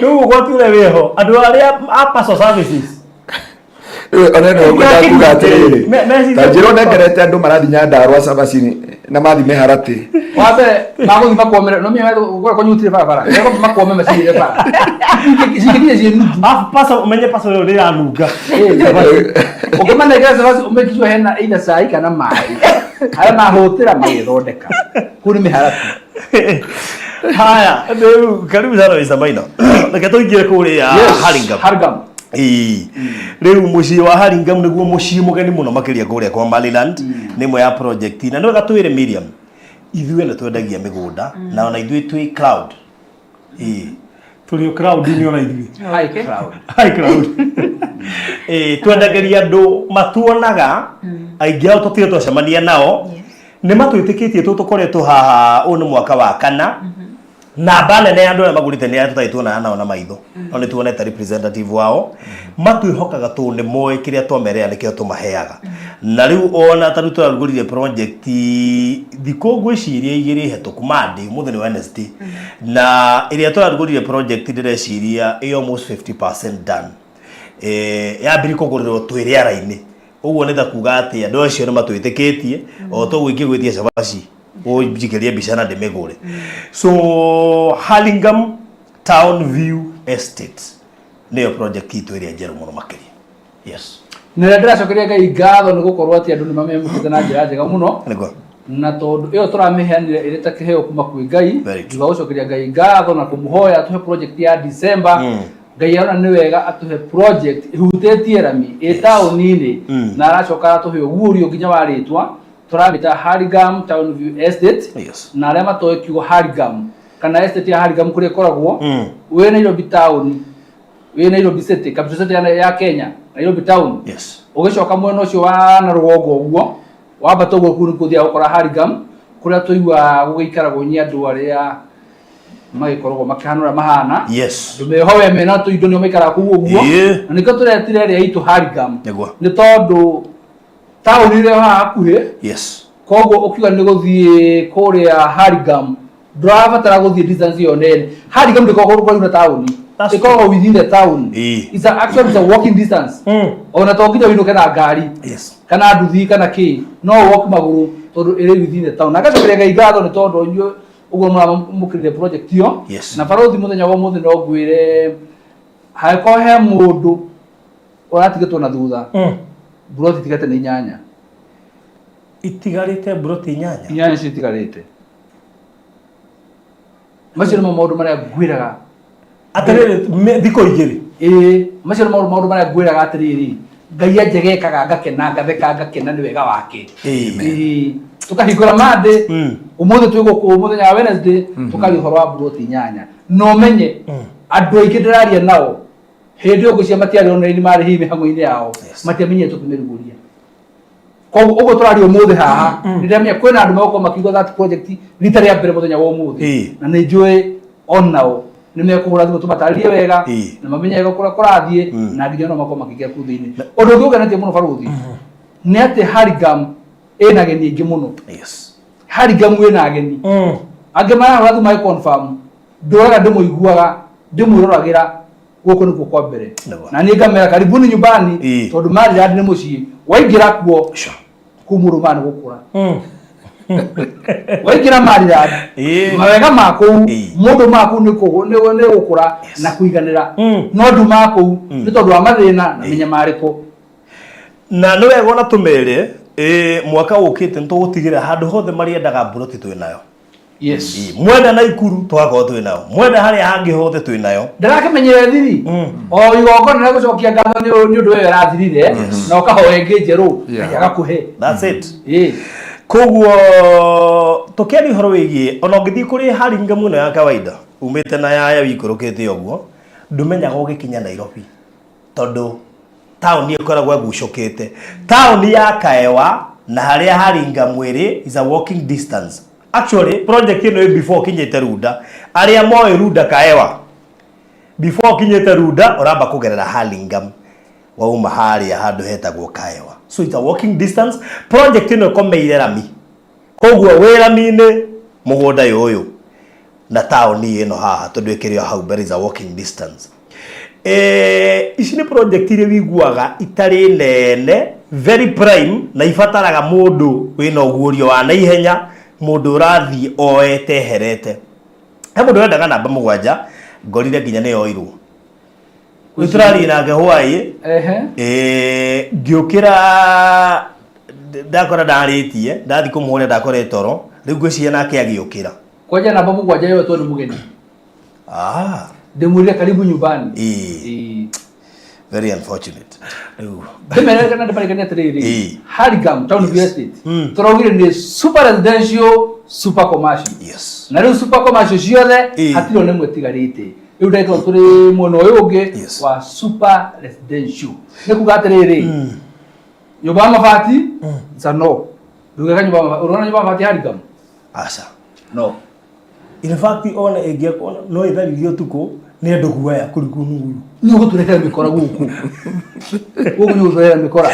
Rĩu ũgwatire wĩho andũ arĩa a Paso Services ona no kuga atĩrĩrĩ ta njĩra nengerete andũ marathiĩ Nyandarua cabaci na mathi meharati Wabe maguthima kuomera no mimi kwa nyutire bara. Ego makuome macire bara. Sikije je nudu. Pasa umenye pasa leo ndio anuga. Ukimana gasa basi umekizwa hena ina sai kana mai. Ara na hotera maithondeka. Kuni miharati. Haya, ndio karibu sana Mr. Maina. Reke tuingire kuri ya Haringam. Haringam. Riu mucii wa Haringam niguo mucii mugeni muno makiria kuria kwa Maliland nimwe ya project na ndio gatwire Miriam ithuĩ nĩ twendagia mĩgũnda na ona ithuĩ twĩ crowd tũrĩ crowd ni ona ithuĩ high crowd twendagĩria andũ matuonaga aingĩ ao tũtirĩ twacemania nao nĩ matwĩtĩkĩtie tũkoretwo haha ũyũ nĩ mwaka wa kana namba nene ya andũ arĩa magũrĩte nĩ tũtarĩ tuonaga nao na maitho no nĩ tuonete representative wao matwĩhokaga tũ nĩ moĩ kĩrĩa twamerera nĩkĩo tũmaheaga na rĩu ona tarĩ tũrarugũrire project thikũ ngwĩciria igĩrĩ hetũku Monday mũthĩ nĩ Wednesday na ĩrĩa tũrarugũrire project ndĩreciria ĩ almost 50% done yambire kũgũrĩrwo twĩ rĩara-inĩ ũguo nĩ ta kuga atĩ andũ acio nĩ matwĩtĩkĩtie o tũgwĩkie gwĩtia cabaci ũnjikĩrie mbica na ndĩmĩgũre so Haringam Town View Estate nĩyo project itũ ĩrĩa njerũ mũno makĩria yes nĩ ndĩracokeria Ngai ngatho nĩ gũkorwo atĩ andũ nĩ mamemũkĩte na njĩra njega mũno na tondũ ĩyo tũramĩheanire ĩrĩ ta kĩheo kuma kwĩ Ngai thutha gũcokeria Ngai ngatho na kũmũhoya atũhe project ya December Ngai ona nĩ wega atũhe project ĩhutĩtie rami ĩ taũni-inĩ na aracoka atũhe ũguũrio nginya wa rĩtwa tũramĩta Haringam Town View Estate na arĩa matoĩ kiugo Haringam kana estate ya Haringam kũrĩa ĩkoragwo wĩ Nairobi town wĩ Nairobi city capital city ya Kenya Nairobi town ũgĩcoka mwena ũcio wa na rũgongo ũguo wambata ũguo kũu nĩkuo thiaga gũkora Haringam kũrĩa tũigua gũgĩikaragwo nĩ andũ arĩa magĩkoragwo makĩhanũra mahana andũ mehoe mena tũindo nĩo maikaraga kũu ũguo na nĩkĩo tũretire ĩrĩa itũ Haringam nĩ tondũ taũni ĩrĩa haha hakuhĩ koguo ũkiuga nĩ gũthiĩ kũrĩa Haringam ndũrabatara gũthiĩ distance ĩyo nene Haringam ndĩkoragwo na taũni ĩkoragwo within the town it's actually a walking distance ona to nginya wĩinũke na ngari kana nduthi kana kĩ no walk magũrũ tondũ ĩrĩ within the town na ngacokeria Ngai ngatho nĩ tondũ inyuĩ ũguo mũramũkĩrire project ĩyo na barothi mũthenya wa ũmũthĩ no ngwĩre hangĩkorwo he mũndũ ũratigĩtwo na thutha buroti tigate nĩ 8 itigarĩte buroti 8 cio itigarĩte macio nĩmo maũndũ marĩa ngwĩraga atĩrĩrĩ thikũ igĩrĩ macio nĩmo maũndũ marĩa ngwĩraga atĩrĩrĩ Ngai anjegekaga ngakena ngatheka ngakena nĩ wega wake tukahingũra Monday ũmũthĩ twĩ gũkũ mũthenya wa Wednesday tukaria ũhoro wa buroti 8 no menye andũ aingĩ ndĩraria nao hĩndĩ ĩyo ngũcia matiarĩ online marĩ hihi mĩhang'o-inĩ yao matiamenyete kũmĩrugũria koguo ũguo tũraria ũmũthĩ haha nĩndĩramenya kwĩna andũ megũkorwo makiuga that project rita rĩa mbere mũthenya wa ũmũthĩ na nĩ njũĩ onao nĩ mekũhũra thimũ tũmatarĩrie wega na mamenye wega kũrĩa kũrathiĩ na nginya no makorwo makĩingĩra kũu thĩinĩ ũndũ ũngĩ ũgenetie mũno barothi nĩ atĩ Haringam ĩna ageni aingĩ mũno Haringam ĩna ageni angĩ marahũra thimũ magĩ confirm ndũraga ndĩmũiguaga ndĩmwĩroragĩra gũkũ nĩkuo kwa mbere na niĩ ngamera karibuni nyumbani tondũ Maryland nĩ mũciĩ waingĩra kuo kumũrũ nĩ gũkũra waingĩra Maryland mawega ma kũu mũndũ ma kũu nĩ gũkũra na kũiganĩra no nduma kũu nĩ tondũ wa mathĩna na mĩnyamarĩko na nĩ wega ona tũmere mwaka ũkĩte nĩ tũgũtigĩra handũ hothe marĩendaga buroti twĩ nayo mwenda Naikuru twakorwo twĩ nayo mwenda harĩa hangĩ hothe twĩ nayo ndarakĩmenyere thiri o igongona nĩ gũcokia ngatho nĩ ũndũ ũyũ ũrathirire na ũkahoya ĩngĩ njerũ agakũhe that's it koguo tũkĩaria ũhoro wĩgiĩ ona ũngĩthiĩ kũrĩ Haringam ĩno ya kawaida umĩte na yaya wĩikũrũkĩte ũguo ndũmenyaga ũgĩkinya Nairobi tondũ taũni ĩkoragwo ĩgucũkĩte taũni ya Kaewa na harĩa Haringam ĩrĩ is a walking distance actually project ĩno ĩ before kinyĩte Runda arĩa moĩ Runda Kaewa before kinyĩte Runda ũramba kũgerera Haringam wauma harĩa handũ hetagwo Kaewa so it's a walking distance project ĩno ĩkomeire rami koguo wĩ rami-inĩ mũgũnda ũyũ na taũni ĩno haha tondũ ĩkĩrĩ o hau mbere is a walking distance ici nĩ project iria wiguaga itarĩ nene very prime na ibataraga mũndũ wĩna ũguũrio wa naihenya mundu urathi oete herete he mundu wendaga namba 7 ngorire nginya ne yoirwo Utrali na Hawaii ngiukira ndakora ndaritie ndathi kumuhore ndakora toro riu ngwiciria nake agiukira kwaja namba 7 yo to ni mugeni ndimurire karibu nyumbani very unfortunate Demere kana ndapari kana tiriri Harigam town of estate turogire ni super residential super commercial yes na riu super commercial ciothe hatiro ne mwetigarite riu ndeko turi muno uyu ungi wa super residential ne kugatiriri nyumba mabati no ndugaga nyumba urona nyumba mabati Harigam asa no in fact ona egia kona no itharirio tuko ni andu guaya kurigunu uyu ni guturehera mikora guku guku ni guturehera mikora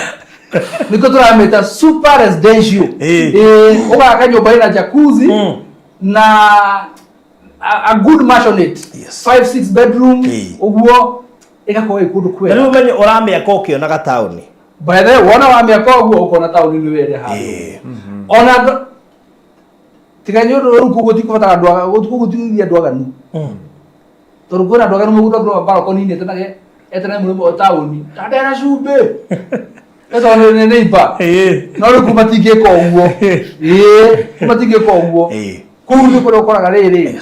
niko turameta super residential ugaka nyumba ina jacuzzi na a good maisonette 5-6 bedroom uguo igako ikundu kwera ndio menye uramia kokio na gatauni by the way wona wamia koguo uko na tauni ni were ha ona tiganyo ruku gutikubata ndwaga gutikugutiria ndwaganu torugora ndwaga mugudo bro balcony ni etana mulimo tauni tadera cumbe eto ne neiba no ruku matige ko uguo matige ko uguo kuri ko koraga riri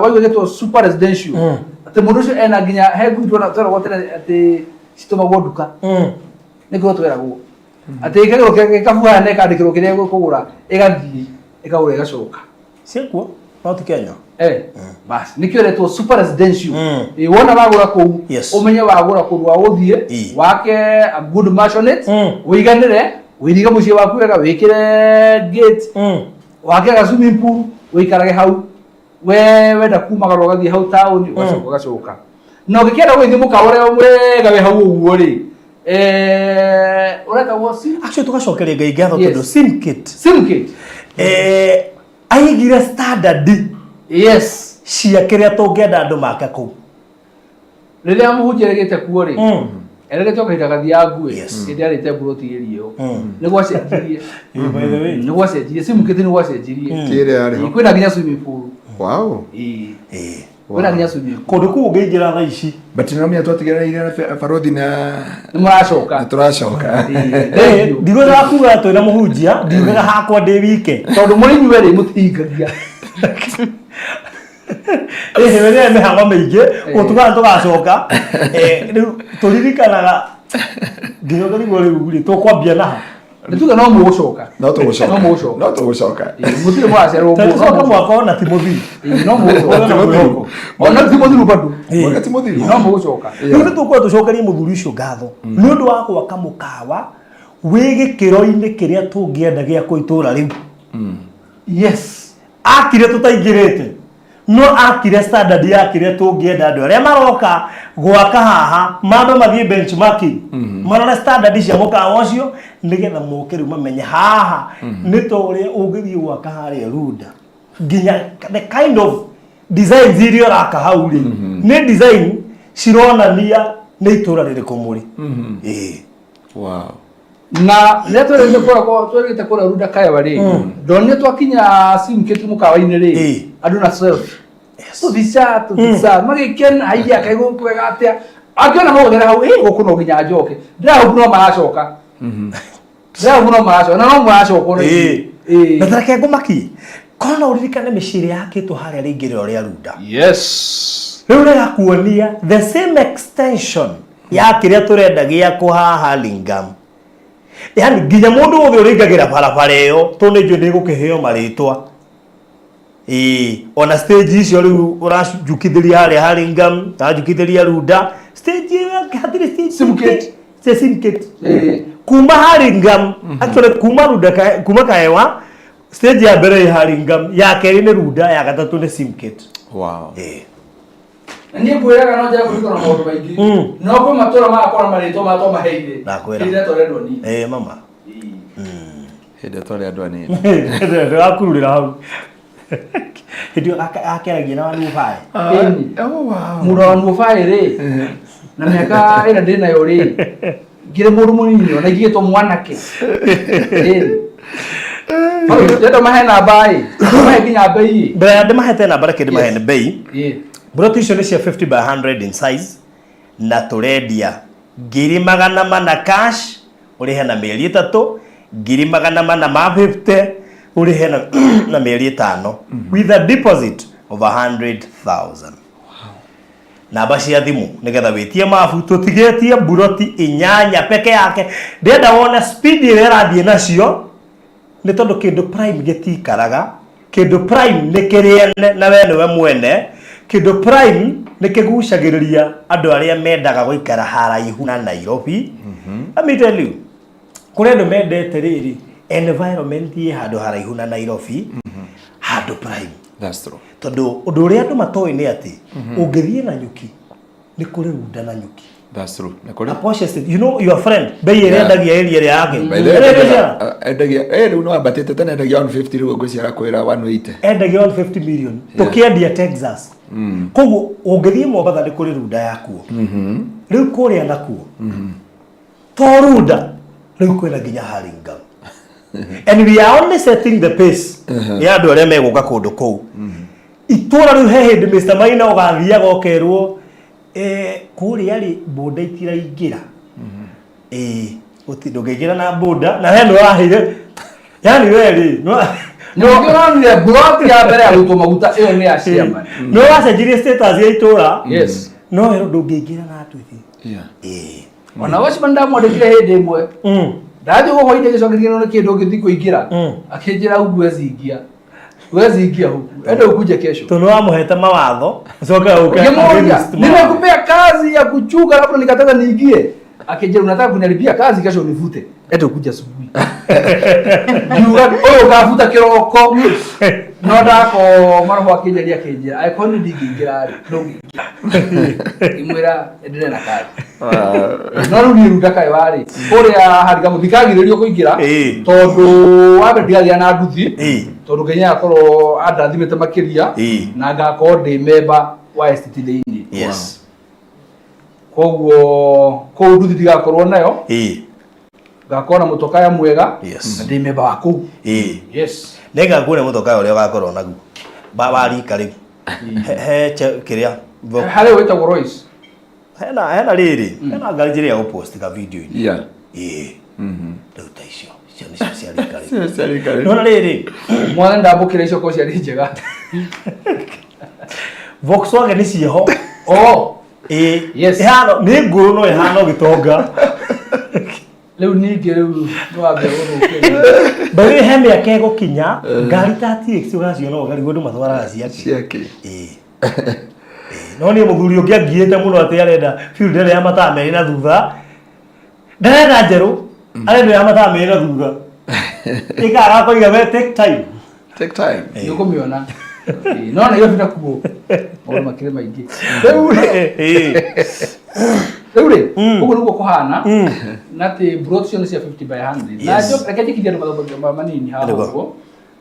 waiwe geto super residential ate mundu cio ena nginya he gudu na toro gotera ate sitoma goduka niko twera guo ate ikagiro kafuha ne kandikiro kire kugura igathii ikaura igacoka sikuo no tukenya bas nikyo reto super residential wona bagura ku umenye bagura ku rwa uthie wake a good maisonette wiganire wiriga mucie waku wega wikire gate wake ga swimming pool wikarage hau wenda kumagara ugathie hau town ugacoka no gikenda gwithi mukawore wega we hau uguo ri ureka wosi actually tugacokeria ngai ngatho tondu sim kit aigire standard cia kiria tungienda andu make ku riria muhunjirigite kuo ri erege toka hitagathia ngui ndi arite buroti irio ni gwacenjirie by the way ni gwacenjirie simukiti ni gwacenjirie kire ari kwina nginya swimming pool wow kwina nginya swimming pool kundu ku ngeijira tha ici batinamia twatigerera na Farodhi na ni muracoka turacoka ndigora kuga twina muhunjia ndiugaga hakwa ndi wike tondu murinyi weri mutingagia wewe ni hama meige utuga tugacoka turirikanaga ngiyoga ni gore uguri tukwambia naha nituga no mugucoka no tugucoka mutire mwacerwo tucoka mwaka ona Timothy no mugucoka ona Timothy rubadu no mugucoka ndu tukwa tucokerie muthuri ucio ngatho ni undu wa gwaka mukawa wigikiro-ini kiria tungienda gia kuitura riu yes akire tutaingirite no akire standard yakire tungienda andu aria maroka gwaka haha mambe mathie benchmarking marore standard cia mukawa ucio nigetha moke riu mamenye haha ni toria ungithie gwaka haria Runda nginya the kind of designs iria raka hau ri ni design cironania ni itura ririku muri wow na netwerete kora Runda kaya bari ndonye twakinya simukiti mukawa-ini ri andu na self tuvisa magiken haiya kaigo kwega atia akiona mogera hau guku no nginya njoke ndirahu no maracoka na no maracoka na tareke ngumaki kona uririkane miciri yakitwo haria ringiriro ria Runda yes riu rega kuonia the same extension ya kiria turendagia kuhaha Lingam yani nginya mundu wothe uringagira barabara iyo tunijwe ni gukiheo maritwa ona stage icio riu urajukithiria haria Lingam urajukithiria Runda stage hatiri stage simukit kuma Lingam actually kuma Runda kuma kaewa stage ya mbere ya Lingam ya keri ni Runda ya gatatu ni simukit wow ni kwiraga no njya kurikora maundu maingi no ko matura makora marito matoma heide ndakwira torendo ni mama hede tore andu ani ndakurira hau ndio akeragia na wanu fae wow mura wanu fae ri na miaka ina ndina yo ri ngire mundu munini ona igitwo mwanake Ndio mahe na bai. Mahe kinya bei. Brand mahete na barake de mahene bei. Buroti icio nĩ cia 50 by 100 in size na tũrendia 2,400 cash ũrĩhe na mĩeri 3, 2,450 ũrĩhe na mĩeri 5 with a deposit of 100,000. Namba cia thimũ nĩgetha wĩtie mabu tũtigetie buroti 8 peke yake. Ndĩrenda wone speed ĩrĩa ĩrathiĩ nacio nĩ tondũ kĩndũ prime gĩtikaraga. Kĩndũ prime nĩ kĩrĩene na we nĩwe mwene. Kĩndũ prime nĩ kĩgucagĩrĩria andũ arĩa mendaga gũikara haraihu na Nairobi. Let me tell you, kũrĩ andũ mendete rĩrĩ environment ĩ handũ haraihu na Nairobi, handũ prime. That's true. Tondũ ũndũ ũrĩa andũ matoĩ nĩ atĩ ũngĩthiĩ na nyuki nĩ kũrĩ runda na nyuki. That's true. You know your friend bei ĩrĩa endagia area yake. Endagia rĩu no ambatĩte tene endagia 150 rĩu ngwĩciara kwĩra 180. Endagia 150 million. Tũkĩendia Texas. Koguo ũngĩthiĩ Mombasa nĩ kũrĩ runda yakuo. Rĩu kũrĩa nakuo. To runda rĩu kwĩna nginya Haringa. And we are only setting the pace. Ya andũ arĩa megũka kũndũ kũu. Itũra rĩu he hĩndĩ Mr. Maina ũgathiaga ũkerwo kũrĩa rĩ boda itiraingĩra. Ndũngĩingĩra na boda na he nĩ waheire. Yani we rĩ no ngĩronire buroti ya mbere arutwo maguta ĩyo nĩ ya chairman. No wacenjirie status ya itũra. Yes. No we ndũngĩingĩra na andũ ithi. Ona wacu ndamwandĩkire hĩndĩ ĩmwe. Ndathĩ gũhoinde gĩcokerio nĩ kĩndũ gĩthi kũingĩra. Akĩnjĩra ugu ezingia. Wezingia huku. Enda ukuje kesho. Tono wamuhete mawatho. Soka uka. Nimekupea kazi ya kuchunga labda nikataka niingie. Akijera unataka kuniharibia kazi kesho univute. Enda ukuje asubuhi. Juga oyo kafuta kiroko. No ndako marho akijera akijera. Aikoni ndigingira ndongingira. Imwira endere na kazi. No rundi rudaka iwari. Kore hariga muthikagiririo kuingira. Tondu wabe ndiagia na nduthi. Tondu Kenya akorwo andathimete makiria na ngakorwo ndi member wa STT thĩinĩ. Yes. Koguo kũu nduthi ndigakorwo nayo. Ngakorwo na mũtokaya mwega na ndi member wa kũu. Yes. Nĩngakũre mũtokaya ũrĩa ũgakorwo naguo. Barika rĩu. He kĩrĩa harĩ wĩtagwo Royce. Hena rĩrĩ. Hena ngari ĩrĩa gũpost ka video-inĩ. Yeah. Rĩu ta icio. No rĩrĩ mwana ndambũkĩra icio ko ciarĩ njega. Volkswagen nĩ ciho. Yes. Ihano nĩ ngũrũ no ihano gĩtonga. Rĩu ningĩ rĩu no ambe ũrũkĩre. Bari he mĩaka ĩgũkinya ngari ta TX ũgaciona ũgari andũ matwaraga ciake. No nĩ mũthuri ũngĩ angĩte mũno atĩ arenda field ĩrĩa ya mataa merĩ na thutha. Ndarenda njerũ. Arenda ya mataa merĩ na thutha. Ikaga kũiga we take time. Take time. Nĩũkũmĩona. No na hiyo vita kuo. Maũndũ makĩrĩ maingĩ. Rĩu rĩ ũguo nĩguo kũhana na atĩ buroti cio nĩ cia 50 by 100. Na reke njĩkithie andũ mathomo manini haha ũguo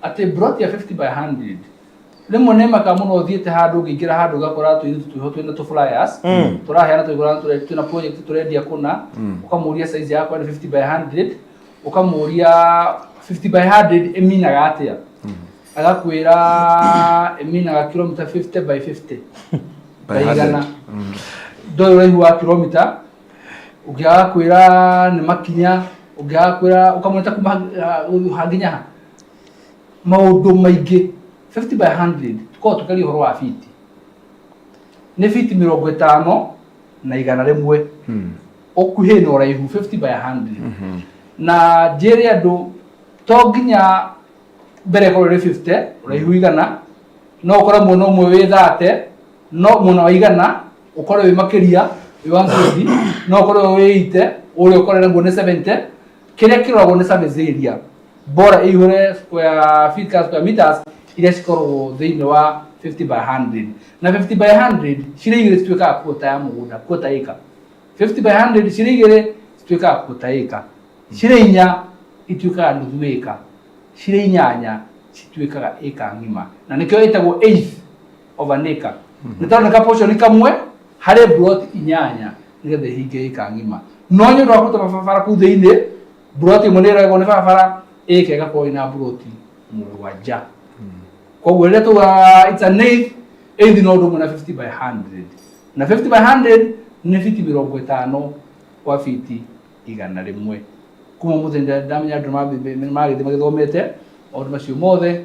atĩ buroti ya 50 by 100 rĩmwe nĩ maka mũno ũthiĩte handũ ũngĩingĩra handũ ũgakora twĩna tũ flyers tũraheana twĩna project tũrendia kũna ũkamũria size yakwa nĩ 50 by 100 ũkamũria 50 by 100 ĩminaga atĩa agakwĩra ĩminaga kilomita 50 by 50 baigana ndoyo ũraihu wa kilomita ũngĩaga kwĩra nĩ makinya ũngĩaga kwĩra ũkamwĩta kuma hanginya maũndũ maingĩ 50 by 100 tukorwo tukaria ũhoro wa fiti nĩ fiti 50 na 100 ũkuhĩ na ũraihu 50 by 100 na njĩre andũ to nginya mbere korwo rĩ 50 ũraihu 100 no ũkora mwena ũmwe wĩ 30 no mwena wa 100 ũkorwo wĩ makĩria wĩ 120 no ũkorwo wĩ 80 ũrĩa ũkorwo naguo nĩ 70 kĩrĩa kĩroragwo nĩ service area bora ĩihũre square feet ka square meters iria cikoragwo thĩinĩ wa 50 by 100 na 50 by 100 cirĩ igĩrĩ cituĩkaga quota ya mũgũnda quota acre 50 by 100 cirĩ igĩrĩ cituĩkaga quota acre cirĩ inya ituĩkaga nuthu acre cirĩ inyanya cituĩkaga acre ng'ima na nĩkĩo ĩtagwo eighth of an acre nĩ tondũ nĩ portion kamwe harĩ plot inyanya nĩgetha ihinge acre ng'ima no nĩ ũndũ wa kũruta barabara kũu thĩinĩ plot ĩmwe nĩ ĩragwo nĩ barabara acre ĩgakorwo ĩna plot mũgwanja koguo rĩrĩa it's an eighth no ndũmwe na 50 by 100 na 50 by 100 nĩ fiti 50 kwa fiti 100 kuma mũthenya ndamenya andũ magĩthiĩ magĩthomete maũndũ macio mothe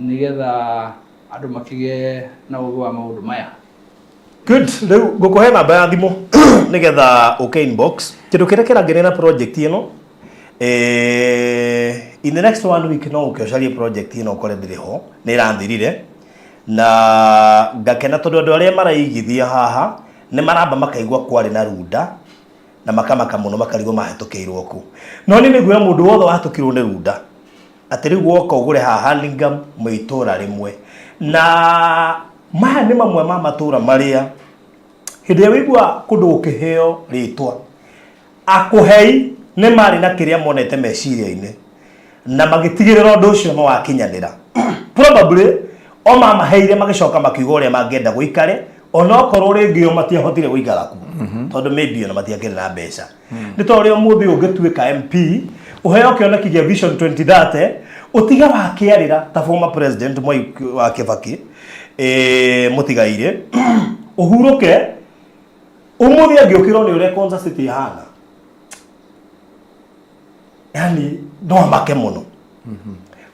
nĩgetha andũ makĩgĩe na ũgĩ wa maũndũ maya. Good. Rĩu ngũkũhe namba ya thimũ nĩgetha ũke inbox kĩndũ kĩrĩa kĩrangenia na project ĩno in the next 1 week no ũke ũcarie project ĩno ũkore ndĩrĩ ho nĩ ĩrathirire na ngakena tondũ andũ arĩa maraigithia haha nĩ maramba makaigua kwarĩ na runda na makamaka mũno makarigwo mahetũkĩirwo ku no nĩ nĩguo mũndũ wothe wahetũkirwo nĩ runda atĩ rĩu woka ũgũre haha Hurlingham mwĩtũra rĩmwe na maya nĩ mamwe ma matũra marĩa hĩndĩ ĩrĩa waigua kũndũ gũkĩheo rĩtwa akũhei nĩ marĩ na kĩrĩa monete meciria-inĩ na magĩtigĩrĩra ũndũ ũcio no wakinyanĩra probably o mamaheire magĩcoka makiuga ũrĩa mangĩenda gũikare ona okorwo rĩngĩ o matiahotire gũikara ku tondũ maybe ona matiakĩrĩ na mbeca nĩ tondũ ũrĩa ũmũthĩ ũngĩtuĩka MP ũheo kĩoneki gĩa Vision 2030 ũtiga wakĩarĩra ta former president Mwai wa Kibaki mũtigaire ũhurũke ũmũthĩ angĩũkĩrwo nĩ ũrĩa Konza City ihana yani no make mũno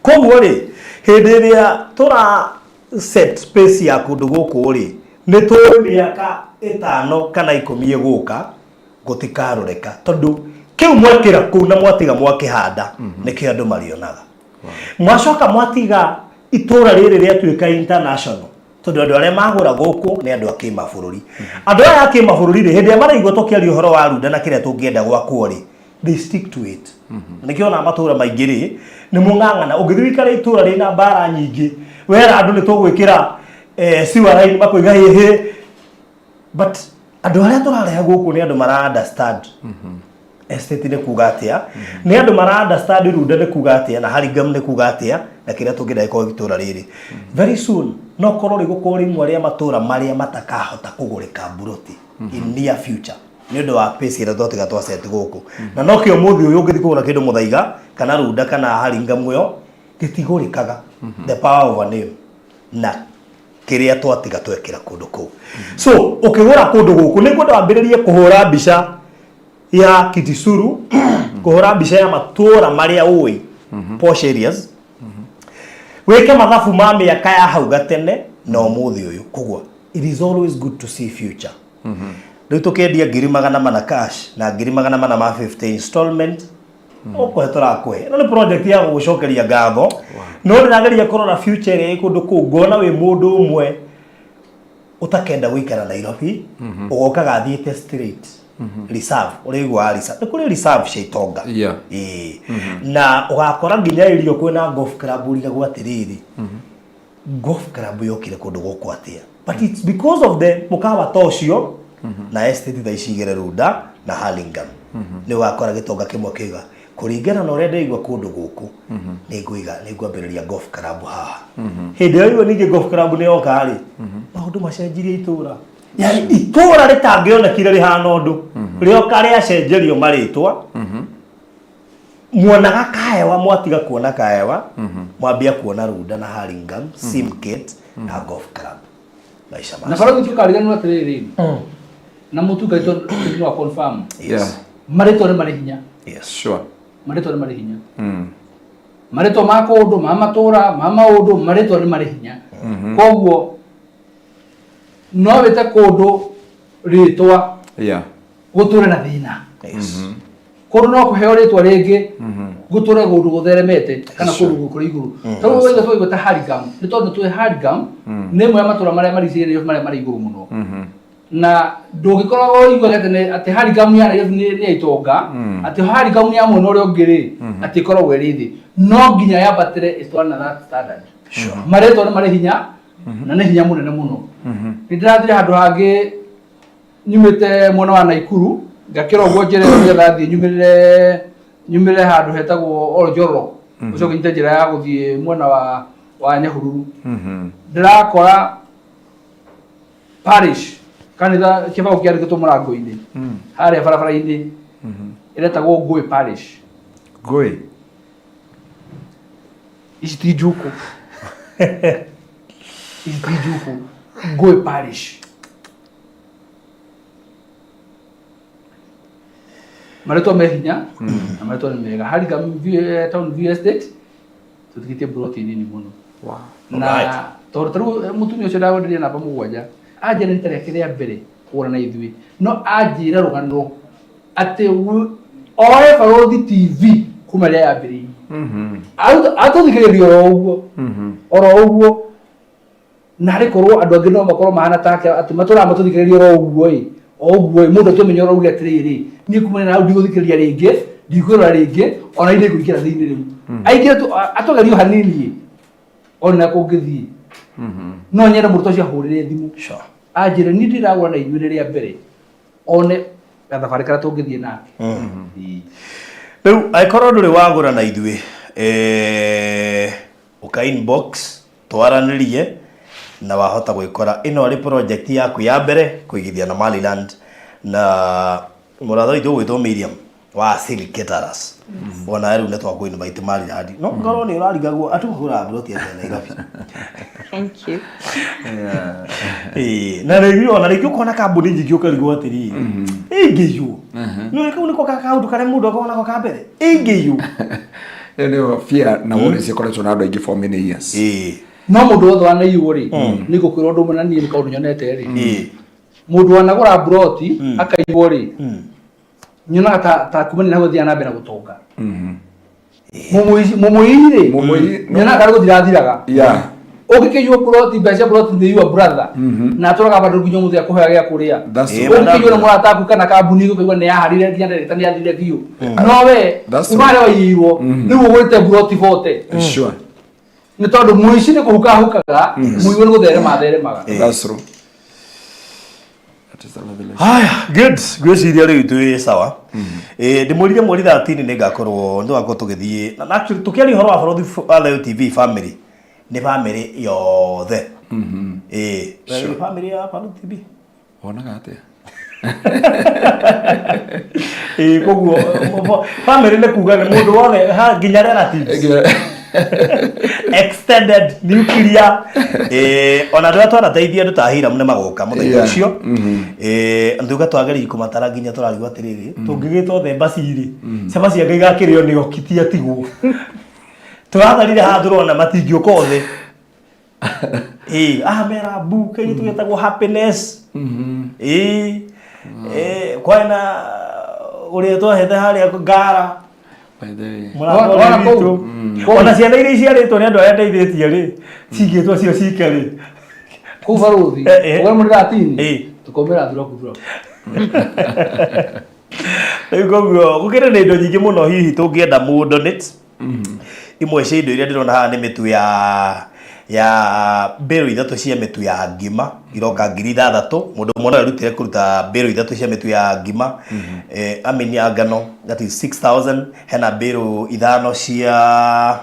koguo rĩ hĩndĩ ĩrĩa tũra set space ya kũndũ gũkũ rĩ nĩ tũĩ mĩaka 5 kana 10 ĩgũka gũtikaroreka tondũ kĩu mwekĩra kũu na mwatiga mwakĩhanda nĩkĩo andũ marĩonaga mwacoka mwatiga itũra rĩrĩ rĩatuĩka international tondũ andũ arĩa magũra gũkũ nĩ andũ a kĩmabũrũri andũ aya a kĩmabũrũri rĩ hĩndĩ ĩrĩa maraigua tũkĩaria ũhoro wa runda na kĩrĩa tũngĩenda gwakwo rĩ they stick to it nĩkĩo ona matũra maingĩ rĩ nĩ mũng'ang'ana ũngĩthiĩ wĩikare itũra rĩna mbara nyingĩ wera andũ nĩ tũgwĩkĩra sewer line makoiga hĩhĩ but andũ arĩa tũrareha gũkũ nĩ andũ mara understand estate nĩ kuga atĩa nĩ andũ mara understand runda nĩ kuga atĩa na Hurlingham nĩ kuga atĩa na kĩrĩa tũngĩenda gĩkorwo itũra rĩrĩ very soon no korwo rĩgũkorwo rĩmwe rĩa matũra marĩa matakahota kũgũrĩka mburoti in near future nĩ ũndũ wa pace ĩrĩa twatiga twaceti gũkũ na no kĩo mũthĩ ũyũ ũngĩthiĩ kũgũra kĩndũ Mũthaiga kana runda kana Hurlingham ĩyo gĩtigũrĩkaga the power of a name na kĩrĩa twatiga twekĩra kũndũ kũu so ũkĩgũra kũndũ gũkũ nĩ kwenda wambĩrĩrie kũhũra mbica ya Kitisuru kũhũra mbica ya matũra marĩa ũĩ posh areas wĩke mathabu ma mĩaka ya hau gatene na ũmũthĩ ũyũ kũgwa it is always good to see future rĩu tũkĩendia 400 cash na 400 ma 50 installment ũkũhe tũrakũhe ĩno nĩ project ya gũgũcokeria ngatho no ndĩrageria kũrora future ĩrĩa ĩ kũndũ kũu ngona wĩ mũndũ ũmwe ũtakenda gũikara Nairobi ũgoka gathiĩte straight reserve ũrĩigua reserve nĩ kũrĩ reserve cia itonga na ũgakora nginya irio kwĩna golf club ũrigagwo atĩrĩrĩ golf club yokire kũndũ gũkũ atĩa but it's because of the mũkawa tocio na estate tha icigĩre runda na Hurlingham nĩ wakora gĩtonga kĩmwe kĩga kũringana na ũrĩa ndaigua kũndũ gũkũ nĩngwambĩrĩria golf club haha hĩndĩ ĩyo ningĩ golf club nĩ yoka rĩ maũndũ macenjirie itũra yani itũra rĩtangĩonekire rĩhana ũndũ rĩoka rĩacenjerio marĩtwa muonaga kahewa mwatiga kuona kahewa mwambia kuona runda na Hurlingham Simket na golf club maisha na fara tukariganwa atĩrĩrĩ na mutuga ito no confirm marĩtwa nĩ marĩ hinya sure marĩtwa nĩ marĩ hinya marĩtwa ma kũndũ ma matũra ma maũndũ marĩtwa nĩ marĩ hinya koguo no wĩte kũndũ rĩtwa gũtũre na thĩna kũndũ no kũheo rĩtwa rĩngĩ gũtũre kũndũ gũtheremete kana kũndũ gũkũrĩ igũrũ tondũ wĩga tũigua ta Hurlingham nĩ tondũ tũĩ Hurlingham nĩ ĩmwe ya matũra marĩa marigicĩirie marĩa marĩ igũrũ mũno na ndũngĩkoragwo igua atĩ Hurlingham ya Nairobi nĩ itonga atĩ Hurlingham ya mwena ũrĩa ũngĩ rĩ atĩ ikoragwo ĩrĩ thĩ no nginya yambatĩre ĩtwarane na that standard marĩtwa nĩ marĩ hinya na nĩ hinya mũnene mũno nĩ ndĩrathire handũ hangĩ nyumĩte mwena wa Naikuru ngakĩra ũguo njĩra ĩyo nĩgetha thiĩ nyumĩre handũ hetagwo Oljoro ũcoke nyite njĩra ya gũthiĩ mwena wa Nyahururu ndĩrakora parish kanitha kĩbao kĩandĩkĩtwo mũrango-inĩ harĩa barabara-inĩ ĩretagwo Ngũĩ parish ici ti njuku ici ti njuku Ngoe Parish maretwa mehinya na maretwa ni mega hari ga town view estate tutikite broti nini muno na toru mutumio cio ndagwenderia namba mugwanja anjira nitare kiria mbere kura na ithui no anjira rugano ate oe Barothi TV kuma ria yambiri atuthikiria oro uguo na rikorwo andu angi no makorwo mahana take ati matura matuthikiria oro uguo mundu tumenyo oro uguo atiriri ni kumana na ndiguthikiria ringi ndikwira ringi ona inde kuingira thiini riu aingira atogerio hanini ona kungithii no nyenda murto cia hurire thimu anjire ni ndiragwa na inyuire ria mbere one gathabari kara tungithii nake riu aikorwo nduri wagura na ithui uka inbox twaranirie na wahota gwikora ino ri project yaku ya mbere kuigithia na Maliland na muratho itu gwitwo Miriam wa Silk Caterers bona riu netwa ku invite Maliland no ngoro ni urarigagwo atuhura broti ya Nairobi. Thank you. Na rĩu ona rĩngĩ ũkona kambuni nyingĩ ũkarigwo atĩrĩ ĩngĩyũ no rĩkau nĩko kaũndũ karĩa mũndũ akona ko kambere ĩngĩyũ ndio fear na wone cikoretwo na andũ aingĩ for many years no mundu wothe wana iyu ri ni gukwira undu mwe na nie ni kaundu nyonete ri mundu wanagura broti akaigwo ri nyona ta kumani na guthia na mbere gutonga mumuiri nyona kari guthirathiraga ukikijwo broti mbeca broti ndi your brother na turaga bandu nginyo muthe akuhea gya kuria ukikijwo na murata aku kana kambuni gukaigwa ni yaharire nginya ndeta ni athire biu no we umare waiyirwo ni ugurite broti vote sure ni tondu muici ni kuhukahukaga muiwe ni gutherema theremaga that's true. Haya, good. Gwiciria riu twi sawa. Ndimurire mweri 13 ni ngakorwo ndo ngako tugithie. Na actually tukiari horo wa Barothi TV family. Ni family yothe. Ni family ya Barothi TV. Wonaga atia? Koguo family ne kuga ni mundu wothe ha nginya relatives. Extended nuclear ona ndu twarateithia ndu tahira mune magoka muthenya ucio nduga twageri kumatara nginya turarigwa atiriri tungigitwo themba ciri cema cia igakirio ni okiti atigwo turatharire ha ndurona matingi ukothe mera bu kenyi tugetagwo happiness kwaina uria twahete haria ngara ona ciana iria ciaritwo ni andu aria ndeithĩtie rĩ cigĩtwo cio cike rĩ kũ Barothi ũrĩa mũrĩ ratini tũkomera thuraku rĩu koguo gũkĩrĩ na indo nyingĩ mũno hihi tũngĩenda mu donate imwe cia indo iria ndĩrona haha nĩ mĩtu ya mbero ithatũ cia mĩtu ya ngima iroka 3,000 mũndũ mwana erutire kũruta mbero ithatũ cia mĩtu ya ngima amini ya ngano that is 6,000 hena mbero ithano cia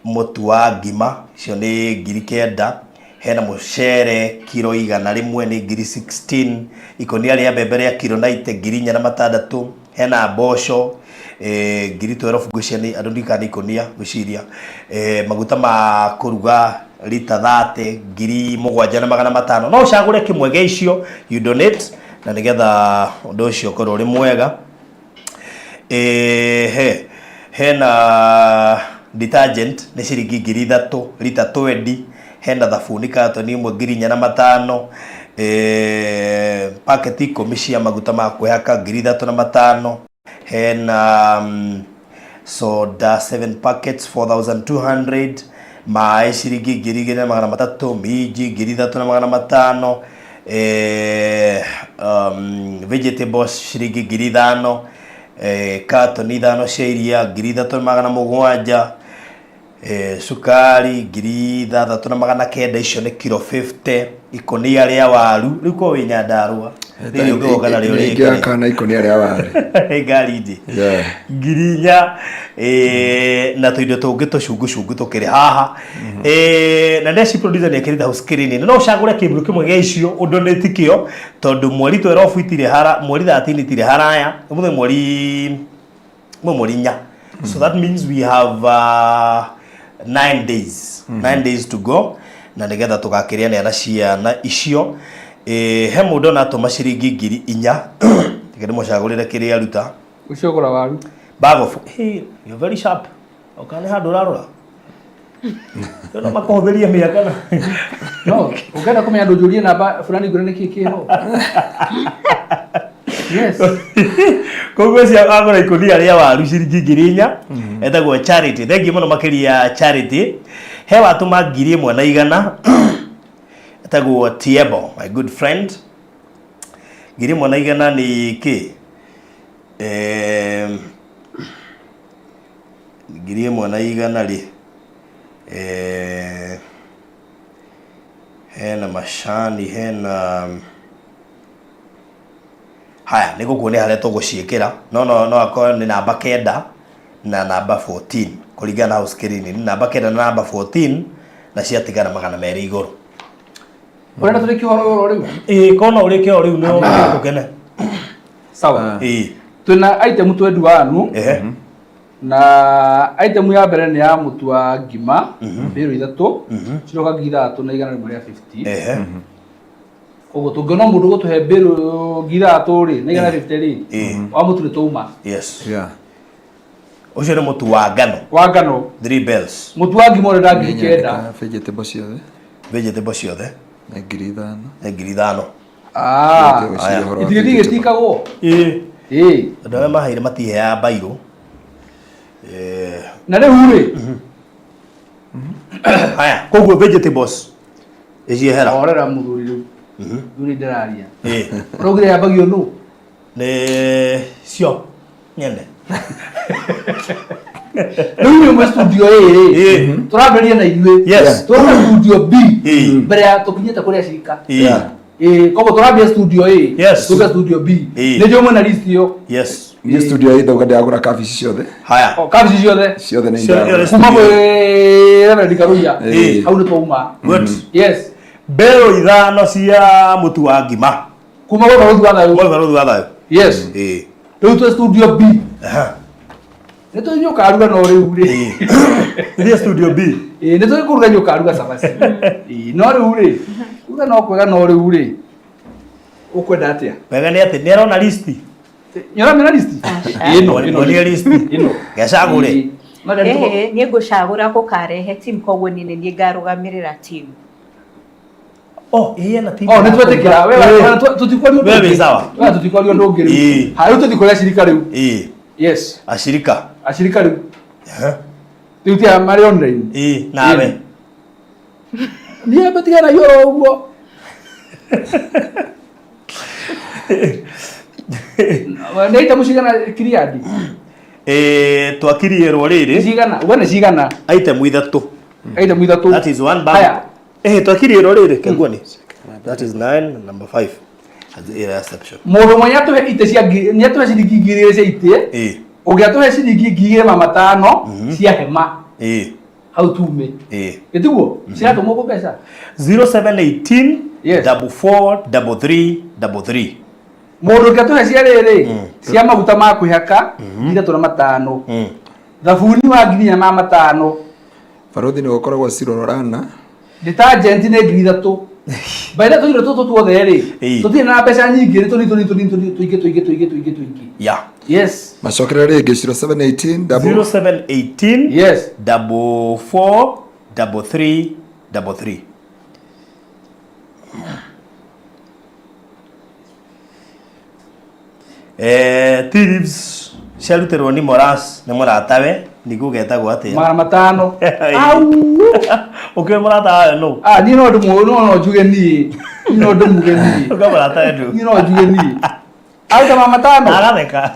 mũtu wa ngima cio nĩ 9,000 hena mũcere kilo 100 nĩ 16,000 ikonia rĩa mbembe rĩa kilo 90 4,600 hena mboco 12,000 ngwĩcia nĩ andũ ndikana ikonia gwĩciria maguta ma kũruga lita 30 7,500 no ũcagũre kĩmwe gĩa icio you donate na nĩgetha ũndũ ũcio ũkorwo ũrĩ mwega hena detergent nĩ ciringi 3,000 lita 20 hena thabuni katoni imwe 4,500 paketi 10 cia maguta ma kwĩhaka 3,500 hena soda 7 packets 4,200 maĩ ciringi 2,300 minji 3,500 vegetables ciringi 5,000 katoni 5 cia iria 3,700 sukari 3,900 icio nĩ kilo 50 ikonia rĩa waru rĩu ko wĩ Nyandarua rĩu ũgoka na rĩo rĩngĩ kana ikonia rĩa waru ngari ndi ngirinya na tũindo tũngĩ tũcungu tũkĩrĩ haha na neci producer nĩ akĩrĩte hau screen no ũcagũre kĩndũ kĩmwe gĩa icio ũndonate kĩo tondũ mweri 12 itirĩ hara mweri 13 itirĩ haraya mweri 4 so that means we have 9 days 9 days to go na nigetha tugakiriane na ciana icio he mundu na atuma ciringi 4,000 tikende mucagurire kiria aruta uciogora waru bag of hey you're very sharp okane handu rarora Tuna makuhuthiria miaka na no ukenda kumenya ndujurie namba fulani ngurane kikiho yes koguo cia agora ikunia ria waru ciringi 4,000 etagwo charity thengi muno makiria charity he watuma 1,100 etagwo Tiebo my good friend 1,100 ni ki 1,100 ri hena mashani hena haya niko kuone haria tuguciikira no akora ni namba 9 na namba 14 kuringana house screen ni namba 9 na namba 14 na ciatigana 200 iguru urenda turiki horo riu kona uriki horo riu no ukene sawa tuna item twedu wanu na item ya mbere ni ya mutu wa ngima mbiro 3 ciroka ngitha 3 na igana rimwe ria 50 koguo tungona mundu gutuhe mbiro ngitha 3 ri na igana 50 ri wa mutu ni tuma yes ucio ni mutu wa ngano 3 bells mutu wa ngima uri ndangi kenda vegetable ciothe na 5,000 itigithige tikagwo ndawe mahaire matihe ya bairo na riu ri haya koguo vegetables ejihera orera muthuri riu nduri ndiraria rogire yambagio nu ne cio nyene riu ni studio turaberia na ithuĩ turabe studio B mbere ya tukinyite kuria cirika koguo turabia studio tuke studio B ni ndio na list yo ni studio hii ndogo ndagura kabici ciothe haya kabici ciothe ni ndio kuma kwa ndikaruya au ni tuma good yes bero 5 cia mutu wa ngima kuma kwa baruthu wa thayo yes riu tu studio B ni tu nyoka aruga no riu ri ni studio B ni tu kuruga nyoka aruga sabasi no riu ri uga no kwega no riu ri ukwenda atia wega ni ati ni arona list nyora mena list ino ni list ino gacagure ni ngucagura gukarehe team koguo ni ni ngarugamirira team na team ni twetikira wewe tutikwario wewe sawa wewe tutikwario ndongeri hayo tutikoria shirika riu yes ashirika riu tutia mari online nawe ni abatia na yoro ugo Neita mushigana kiriadi twakirierwo riri cigana ubone cigana item 3 that is one bag twakirierwo riri kengwani that is 9 number 5 as a reception mundu mwenye atuhe ite cia ni atuhe ciringi 2,000 cia ite ugiatuhe ciringi 5,000 cia hema how tume etiguo ciratumwo ku pesa 0718 443333 mundu ngatuhe cia riri cia maguta ma kwihaka 3,500 thabuni wa 5,000 baruthi ni gukoragwo cirororana detergent ni 3,000 baida tuire tuothe ri tutire na pesa nyingi ni tuingi yes macokera ringi 0718 yes 443333 thieves ciarutirwo ni moras ni muratawe nigu getagwo atia 500 au okay muratawe no ni no ndu no njuge ni ndu muge ni ukamuratawe ndu ni no njuge ni au kama 500 aratheka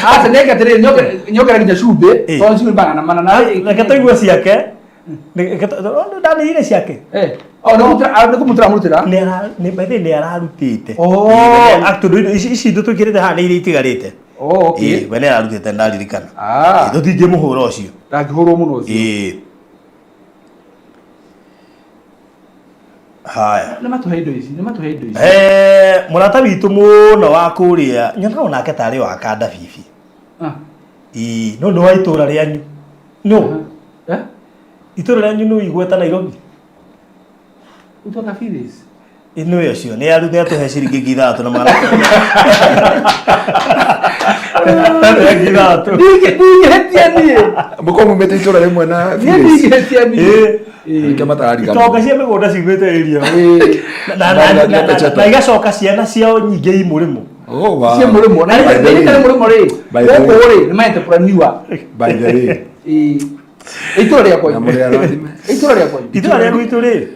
asa neka tere nyoka nginya cumbe to cumbe bana mana na reke tuigue ciake ndani ile ciake no kumutra mutira ni bethe ni ararutite actually ici ndu tukirite ha ni itigarite okay wene ararutite ndaririkana tutingi muhura ucio ndangihurwo muno ucio haya nä matå he indo ici murata witå må no wa kå rä a nyona onake tarä wa kanda bibi no nä wa itå ra rä anyu no Itũra rĩanyu nĩ igweta Nairobi. Utoka Phyllis. Ino yacio nĩ arute atuhe ciringi githatũ na mara. Githatũ. Ndigetia niĩ. Mũko mumĩte itũra rĩmwe na Ndigetia niĩ. kama tayari kama Toka cia mĩgũnda cigwĩte area. Na igacoka ciana ciao nyingĩ i mũrĩmo. Oh wow. Sie mũrĩmo. Na nĩ mũrĩmo rĩ. Gũkũ rĩ nĩ maite puraniwa. By the way. Itũra rĩa kwanyu. Na mũrĩa rathime. Itũra rĩa kwanyu. Itũra rĩa gwitũ rĩ.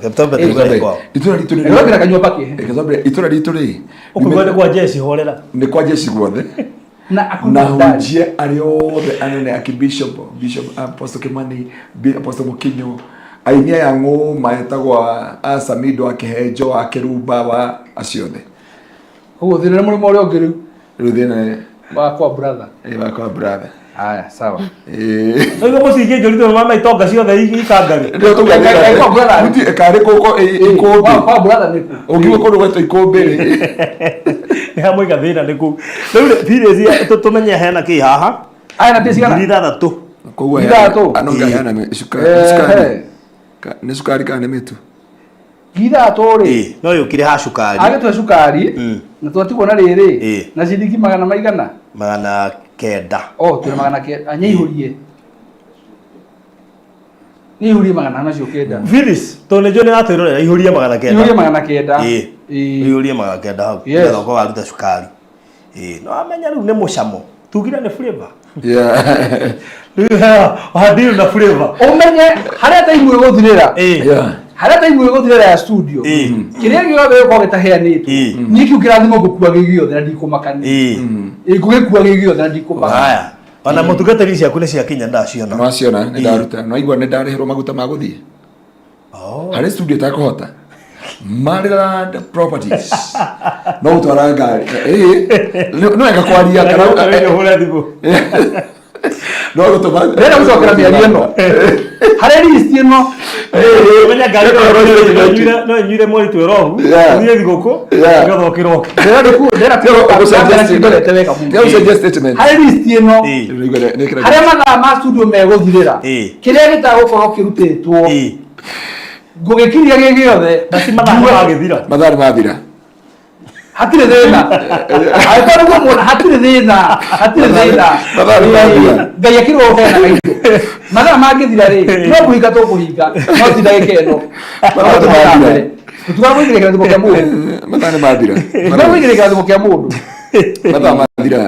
Kaptombe tugere kwao. Itũra ritũ Nĩ wagĩra kanyũmba kĩ. itũra ritũ rĩ. Ũkũgwenda kwa jeshi horera. Nĩ kwa jeshi guothe. Na hunjie arĩa othe anene akibishop Apostle Kimani, Apostle Mukinyo, aini aya ng'ũ maetagwo Asamido Akihenjo Akĩrumba wa acio othe. Ũguo thĩna nĩ mũrĩmo ũrĩa ũngĩ rĩu. Rĩu thĩna Wakwa brother. wakwa brother. Haya, sawa. Ndio mũcingie njorito mama itonga ciothe ikangari. Ndio tugathira. Muti kare koko ikombe. Kwa brother nĩ ku. Ũngiuka kũndũ gwetwo ikombe rĩ. Nĩ hamwe gathĩna nĩ kũ. Rĩu Phyllis tũmenye hena kĩ haha. Aya na tĩcigana. Ithathatũ. Koguo anonga hena cukari. Nĩ cukari kana nĩ mĩtu. Ithatũ rĩ. No yũkire ha cukari. Agĩtũhe cukari. Na twatigwo na rĩrĩ. Na ciringi 100 maigana. 900. Tũrĩ 100 anyaihũrie. Nĩihũrie 100 nacio kenda. Phyllis tondũ nĩ atwĩrorera ihũrie 900. Ihũrie 900. Ihũrie 900 hau. Ndio waruta cukari. No amenya rĩu nĩ mũcamo. Tugire nĩ flavor. Hadiru na flavor. Umenye harĩa taimu ĩgũthirĩra. Harĩa taimu ĩgũthirĩra ya studio. Kĩrĩa gĩothe gĩkorwo gĩtaheanĩtwo. Niĩ kĩu kĩrathimo gũkua gĩgĩothe na ndikũmakania. Ngũgĩkua gĩgĩothe na ndikũmakania. Haya. Ona mũtungatĩri ciaku nĩ ciakinya ndaciona. Ndaciona nĩ ndaruta. No igua nĩ ndarĩhĩrwo maguta ma gũthiĩ. Harĩ studio takũhota. Maryland Properties. No utwara ngari. No wega kwaria kana hũra thimũ. No gũtũma. Ndĩrenda gũcokera mĩario ĩno. Harĩ list ĩno. Menya ngari no nyire mweri twĩrohu. Thiĩ thigũkũ. Nĩgetha ũkĩroke. Ndĩrenda statement. Harĩ list ĩno. Harĩa mathaa ma studio megũthirĩra. Kĩrĩa gĩtagũkorwo kĩrutĩtwo. Ngũgĩkiria gĩgĩothe basi mathaa magĩthira. Mathaa mathira. Hatirĩ thĩna. Agĩkorwo mũndũ hatirĩ thĩna. Hatirĩ thĩna. Mathaa mathira. Ngai akĩrwo hena gaitũ. Mathaa mangĩthira rĩ, no kũhinga tũkũhinga. No ti ndagĩka ĩno. Mathaa mathira. Tũtũgũigĩrĩra kĩrathimo kĩa mũndũ. Mathaa mathira. Tũtũgũigĩrĩra kĩrathimo kĩa mũndũ. Mathaa mathira.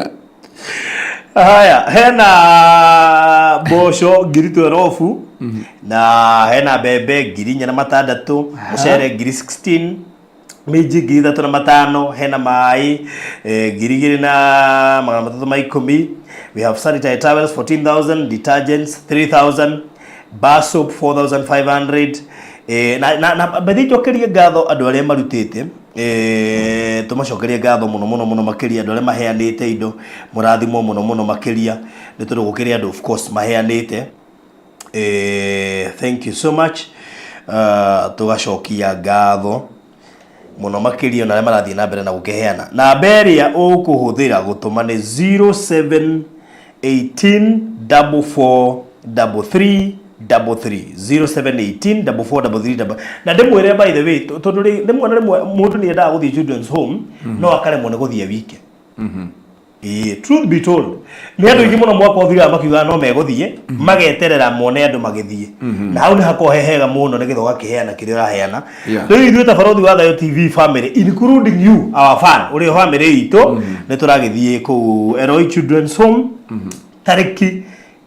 Haya, hena mboco ngiri 12 na hena mbembe ngiri 4,600, mũcere ngiri 16, minji ngiri 3,500, hena maĩ ngiri 2,310. We have sanitary towels 14,000, detergents 3,000, bar soap 4,500. Na bethicokerie ngatho andũ arĩa marutĩte. Tumacokerie ngatho muno makiria andũ arĩa maheanĩte indo, mũrathimo muno makiria nĩ tũrũgũkĩria andũ of course maheanĩte. Thank you so much. Tugacokia ngatho muno makiria na arĩa marathiĩ na mbere na gũkĩheana. Namba ĩrĩa ũkũhũthĩra gũtũma nĩ 0718443333 0718443333. Na ndĩmwĩre by the way tondũ rĩmwe mũndũ nĩ endaga gũthiĩ children's home no akaremwo nĩ gũthiĩ wike. Truth be told nĩ andũ aingĩ mũno mwaka ũthiraga makiuga no megũthiĩ mageterera mone andũ magĩthiĩ na hau nĩ hakoragwo hehega mũno nĩgetha ũgakĩheana kĩrĩa ũraheana. Rĩu ithuĩ ta Barũthi wa Thayũ TV family including you our fan ũrĩa family itũ nĩ tũragĩthiĩ kũu Eloi Children's Home tarĩki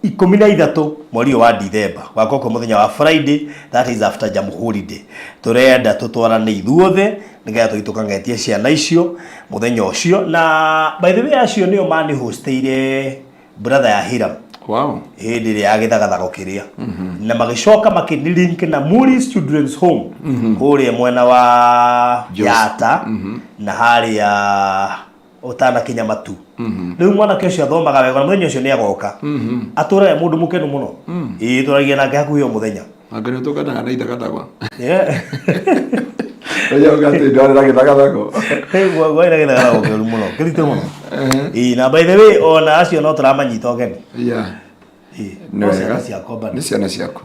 13 mweri wa December wako kwa mũthenya wa Friday, that is after Jamhuri Day. Turenda tutwarane ithuothe nigetha tũgĩtũkangetie ciana icio mũthenya ũcio. Na by the way acio nĩo mani hosteire brother ya Hiram. Wow. Hĩndĩ ĩrĩa agĩthagathago kĩrĩa na magĩcoka makĩlink na Muris Children's Home kũrĩa mwena wa Yata na harĩa utana kinya matu. Rĩu mwana kĩcio athomaga wega na mũthenya ũcio nĩ agoka. Atũraga mũndũ mũkenu mũno. Tũragia nake hakuhĩ o mũthenya. Angani ũtũkanaga na ithagathago. Oya ugate ndwara na gĩthagathago. Gwa ira gĩthagathago kĩru mũno. Kĩritũ mũno. Na by the way ona acio no tũramanyita ũgeni. nĩ wega ciakwa nĩ ciana ciaku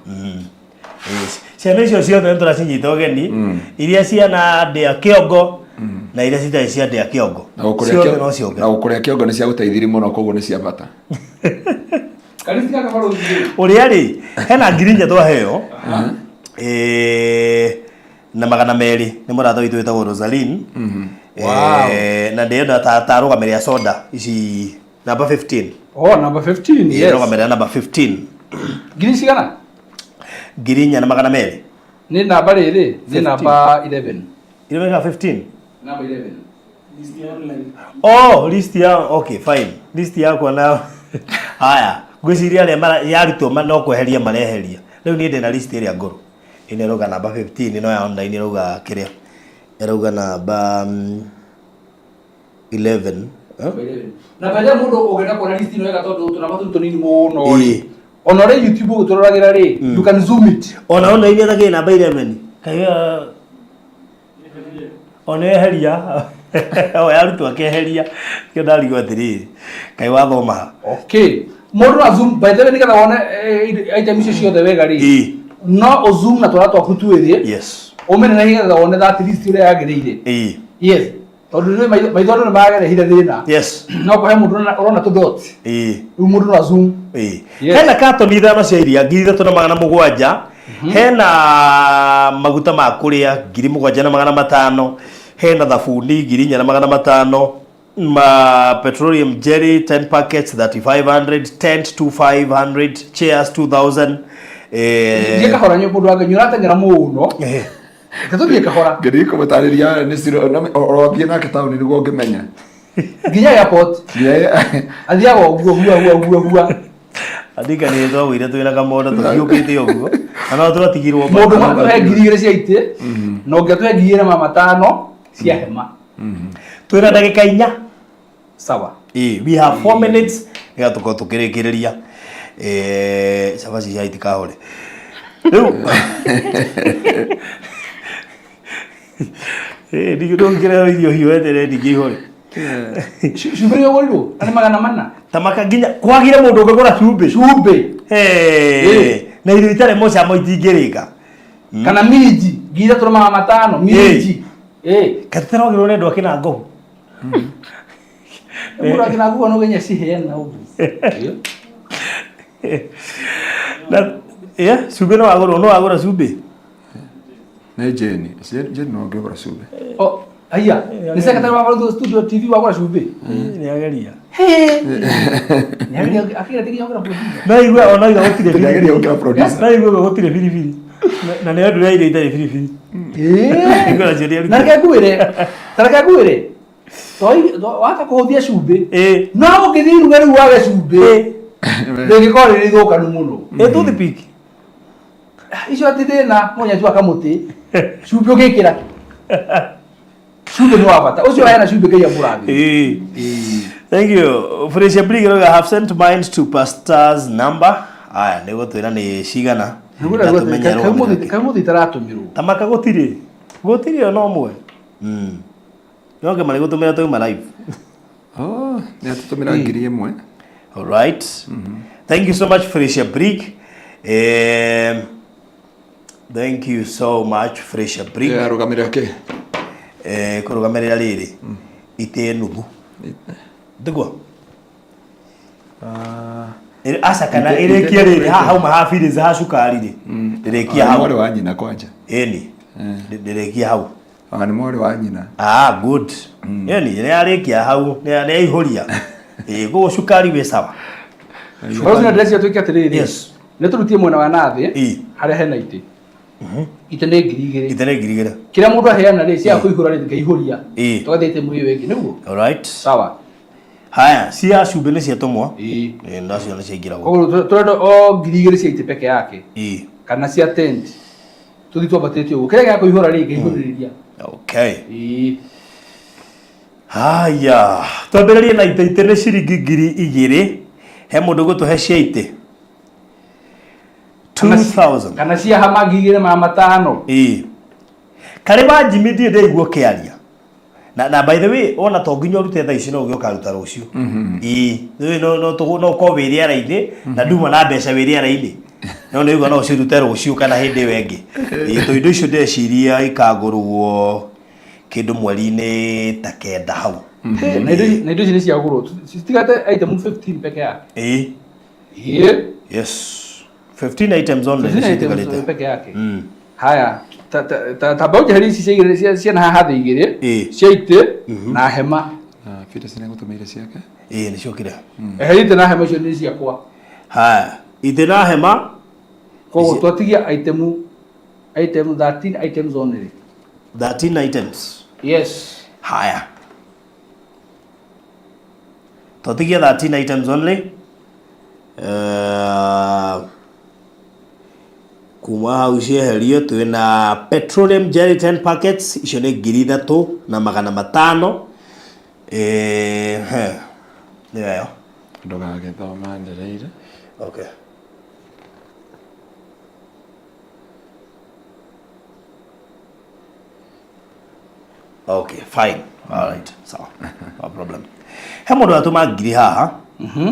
ciana icio ciothe nĩ tũracinyita ũgeni iria ciana ndĩa kĩongo na iria citarĩ cia ndĩa kĩongo ciothe no ciũke na gũkũrĩa kĩongo nĩ cia gũteithirie mũno koguo nĩ cia bata ũrĩa rĩ hena ngiri inya twaheo na 200 nĩ mũratho witũ wĩtagwo Rosaline na ndĩenda tarũgamĩrĩra soda ici number 15 number 15 yes rũgamĩrĩra number 15 ngiri cigana ngiri inya na 200 nĩ namba rĩrĩ nĩ namba 11 15 namba 11 list ya okay fine list yakwa na haya gwiciria arĩa yarutwo no kweheria mareheria rĩu niĩ ndĩ na list ĩrĩa ngũrũ ĩno ĩrauga namba 15 no ya online ĩrauga kĩrĩa ĩrauga namba 11 na baada mũndũ ũgenda kuona list ĩno wega tondũ tũnamba tũu tũnini mũno rĩ ona rĩ YouTube ũgĩtũroragĩra rĩ you can zoom it ona online ĩthagia namba 11 kaya ona eheria yarutwo akĩeheria kĩo ndarigwo atĩrĩrĩ kaĩ wathoma okay mũndũ na zoom by the way nĩgetha wone item icio ciothe wega rĩ no o zoom na tũra twaku twĩrĩ yes ũmene na nĩgetha wone that list ũrĩa yagĩrĩire yes tondũ nĩ maitho nĩ magerehire thĩna yes no kũhe mũndũ ũrona tũ dot rĩu mũndũ na zoom hena katoni ithano cia iria 3,700 hena maguta ma kũrĩa 7,500 hena thabuni 4,500 ma petroleum jelly 10 packets 3,500 tent 2,500 chairs 2,000 ndiye kahora nyo mũndũ wake nyuratengera mũno tatũthiĩ kahora ngĩthiĩ kũmũtarĩria nĩ ciro ũrothiĩ nake taũni nĩguo ngĩmenya nginya airport athiaga ũguo hua andika nĩ twagũire twĩna kamondo tũhiũkĩte ũguo na no tũratigirwo mũndũ matũhe 2,000 cia itĩ na ũngĩatũhe 5,000 cia hema twĩna ndagĩka 4 sawa we have 4 minutes nĩgetha tũkorwo tũkĩrĩkĩrĩria cabaci cia itikahore rĩu ndingĩreo irio hiũ eterere ndingĩihore cumbĩ nĩ ũgũrirwo na nĩ 400 tamaka nginya kwagire mũndũ ũngĩgũra cumbĩ na irio itarĩ mũcamo itingĩrĩka kana minji 3,500 minji katĩterogĩrwo nĩ andũ akĩna ngũhu mũndũ akĩna ngũhu no nginya ciheana ũguo na cumbĩ no wagũra cumbĩ nĩ Jane no ngĩgũra cumbĩ aya nĩ secretary wa Barutho Studio TV wagũra cumbĩ nĩ ageria akĩgeria tigĩogera producer na igwe ona iga gũtirĩ ageria gũkĩra producer na igwe gũtirĩ biribiri na nĩ andũ iria itarĩ biribiri tareke ngwĩre waka kũhũthia cumbĩ no ũngĩthiĩ iruga rĩu wage cumbĩ rĩngĩkorwo rĩrĩ ithũkanu mũno toothpick icio atĩ thĩna mũnyetu akamũtĩ cumbĩ ũgĩkĩra cumbĩ nĩ wa bata ũcio hena cumbĩ kĩia mũrathi thank you Felicia Brig I have sent mine to pastor's number aya nĩ gũtwĩra nĩ cigana kaimũthi taratũmirwo tamaka gũtirĩ ona ũmwe yonge marĩ gũtũmĩra twauma live nĩ atũtũmĩra 1,000 alright thank you so much Felicia Brig thank you so much Felicia Brig arũgamĩrĩra kĩ kũrũgamĩrĩra rĩrĩ itĩ nuthu ndiguo aca kana ĩrĩkia rĩrĩ haha hauma ha filiz ha cukari rĩ ndĩrĩkia hau mwarĩ wa nyina kwanja ĩni ndĩrĩkia hau nĩ mwarĩ wa nyina good ĩni nĩ arĩkia hau nĩ aihũria gũgũ cukari wĩ sawa Rose na dress yatuĩke atĩrĩrĩ nĩ tũrutie mwena wa nathĩ harĩa hena itĩ itĩ nĩ 2,000 kĩrĩa mũndũ aheana rĩ cia kũihũra rĩ ngaihũria tũgathiĩ itĩ mũhiũ wengĩ nĩguo alright sawa haya cia cumbĩ nĩ ciatũmwo nacio nĩ ciaingĩra koguo tũrenda o 2,000 cia itĩ peke yake kana cia tent tũthi twambatĩtie ũguo kĩrĩa gĩa kũihũra rĩ ngaihũrĩrĩria okay haya twambĩrĩrie na itĩ nĩ ciringi 2,000 he mũndũ gũtũhe cia itĩ 2,000 kana cia hama 2,500 karĩ wa Jimmy ndiĩ ndaigua kĩaria na by the way ona to nginyo rute tha ici no gioka ruta rucio no ko wiri ara-ini na nduma na mbeca wiri ara-ini no nä igua no cirute rũciũ kana hĩndĩ ĩyo ĩngĩ to indo icio ndeciria ikagũrwo kĩndũ mweri-inĩ ta 9 hau na indo ici nĩ ciagũrwo citigate item 15 peke yake yes 15 items only peke yake haya ta hari ici ciana haha thĩ igĩrĩ cia itĩ na hema Peter sina gũtũmĩire ciake nĩ ciokire itĩ na hema icio nĩ ciakwa haya itĩ na hema koguo twatigia item 13 items only 13 items yes haya twatigia 13 items only kuma hau cieherio twina petroleum jelly 10 packets icio nĩ 3,500 nĩyo ndũgagĩthoma ndereire okay okay fine all right so no problem he mũndũ atũma ngiri haha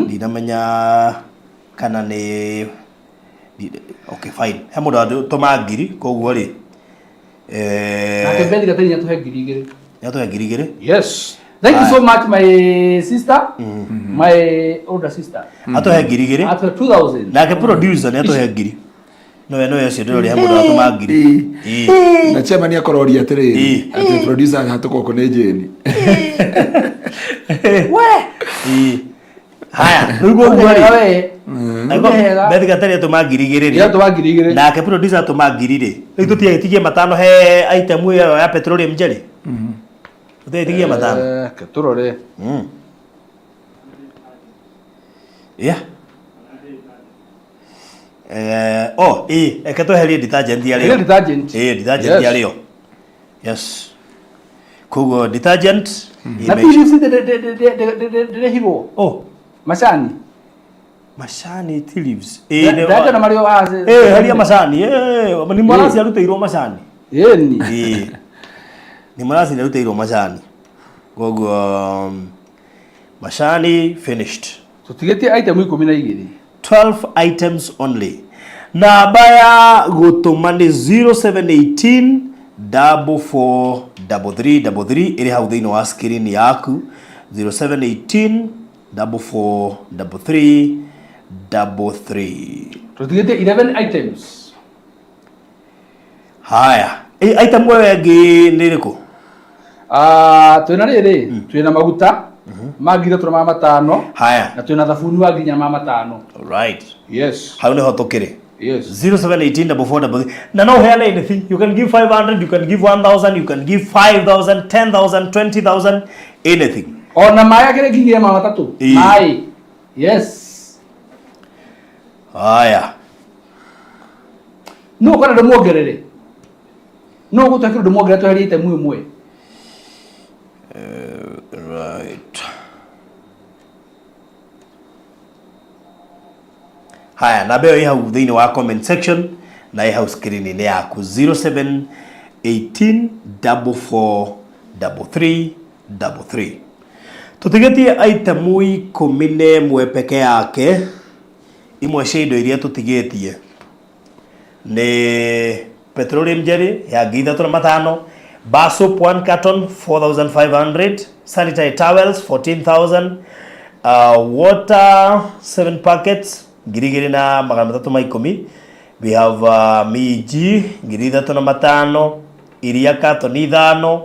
ndinamenya kana nĩ okay fine he mũndũ atũma ngiri koguo rĩ nake Bethi Gatari nyatũhe ngiri igĩrĩ yes thank you so much my sister my older sister atũhe ngiri igĩrĩ atũhe 2000 nake producer nĩ atũhe ngiri no ũcio ndĩrori he mũndũ atũma ngiri na chema nĩ akororia atĩrĩrĩ atĩ producer hatũkoko nĩ Jane haya rĩu guo rĩ Bethi Gatari atũma ngiri igĩrĩ nake producer atũma ngiri rĩ rĩu tũtiagĩtigie matano he item ĩyo ya petroleum jelly tũtiagĩtigie matano tũrore yeah eke tweherie detergent yarĩo detergent yarĩo yes koguo detergent na TVC ndĩrehirwo macani tea leaves ndaja na mario haria macani ni mwarasi arutĩirwo macani ni mwarasi arutĩirwo macani koguo macani finished tũtigĩtie item 12 12 items only namba ya gũtũma nĩ 0718 443333 ĩrĩ hau thĩinĩ wa screen yaku 0718 443333 tũtigĩtie 11 items haya item ĩyo ĩngĩ nĩ ĩrĩkũ twĩna rĩrĩ twĩna maguta ma 3,500 haya na twĩna thabuni wa 500 right yes hau nĩho tũkĩrĩ yes 0718 4433 na no heane anything you can give 500 you can give 1,000 you can give 5,000 10,000 20,000 anything ona maya kile kingine mama tatu mai yes haya no kana ndumuongerere no gutakira ndumuongerere twariite mwe right haya namba ĩyo ĩ hau thĩinĩ wa comment section na ĩ hau screen-inĩ yaku 0718 443333 tũtigĩtie item 11 peke yake imwe cia indo iria tũtigĩtie nĩ petroleum jelly ya 3,500 bar soap 1 carton 4,500 sanitary towels 14,000 water 7 packets 2,310 we have miji 3,500 iria carton 5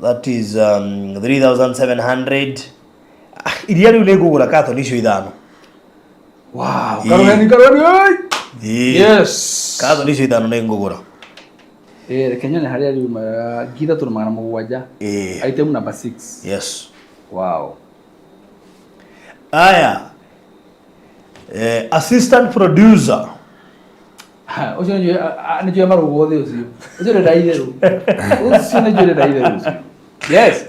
that is 3,700 iria riu nĩ ngũgũra carton icio 5 wow karoni yes carton icio 5 nĩ ngũgũra Kenya ni haria riu 3,700 item number 6 yes wow aya assistant producer ucio ni jua marugo thi ucio ucio ndaithiru ucio ni jua ndaithiru yes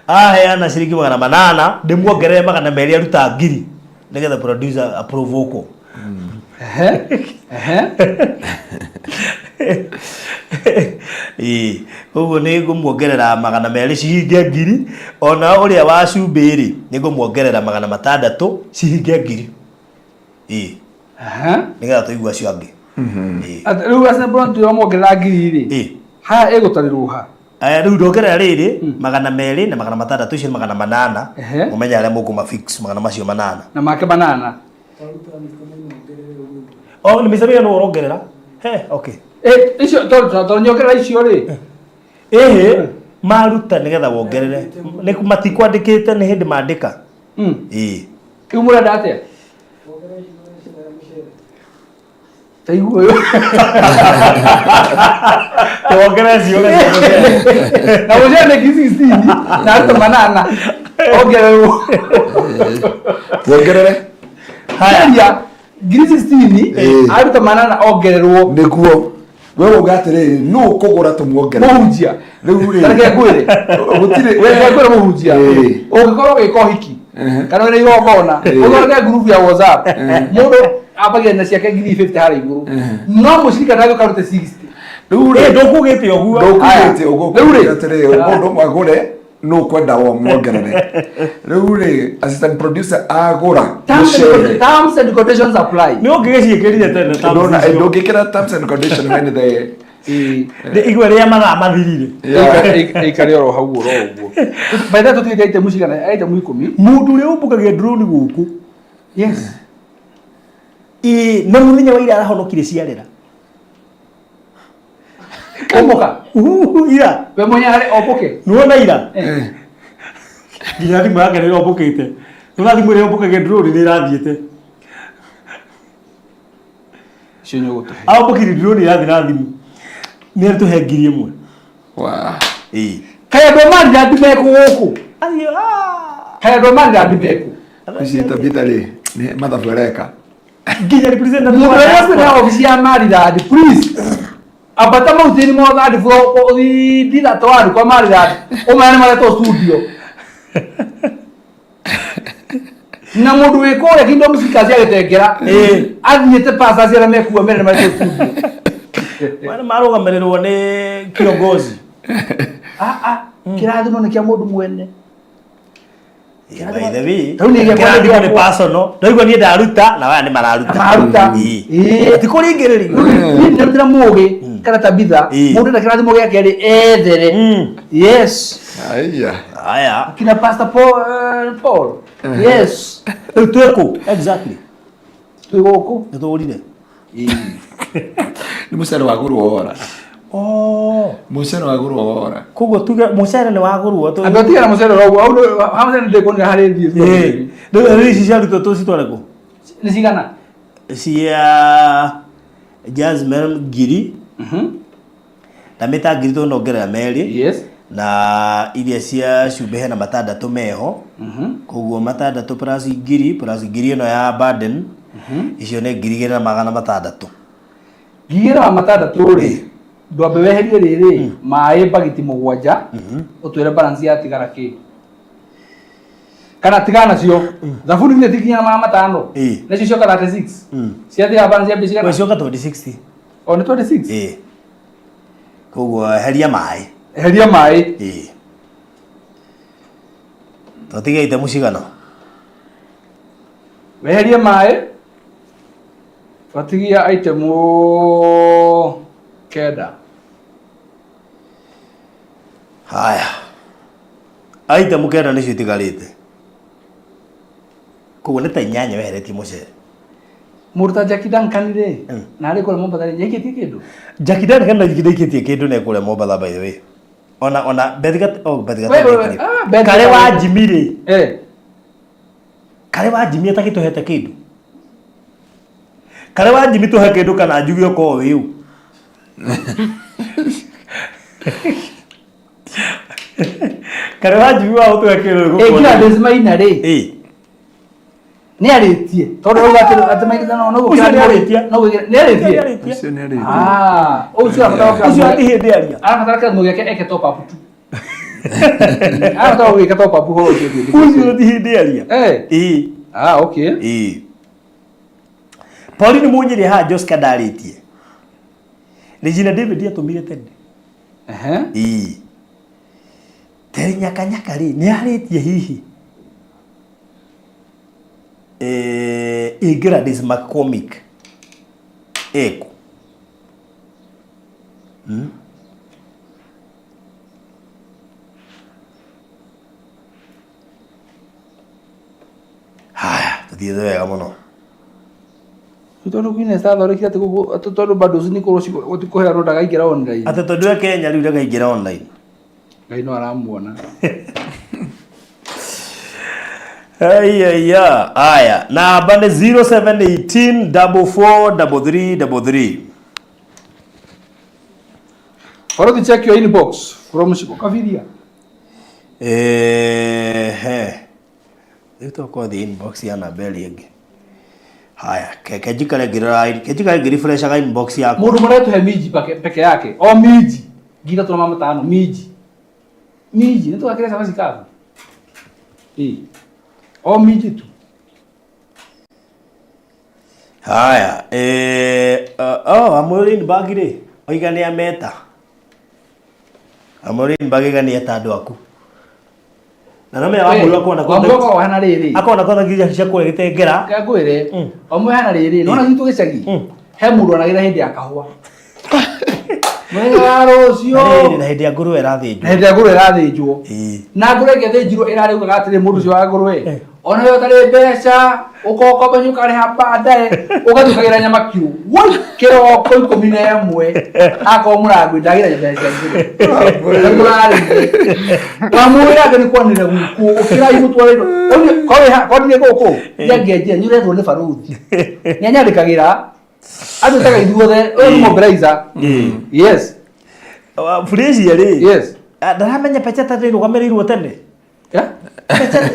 heana ciringi 800 ndĩmuongerere 200 aruta ngiri nigetha producer approve uko Koguo nĩ ngũmuongerera 200 cihinge 1000 ona ũrĩa wa cumbĩ rĩ nĩ ngũmuongerera 600 cihinge 1000 nĩgetha tũigua acio angĩ rĩu Arsenal ndĩramuongerera 1000 rĩ haya ĩgũtarĩrwo ha rĩu ndongerera rĩrĩ 200 na 600 icio 800 mũmenya arĩa mũkũma fix 800 macio 8 na make 8 nĩ mĩcaria no ũrongerera okay icio to nyongerera icio rĩ maruta nĩgetha wongerere nĩ matikwandĩkĩte nĩ hĩndĩ mandĩka rĩu mũrenda atĩa taiguo yo wongerere ciothe na mũcere nĩ 16 na aruta 8 ongererwo Wongerere. haya 16 aruta 8 ongererwo Nĩguo. Wewe ugatirĩ no kũgũra tumuongerere. Mũhunjia. Rĩu rĩ. Tareke ngwĩre. Gũtirĩ wewe ngwĩre mũhunjia. Ũngĩkorwo wĩko hiki. Kana wĩra igongona. Ũthondeke group ya WhatsApp. Mũndũ abagia na ciake 50 harĩ igũrũ. No mũcirika ndagĩka karute 60. Rĩu rĩ. Ndũkugĩte ũguo. Ndũkugĩte ũguo. Rĩu rĩ. Atĩrĩ mũndũ mwagũre no kwenda wo muongerere. Rĩu rĩ assistant producer agũra. Terms and conditions apply. Nĩ ũngĩgĩciĩkĩrire tene ndũngĩkĩra terms and conditions when the igwe rĩa mathaa mathirire ikari oro hau oro ũguo by that tũthiĩte aite mũcigana aite mu 10 mũndũ ũrĩa ũmbũkagia drone gũkũ yes nĩ mũthenya wa ira arahonokire ciarĩra omboka ira we mwenye harĩ omboke nuona ira nginya thimũ yake nĩ ĩrombũkĩte nũna thimũ ĩrĩa ĩrombũkagia drone nĩ ĩrathiĩte cionyo gũtũ aombũkire drone ĩrathiĩ na thimũ nĩ tũhe 1000 kaya ndo mari ndime gũkũ kaya ndo mari ndime ici tabita rĩ nĩ mathabu areka nginya representative mũndũ na ofisi ya mari dad please abata mautini mothe andifo ndira twari kwa mari dad umane mare to studio na mũndũ wĩkũrĩa kindo musikazi agĩtengera athiĩte pasa ciara mekuwa mbere mare to studio wana marugamirĩrwo nĩ kiongozi kĩrathimo nĩ kĩa mũndũ mwene kĩrathimo nĩ personal ndaigua niĩ ndaruta na waya nĩ mararuta tikũringĩrĩrio nĩ ndĩra mũgĩ kana tabitha mũndũ na kĩrathimo gĩake rĩ ethere yes aya kina pastor Paul yes twĩkũ exactly twĩ gũkũ nĩ tũrire nĩ mũcere wagũrwo ora mũcere wagũrwo ora koguo tuge mũcere nĩ wagũrwo andũ atigana mũcere ũguo hamwe nĩ ndĩkuona harĩ thiĩ rĩu ici ciarutwo tũcitware kũ nĩ cigana cia Jasmine ngiri na mĩta ngiri tũnongerera merĩ yes na iria cia cumbĩ hena 6 meho koguo 6 plus ngiri ĩno ya burden icio nĩ 2,600 ngigĩra matandatũ rĩ ndwambe weherie rĩrĩ maĩ bagiti 7 ũtwĩre balance ya tigara kĩ kana tigana nacio thabuni nĩ tikinya na 5 nĩcio cioka 36 cia tigara balance ya bisi kana cioka 26 o nĩ 26 koguo heria maĩ tũtige ite mũcigano weherie maĩ fatigia item keda haya item keda nĩcio itigarĩte koguo nĩ ta 8 weheretie mũcere murta Jackie Duncan rĩ na arĩ kũrĩa Mombasa nĩikĩtie kĩndũ Jackie Duncan nĩikĩtie kĩndũ na kũrĩa Mombasa by the way ona Bethigat kare wa Jimmy rĩ kare wa Jimmy atakĩtũhete kĩndũ kare wa Jimmy tũhe kĩndũ kana njuge ũkorwo wĩu kare wa Jimmy wa ũtũhe kĩndũ kila desmaina rĩ nĩ arĩtie tondũ rũga atemaina no gũkira nĩ arĩtie ũcio abatara hĩndĩ aria arabatara kĩndũ gĩake eke top up tu arabatara gũgĩka top up horo ũcio ti hĩndĩ aria okay Pauline Munyiri ha Joska ndarĩtie Regina David atumire tene. Teri nyakanyaka ri ni aritie hihi. Gladys McCormick. Eko. Haya, tuthiĩ wega mũno. Tondu kwine sa thore kia tondu bado sini ko gutikuhera ronda gaikira online. Ate tondu Kenya riu gaikira online. Ngai no aramuona. Aya, namba ni 0718 443333. Oro check your inbox from Shikokaviria. Ito kwa the inbox ya Nabeli yenge. Haya, kejikale refresh ga inbox yako. Mundu mretu he miji peke yake. O miji. Gita tuna mama tano miji. Miji, nito akile sama sikavu. O miji tu. Haya, Amorin bagire. Oigani ya meta. Amorin bagigani ya tando aku. Na nome wamulwa kona konda. Wamulwa kwa hana riri. Akona konda gija shako gitengera. Kagwire. Omwe hana riri. Nona gitu gicagi. He mundu anagira hindi akahua. Mwengaro cio. Na hindi ya ngurwe rathinjwo. Hindi ya ngurwe rathinjwo. Na ngurwe ngethinjirwo irareuga atiri mundu cio wa ngurwe. Ona yo tare mbeca ukoko banyuka ri hapa ndae ugathukagira nyama kiro. Woi kiro ko 11 ako murangu ndagira mbeca ngire. Wamwira ngani kwanire guku ukira imutwariro. Ko ni goko. Yangeje nyuretwo ni baruthi. Nyanyandikagira atu taka ithuothe uyu mobilizer. Yes. Fresh yari. Yes. Ndaramenya pecheta ndiro kwamerirwo tene. Ya?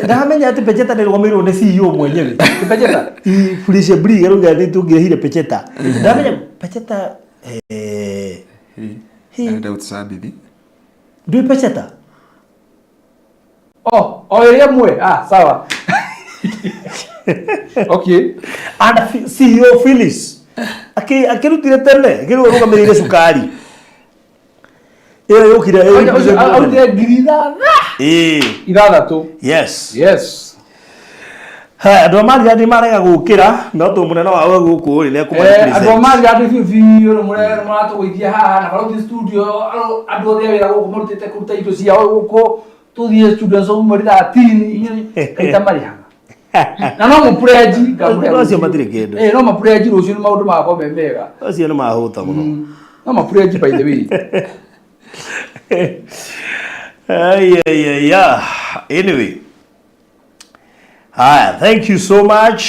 Ndaramenya ati pecheta ndiro kwamerirwo ni CEO mwenyewe. Pecheta. Fresh bri garuga nditungirehire pecheta. Ndaramenya pecheta Enda utsabithi. Ndio pecheta. Ile mwe. Sawa. Okay. And CEO Phyllis. Akirutire tene, akiruga merire sukari. Yokira autire ngiri ithathatũ. Yes. Yes. Andũ amari andi marega gũkĩra no tũ mũnene wao gũkũ ri nĩ akũmarepresent. Andũ amari andi biũ mũnene maratũgũithia haha na barauti studio andũ othe wĩra gũkũ marutĩte kũruta indo ciao gũkũ tũthiĩ studio so mweri 13 kaita marihaga. Na no mũpurenji ũcio matirĩ kĩndũ. No mũpurenji rũciũ nĩ maũndũ makwa mega. Ũcio nĩ mahũta mũno. No mũpurenji by the way. Anyway. Thank you so much.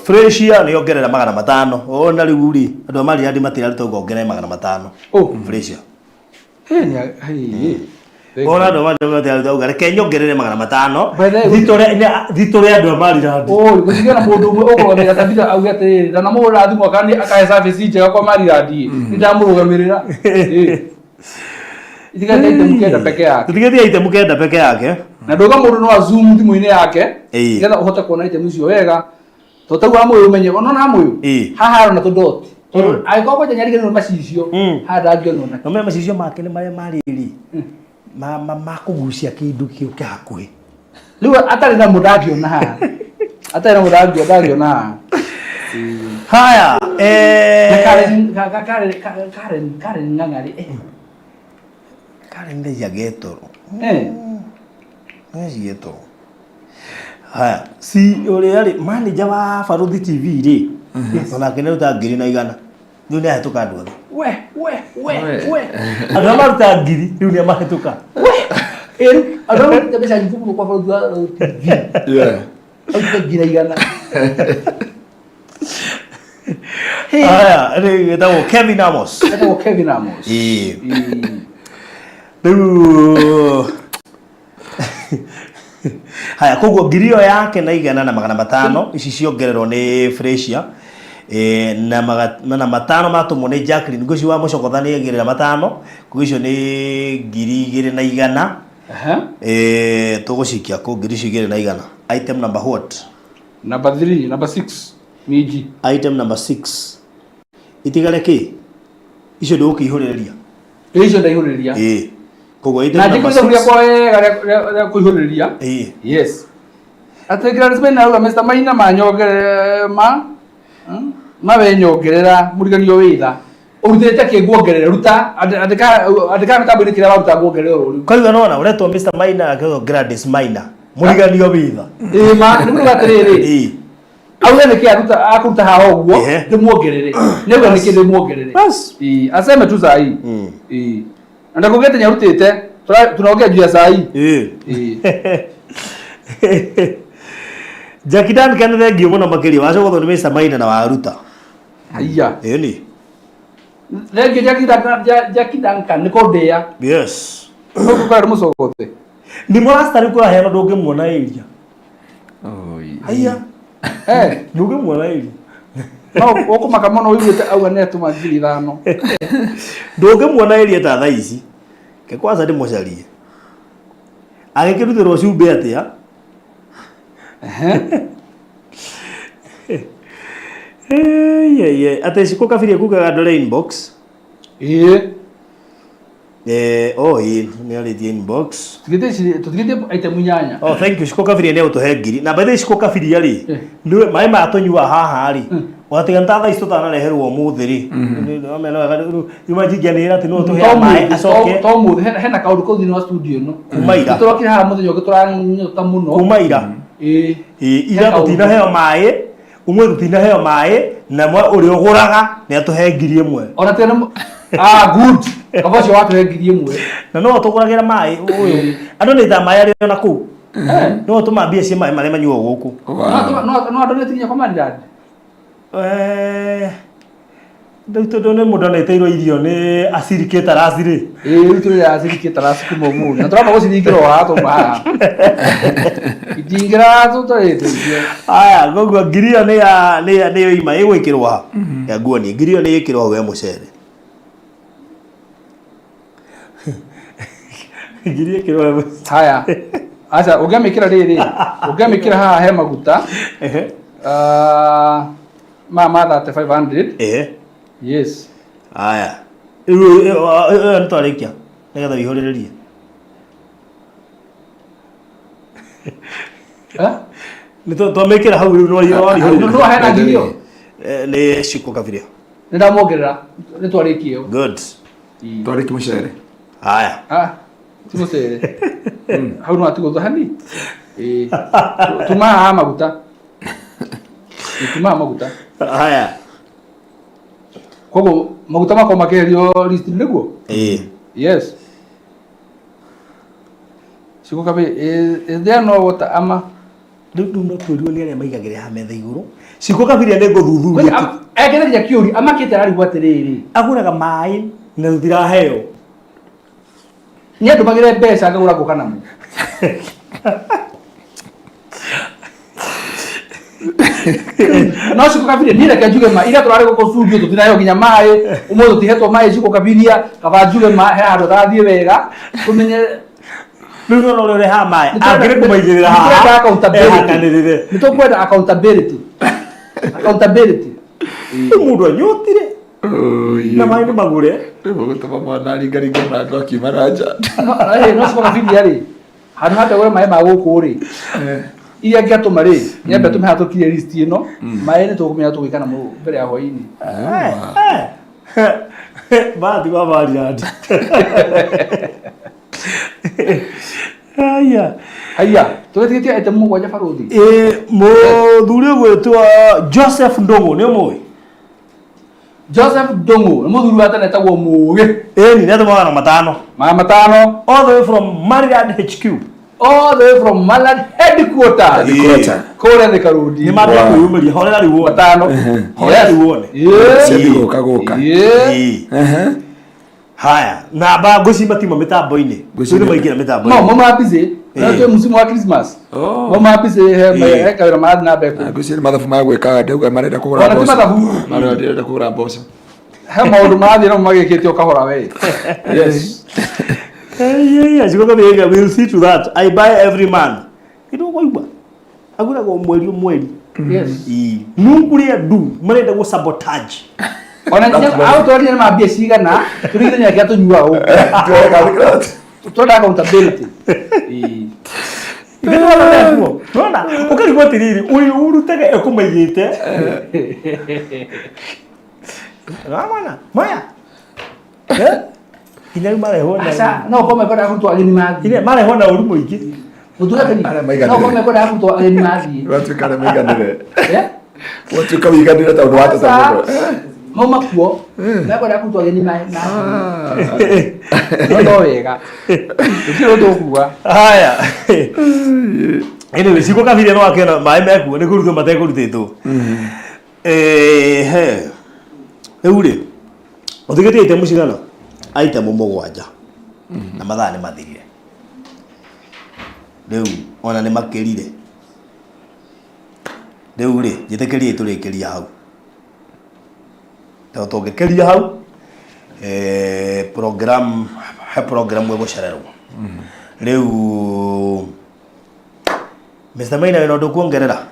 Freshia ni ongerera 500. Ona riu ri andu amari andi matiraruta ongerera 500. Freshia. Ona andu amari matiraruta ongerera kenyongerere 500. Thitore andu amari randi. Gutigera mundu umwe ukurũgamĩrĩra tabitha auge atĩrĩrĩ na mũndũ rathimwo akani akahe service njega kwa mari randi. Nĩndamũrũgamĩrĩra. Itigaite mukenda peke yake. Tutigetie item kenda peke yake. Na ndoga mundu no zoom thimu-ini yake. Getha uhote kuona item icio wega. Totagwa moyo umenye onona moyo. Haha na tudot. Aiko kwa nyari geno macicio. Hada ngeno na. No me macicio make ni maria mariri. Makugucia kindu kio kiakuhi. Riu atari na mudagio na haha. Atari na mudagio dagio na haha. Haya Karen ngangari Karen ndeja getoro. Ndeja getoro. Haya, si ore ari manager wa Faruthi TV ri. Ona kene utangiri na igana. Riu ni ahituka andu othe. We. Andu maruta ngiri riu ni amahituka. Andu maruta mbeca nyingi kwa Faruthi TV. Yeah. Andu ngira igana. Haya, ni dawo Kevin Amos. Haya, koguo ngirio yake na igana na 500 ici ciongererwo ni Freshia na 500 matumwo ni Jacqueline Ngoci wa Mucokothani igirira 5 koguo icio ni 2,100 tugucikia ku 2,200 item number what? Number 6 miji. Item number 6 itigare ki icio ndukihuriria icio ndaihuriria koguo na ndikuriza kuria kwa wega kuihuriria yes ate Gladys na Mr. Maina manyongere mawe nyongerera muriganio witha urutete kiguongerera ruta andika mitambo kira baruta guongerera uru kwa nona uretwo Mr. Maina akio Gladys Maina muriganio witha ma ni mugatiriri auga ni kia ruta akuruta haha uguo ni muongerere nego ni kindi muongerere bas aseme tu sai anda kugete nyarutite tunaongea juu ya sai Jakidan kana thengio muno makiria wacoka thoni Mr. Maina na waruta haya ni thengio Jakidan kan niko ndia yes nuko kwa musokote ni morasta riko hena ndungimuona iria haya ndungimuona iria no ukumaka muno wiguite auga ne tuma 5,000 ndungimuona iria ta thaa ici ke kwanza ndimucarie agikirutiro cumbe atia ate siko kafiria kuga ndore inbox ni ali inbox tutigite item nyanya thank you siko kafiria ndio tuhe ngiri na bethe siko kafiria ri ndiwe mai ma tonyua haha ri watiga ntatha isto tana reherwo muthi ri imajigia ni ati no tuhe mai acoke to muthi hena kaundu ko thini wa studio no kumaira turokira ha muthi nyoke turanyota muno kumaira ira tutina heo mai umwe tutina heo mai na mwe uri uguraga ni atuhe ngiri imwe ona tena good kabacho watu he ngiri imwe na no tuguragira mai uyu andu ni tha mai ari na ku no tumambie cie mai mare manyuo guku no andu ni tinya kwa mandad Ndauto ne muda na iteiro irio ni asiriketa rasiri itu ya asiriketa rasiku momu na turaba gusirikiro hato ma itingira tu toite aya gogo girio ni ima igwikirwa ya guoni girio ni ikirwa we mucere girio kirwa haya acha ugamikira riri ugamikira ha he maguta mama that 500 yes aya ntwarikia nigetha wihuririe ni to mekira hau no hena girio ni shiko kafiria ndamongerera ni twarikio good twariki mucere aya timucere hau no atigo hani tuma maguta maguta aya kogo maguta mako makerio list niguo yes siko kabe is there no water ama ndu no turio ni aria maigagire ha metha iguru siko kabiria ne nguthuthuri egereria kiuri ama kite ari gwatiriri aguraga mai na thira heo ni andu magire mbeca ngagura goka namo no siko kabiria ni reke njuge ma ira turare goko studio tutinayo ginya mai umwe tutihetwo mai siko kabiria kaba njuge ma he handu tathie wega kumenye Nuno no le ha mai agire kumaigirira ha accountability nitokwenda accountability mundu anyotire na mai ni magure gutuma mwana ringaringa na ndo akimaraja no siko kabiria ri handu hata we mai ma guku ri iya ngiatuma ri nyambe tume hatukire list ino mai ni tukumenya tugikana mu mbere ya hoini ba di baba ri aya tugetigĩtie item mũgwanja baruthi mũthuri gwĩtwa Joseph Ndung'u nĩ mũĩ Joseph Ndung'u nĩ mũthuri wa tene etagwo mũũgĩ ni nĩatũmaga na matano all the way from Mariad HQ all the way from Malad headquarters kũrĩa Thika Road nĩ mambia kwĩyumĩria horera rĩu wone matano horera rĩu wone gũka haya na ba ngũcimba tima mĩtambo-inĩ nĩ maingĩra mĩtambo-inĩ mama busy ndio msimu wa Christmas mama busy he kawira maadhi na beko ngũcirĩ mathabu ma gwĩkaga ndauga marenda kũgũra mboco he maũndũ maadhi no magĩkĩtio kahora we yes we'll see to that. I buy every man. You know what? Agura go mweri. Yes. Nunguria du marenda go sabotage. Ona au twaria ma mbia cigana turithenya kia tunyua u tũrenda accountability Nona ukarigwo tiriri uyu urutega ekumaigite Ramana maya kinya mareho na asa no kome kwa kutwa ageni mathi ile mareho na uru muingi mutugatani no kome kwa kutwa ageni mathi watu kana maiganire watu kama iganire ta watu ta mama kuo na kwa kutwa ageni mathi no wega tukiro ndokua haya anyway siko kavile no akena mai meku ni kuruto mate kurutito he eure othigete ite mucigana aita mumugwanja na mathaa ni mathirire riu ona ni makirire riu ri njitekerie turikiria hau to tũngĩkĩria hau program ĩgũcererwo rĩu Mr. Maina wĩna ũndũ kuongerera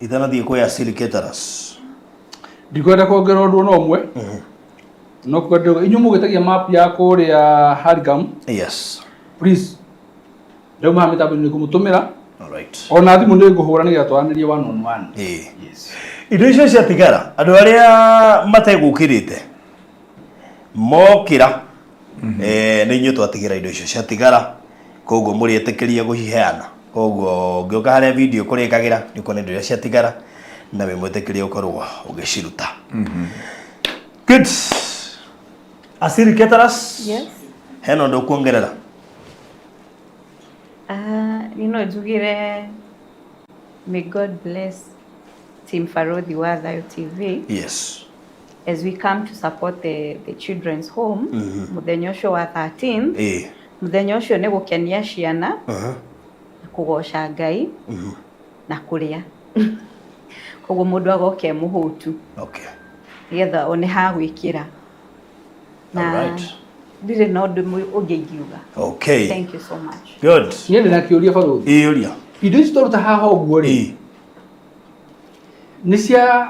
itanathiĩ kwĩ Asili Caterers ndikwenda kuongerera ũndũ no ũmwe no kwenda inyuĩ mũgĩtagia map ya kũrĩa Hargam yes please rĩu maha mĩtambo-inĩ kũmũtũmĩra alright ona thimũ nĩ ngũhũra nĩgetha twaranĩrie one on one yes indo icio ciatigara andũ arĩa mategũkĩrĩte mokĩra nĩ inyuĩ twatigĩra indo icio ciatigara koguo mũrĩetĩkĩria gũciheana koguo ngĩũka harĩa video kũrĩkagĩra nĩ kuona indo iria ciatigara na wĩ mwĩtĩkĩrie ũkorwo ũgĩciruta good Asili Caterers Yes. hena ũndũ kuongerera Nino njugire may God bless Team Farodhi wa Thayo TV yes as we come to support the children's home muthenya ũcio wa 13 muthenya ũcio nĩ gũkenia ciana na kũgoca Ngai na kũrĩa koguo mũndũ agoke mũhũtu okay nĩgetha one ha gwĩkĩra na ndirĩ na ũndũ ũngĩ ingiuga okay thank you so much good niĩ ndĩna kĩũria Farodhi ũria indo ici tũruta haha ũguo rĩ nĩ cia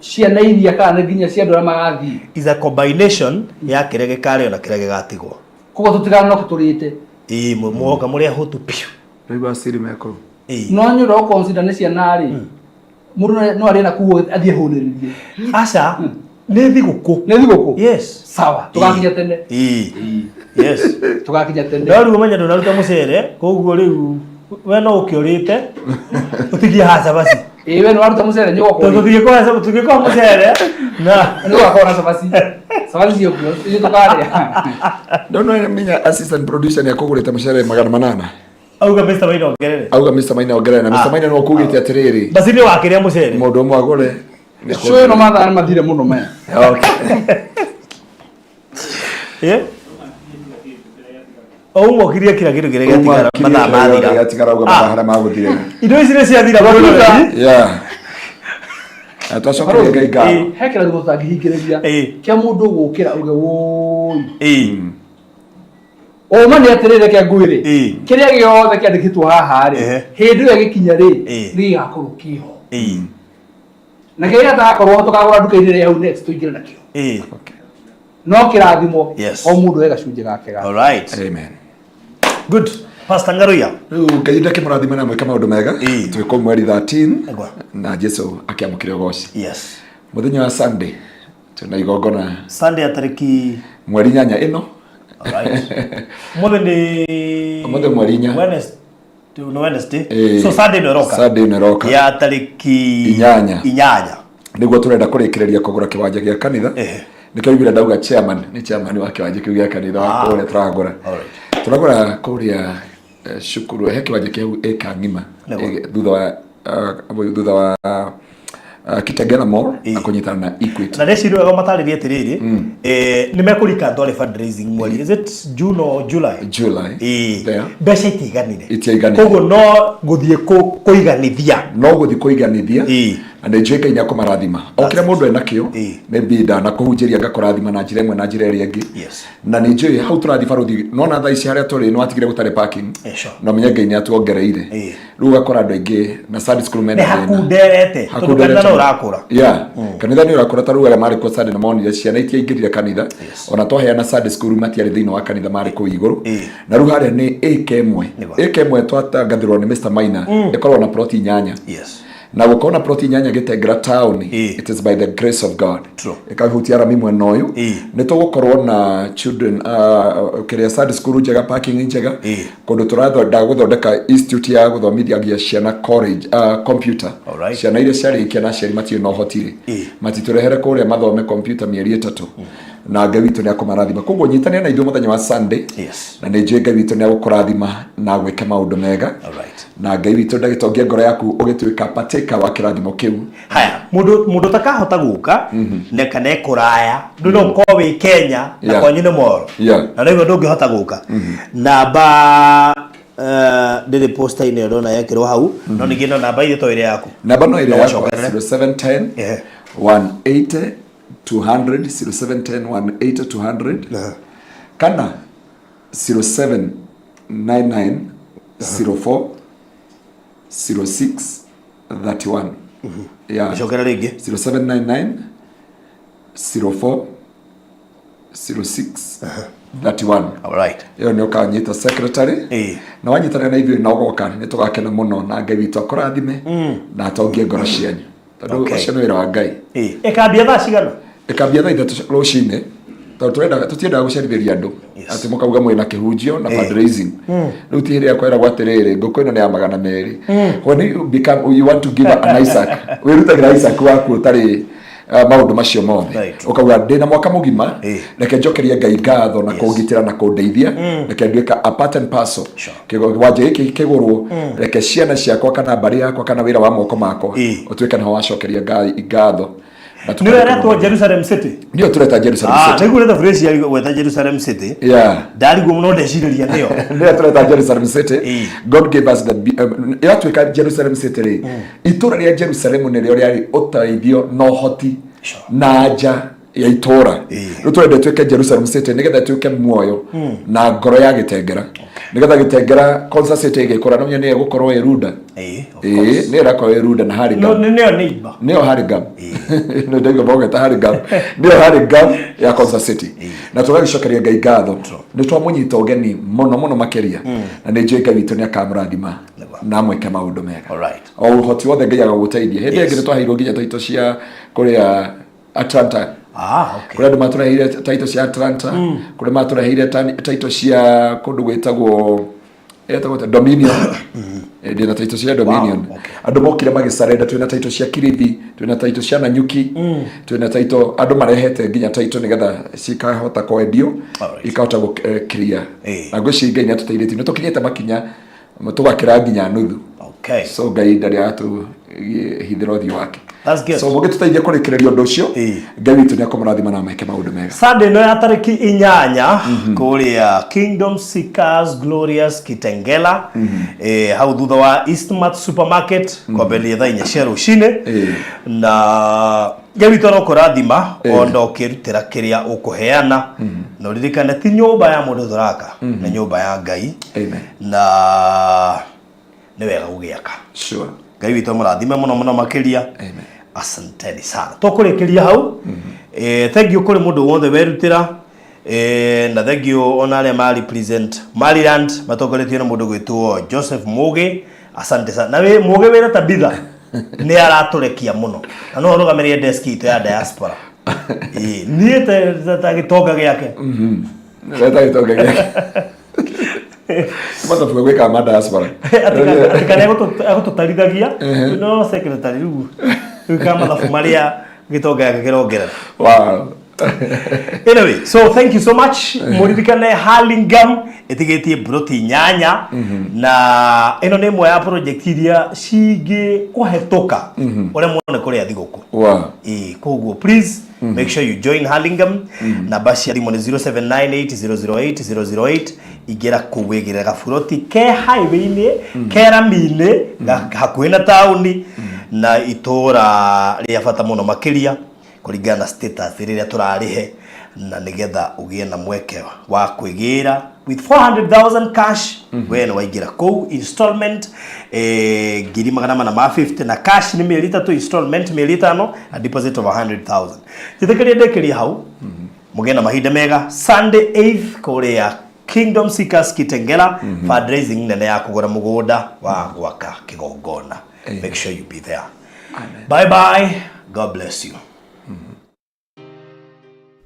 ciana iria kana nginya cia andũ arĩa magathiĩ is a combination ya kĩrĩa gĩkarĩo na kĩrĩa gĩgatigwo koguo tũtiganoke tũrĩte mũgoka mũrĩa hũtu piũ rĩu Asili meko no nyũra o consider nĩ ciana rĩ mũndũ no arĩ na kuo athiĩ hũnĩrĩrie aca nĩ thigũkũ nĩ thigũkũ yes sawa tũgakinya tene yes tũgakinya tene rĩu ũmenya ndũnaruta mũcere koguo rĩu we no ũkĩũrĩte ũtigie haca basi we nĩ waruta mũcere nĩ ũgũkorwo tũngĩkorwo mũcere na nĩ ũgakorwo na cabaci cabaci ciũkuo ithuĩ tũkarĩa ndona menya assistant producer nĩ akũgũrĩte mũcere 800 auga Mr. Maina ongerere auga Mr. Maina ongerere na Mr. Maina no kugĩte atĩrĩrĩ basi nĩ wakĩrĩa mũcere mũndũ ũmwe agũre cũĩ no mathaa nĩ mathire mũno maya ũmokirie kira kĩndũ kĩrĩa gĩatigara mathaa mathira gĩatigara uga mathaa harĩa magũthire indo ici nĩ ciathira twacokeria Ngai ngatho he kĩrathimo tũtangĩhingĩrĩria kĩa mũndũ gũkĩra uge wũi ũma nĩ atĩrĩre kĩa ngwĩrĩ kĩrĩa gĩothe kĩandĩkĩtwo haha rĩ hĩndĩ ĩyo gĩkinya rĩ nĩ gĩgakorwo kĩho na kĩrĩa gatakorwo tũkagũra nduka-inĩ ĩrĩa hau next tũingĩre nakĩo no kĩrathimo o mũndũ we gacunjĩ gake all right amen good Pastor Ngaruya rĩu Ngai ndakĩmũrathime na mwĩke maũndũ mega twĩkwo mweri 13 na Jesu akĩamũkĩre ũgooci yes mũthenya wa Sunday tuna igongona Sunday ya tarĩki mweri 8 ĩno alright mũthenya mweri 4 Wednesday so Sunday nĩ roka ya tarĩki 8 nĩguo tũrenda kũrĩkĩrĩria kũgũra kĩwanja gĩa kanitha nĩkĩo ibira ndauga chairman nĩ chairman wa kĩwanja kĩu gĩa kanitha wa kũrĩa tũragũra turagura kuria shukuru he kiwanja kia eka ngima thutha wa Kitengela Mall akunyitana na Equity na reci rwego mataririe atiriri ni mekurika ndore fundraising mweri is it June or July mbeca itiganire koguo no guthie kuiganithia na nĩnjũĩka inya kũmarathima o kĩrĩa mũndũ enakĩo nĩ mbinda na kũhunjĩria ngakũrathima na njĩra ĩmwe na njĩra ĩrĩa ĩngĩ na nĩnjũĩ hau tũrathi Farodhi nona thaa ici harĩa tũrĩ nĩ watigire gũtarĩ parking no menye Ngai nĩ atuongereire ruga kora ndo ingi na Sunday school mena hakunderete kanitha no urakura kanitha ni urakura ta ruga mari ko Sunday na morning ciana itiaingirire kanitha ona twaheana Sunday school matiari thiini wa kanitha mari ko iguru na ruga haria ni ekemwe twatangathirwo ni Mr Maina ikorwo na plot 8 na gukona plot 8 Gitengera town it is by the grace of God ikahutia rami mwena uyu ni tugukorwo na children kiria Sunday school njega parking njega kundu turatho guthondeka institute ya guthomithia gia ciana college computer ciana iria ciarikia na ciari matio no hotire matiturehere kuria mathome computer mieri 3 na Ngai witu ni akumarathima koguo nyitania na ithuĩ muthenya wa Sunday na nĩ njũĩ Ngai witu ni agũkũrathima na gwĩka maũndũ mega na Ngai witu ndagĩtongia ngoro yaku ũgĩtuĩka partaker wa kĩrathimo kĩu. Haya mũndũ takahota gũka ne kana kuraya ndũno ko wĩ Kenya na kwanyu nĩ moro na rĩu ndũngĩhota gũka namba ndĩrĩ poster ine ndona yekĩrwo hau no ningĩ no namba ile to ile yaku namba no ile yaku 0710 180 200 0710 180 200 kana 0799 04 06 31 shokera rigi 0799 04 06 31 alright yo ni ukanyita secretary na wanyitana na ithio na ugoka ni tugakena muno na Ngai witu akurathime na atongie ngoro cianyu tondu ucio ni wira wa Ngai ikambia thaa cigana ikambia thaa 3 rucine tondu tutiendaga gucerithĩria andu ati mukauga mwina kihunjio na fundraising riu ti hiria kwera gwatiriri nguko ino ni ya 200 when you want to give an Isaac wirutagira Isaac waku utari maundu macio mothe ukauga ndina mwaka mugima reke njokerie Ngai ngatho na kungitira na kundeithia reke nduika a part and parcel kiwanja giki kigurwo reke ciana ciakwa kana bari yakwa kana wira wa moko makwa utuika na wacokeria Ngai ngatho ni weretwo Jerusalem City ndio tureta Jerusalem City niguo the phrase ya weta Jerusalem City ndari guo muno ndeciria ndio ndio tureta Jerusalem City God gave us the yatuika Jerusalem City itura ria Jerusalem ni rio riari utaithio no hoti na nja ya itora ruturende tuike Jerusalem City nigetha tuike muoyo na ngoro ya Gitengera nigetha Gitengera concert city igikora no nyene gukorwo iruda ni rakwa iruda na Harigam nio neighbor nio Harigam no ndego bogeta Harigam nio Harigam ya concert city na tugagicokeria Ngai ngatho ni twamunyita ugeni muno makeria na ni njũĩ Ngai witũ ni akamũrathima na mweke maũndũ mega o hoti wothe Ngai agagũteithia hĩndĩ ĩngĩ twaheirwo nginya taito cia kuria Atlanta kuri andu maturehire taito cia Atlanta kuri maturehire taito cia kundu gwitagwo Dominion ndina taito cia Dominion andu mokire magisarenda twina taito cia Kirithi twina taito cia Nanyuki twina taito andu marehete nginya taito nigetha cikahota kwendio ikahota gukiria na ngwiciria Ngai natuteiretie no tukinyete makinya tugakira nginya nuthu so Ngai ndari atu hithira uthio wake so muge tutaithia kurikireria undu ucio Ngai witu ni akomurathima na meke maundu mega Sunday no ya tariki 8 kuria Kingdom Seekers Glorious Kitengela hau thutha wa Eastmart Supermarket kwamberia thaa 4 cia rucine na Ngai witu no kurathima ondo kirutira kiria ukuheana no ririkana ti nyumba ya mundu thuraka na nyumba ya Ngai na ni wega ugiaka sure Ngai witu murathime muno makiria asanteni sana tukurikiria hau thank you kuri mundu wothe werutira na thank you onale mali present Maryland matokoretio na mundu gwitwo Joseph Muge asante sana nawe Muge wera tabitha ni araturekia muno na no rugamerie desk ito ya diaspora ni tagitonga giake neta gitonga giake Mata fuga gwika ma diaspora atikane agututarithagia no secretary riu kama thafu maria gitonga yake kirongerera wow anyway so thank you so much muririkane Hurlingham itigetie broti nyanya na ino ni mwe ya project iria cigi kuhetoka ore muone kuria thiguku wow koguo please make sure you join Hurlingham na basi ya 0798008008 igira kuwegera gafuroti ke highway ni ke ramine hakuhi na tauni na itora ria bata muno makiria kuringana status riria turarihe na nigetha ugie na mweke wa kwigira with 400,000 cash when waigira kou installment ngiri 450 na cash ni mieri 3 installment mieri 5 a deposit of 100,000 jitekeria ndekeria hau mugena mahinda mega Sunday 8th kuria Kingdom Seekers Kitengela fundraising nene ya kugura mugunda wa gwaka kigongona. Make sure you be there. Amen. Bye bye. God bless you.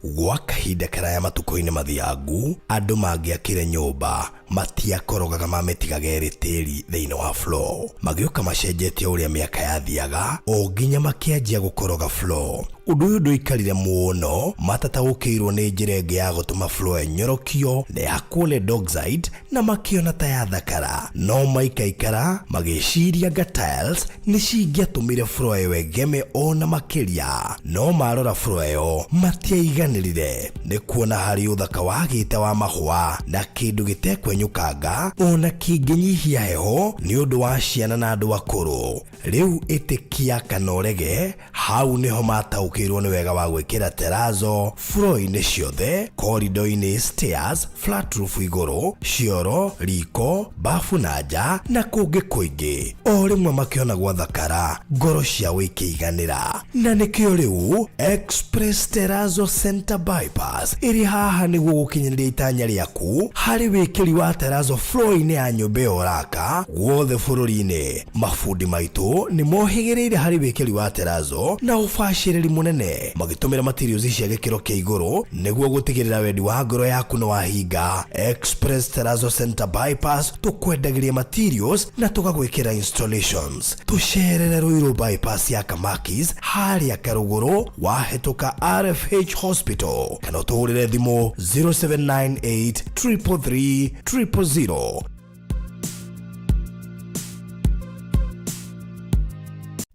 Gwa kahinda karaya matuko-inĩ mathiangu andũ mangĩakire nyũmba matiakorogaga mamĩtigaga tĩri thĩinĩ wa floor magĩũka macenjetie ũrĩa mĩaka yathiaga o nginya makĩanjia gũkoroga floor. Ũndũ ũyũ ndũikarire mũno matataũkĩirwo nĩ njĩra ĩngĩ ya gũtũma floor enyorokio na yakwo nĩ Dockside na makĩona ta yathakara no maikaikara magĩciria anga tiles nĩ cingĩatũmire floor ĩyo ĩgeme ona makĩria no marora floor ĩyo matiaiganĩrire nĩ kuona harĩ ũthaka wagĩte wa mahũa na kĩndũ gĩtekwenyũkanga ona kĩngĩnyihia heho nĩ ũndũ wa ciana na andũ akũrũ. Rĩu ĩtĩkia kana ũrege hau nĩho mataũkĩirwo nĩ wega wa gwĩkĩra terrazzo floor-inĩ ciothe, corridor-inĩ, stairs, flat roof igũrũ, cioro, riko, bafu na nja na kũngĩ kũingĩ. O rĩmwe makĩona gwathakara ngoro ciao ikĩiganĩra na nĩkĩo rĩu Express Terrazzo Center Bypass ĩrĩ haha nĩguo gũkinyĩrĩria itanya rĩaku harĩ wĩkĩri wa terrazzo floor-inĩ ya nyũmba ĩyo ũraka guothe bũrũri-inĩ. Mafundi maitũ nĩ mohĩgĩrĩire harĩ wĩkĩri wa terrazzo na ũbacĩrĩri mũnene magĩtũmĩra materials cia gĩkĩro kĩa igũrũ nĩguo gũtigĩrĩra wendi wa ngoro yaku nĩ wahinga. Express Terrazzo Center Bypass tũkwendagĩria materials na tũgagwĩkĩra installations. Tũcerere Ruiru bypass ya Kamakis harĩa Karũgũrũ wahĩtũka RFH Hospital kana ũtũhũrĩre thimũ 0798 333 000.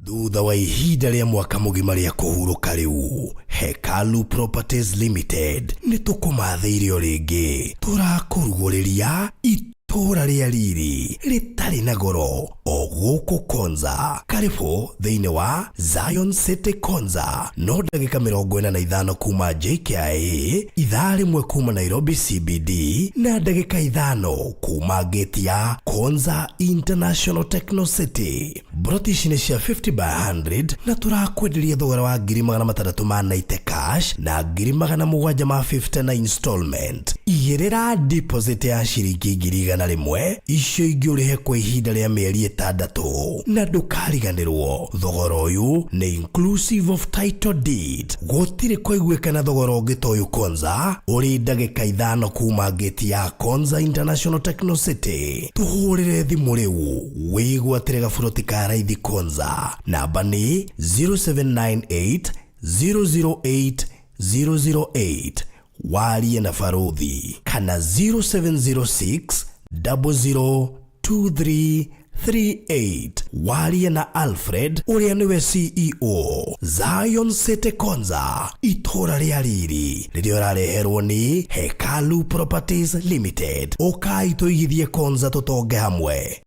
Thutha wa ihinda rĩa mwaka mũgima rĩa kũhurũka rĩu Hekalu Properties Limited nĩ tũkũmathĩire rĩngĩ tũrakũrugũrĩria itũra rĩa riri rĩtarĩ na goro o gũkũ Konza. Karibu thĩinĩ wa Zion City Konza no ndagĩka 45 kuma JKIA, ithaa rĩmwe kuma Nairobi CBD na ndagĩka 5 kuma gate ya Konza International Techno City. Brotish nĩ cia 50 by 100 na tũrakwenderia thogora wa 690 cash na 750 na installment. Igĩrĩra deposit ya ciringi 100 icio ingĩ ũrĩhe kwa ihinda rĩa mĩeri 6 na ndũkariganĩrwo. Thogora ũyũ nĩ inclusive of title deed. Gũtirĩ kũiguĩkana thogora ũngĩ ta ũyũ Konza ũrĩ ndagĩka 5 kuma gate ya Konza International Techno City. Tũhũrĩre thimũ rĩu wĩgwatĩre gaburoti ka raithi Konza. Namba nĩ 0798 008 008 warie na Farothi kana 0706 002338 warie na Alfred ũrĩa nĩwe CEO. Zion City Konza, itũra rĩa riri rĩrĩa ũrareherwo nĩ Hekalu Properties Limited. Ũkai tũigithie Konza tũtonge hamwe.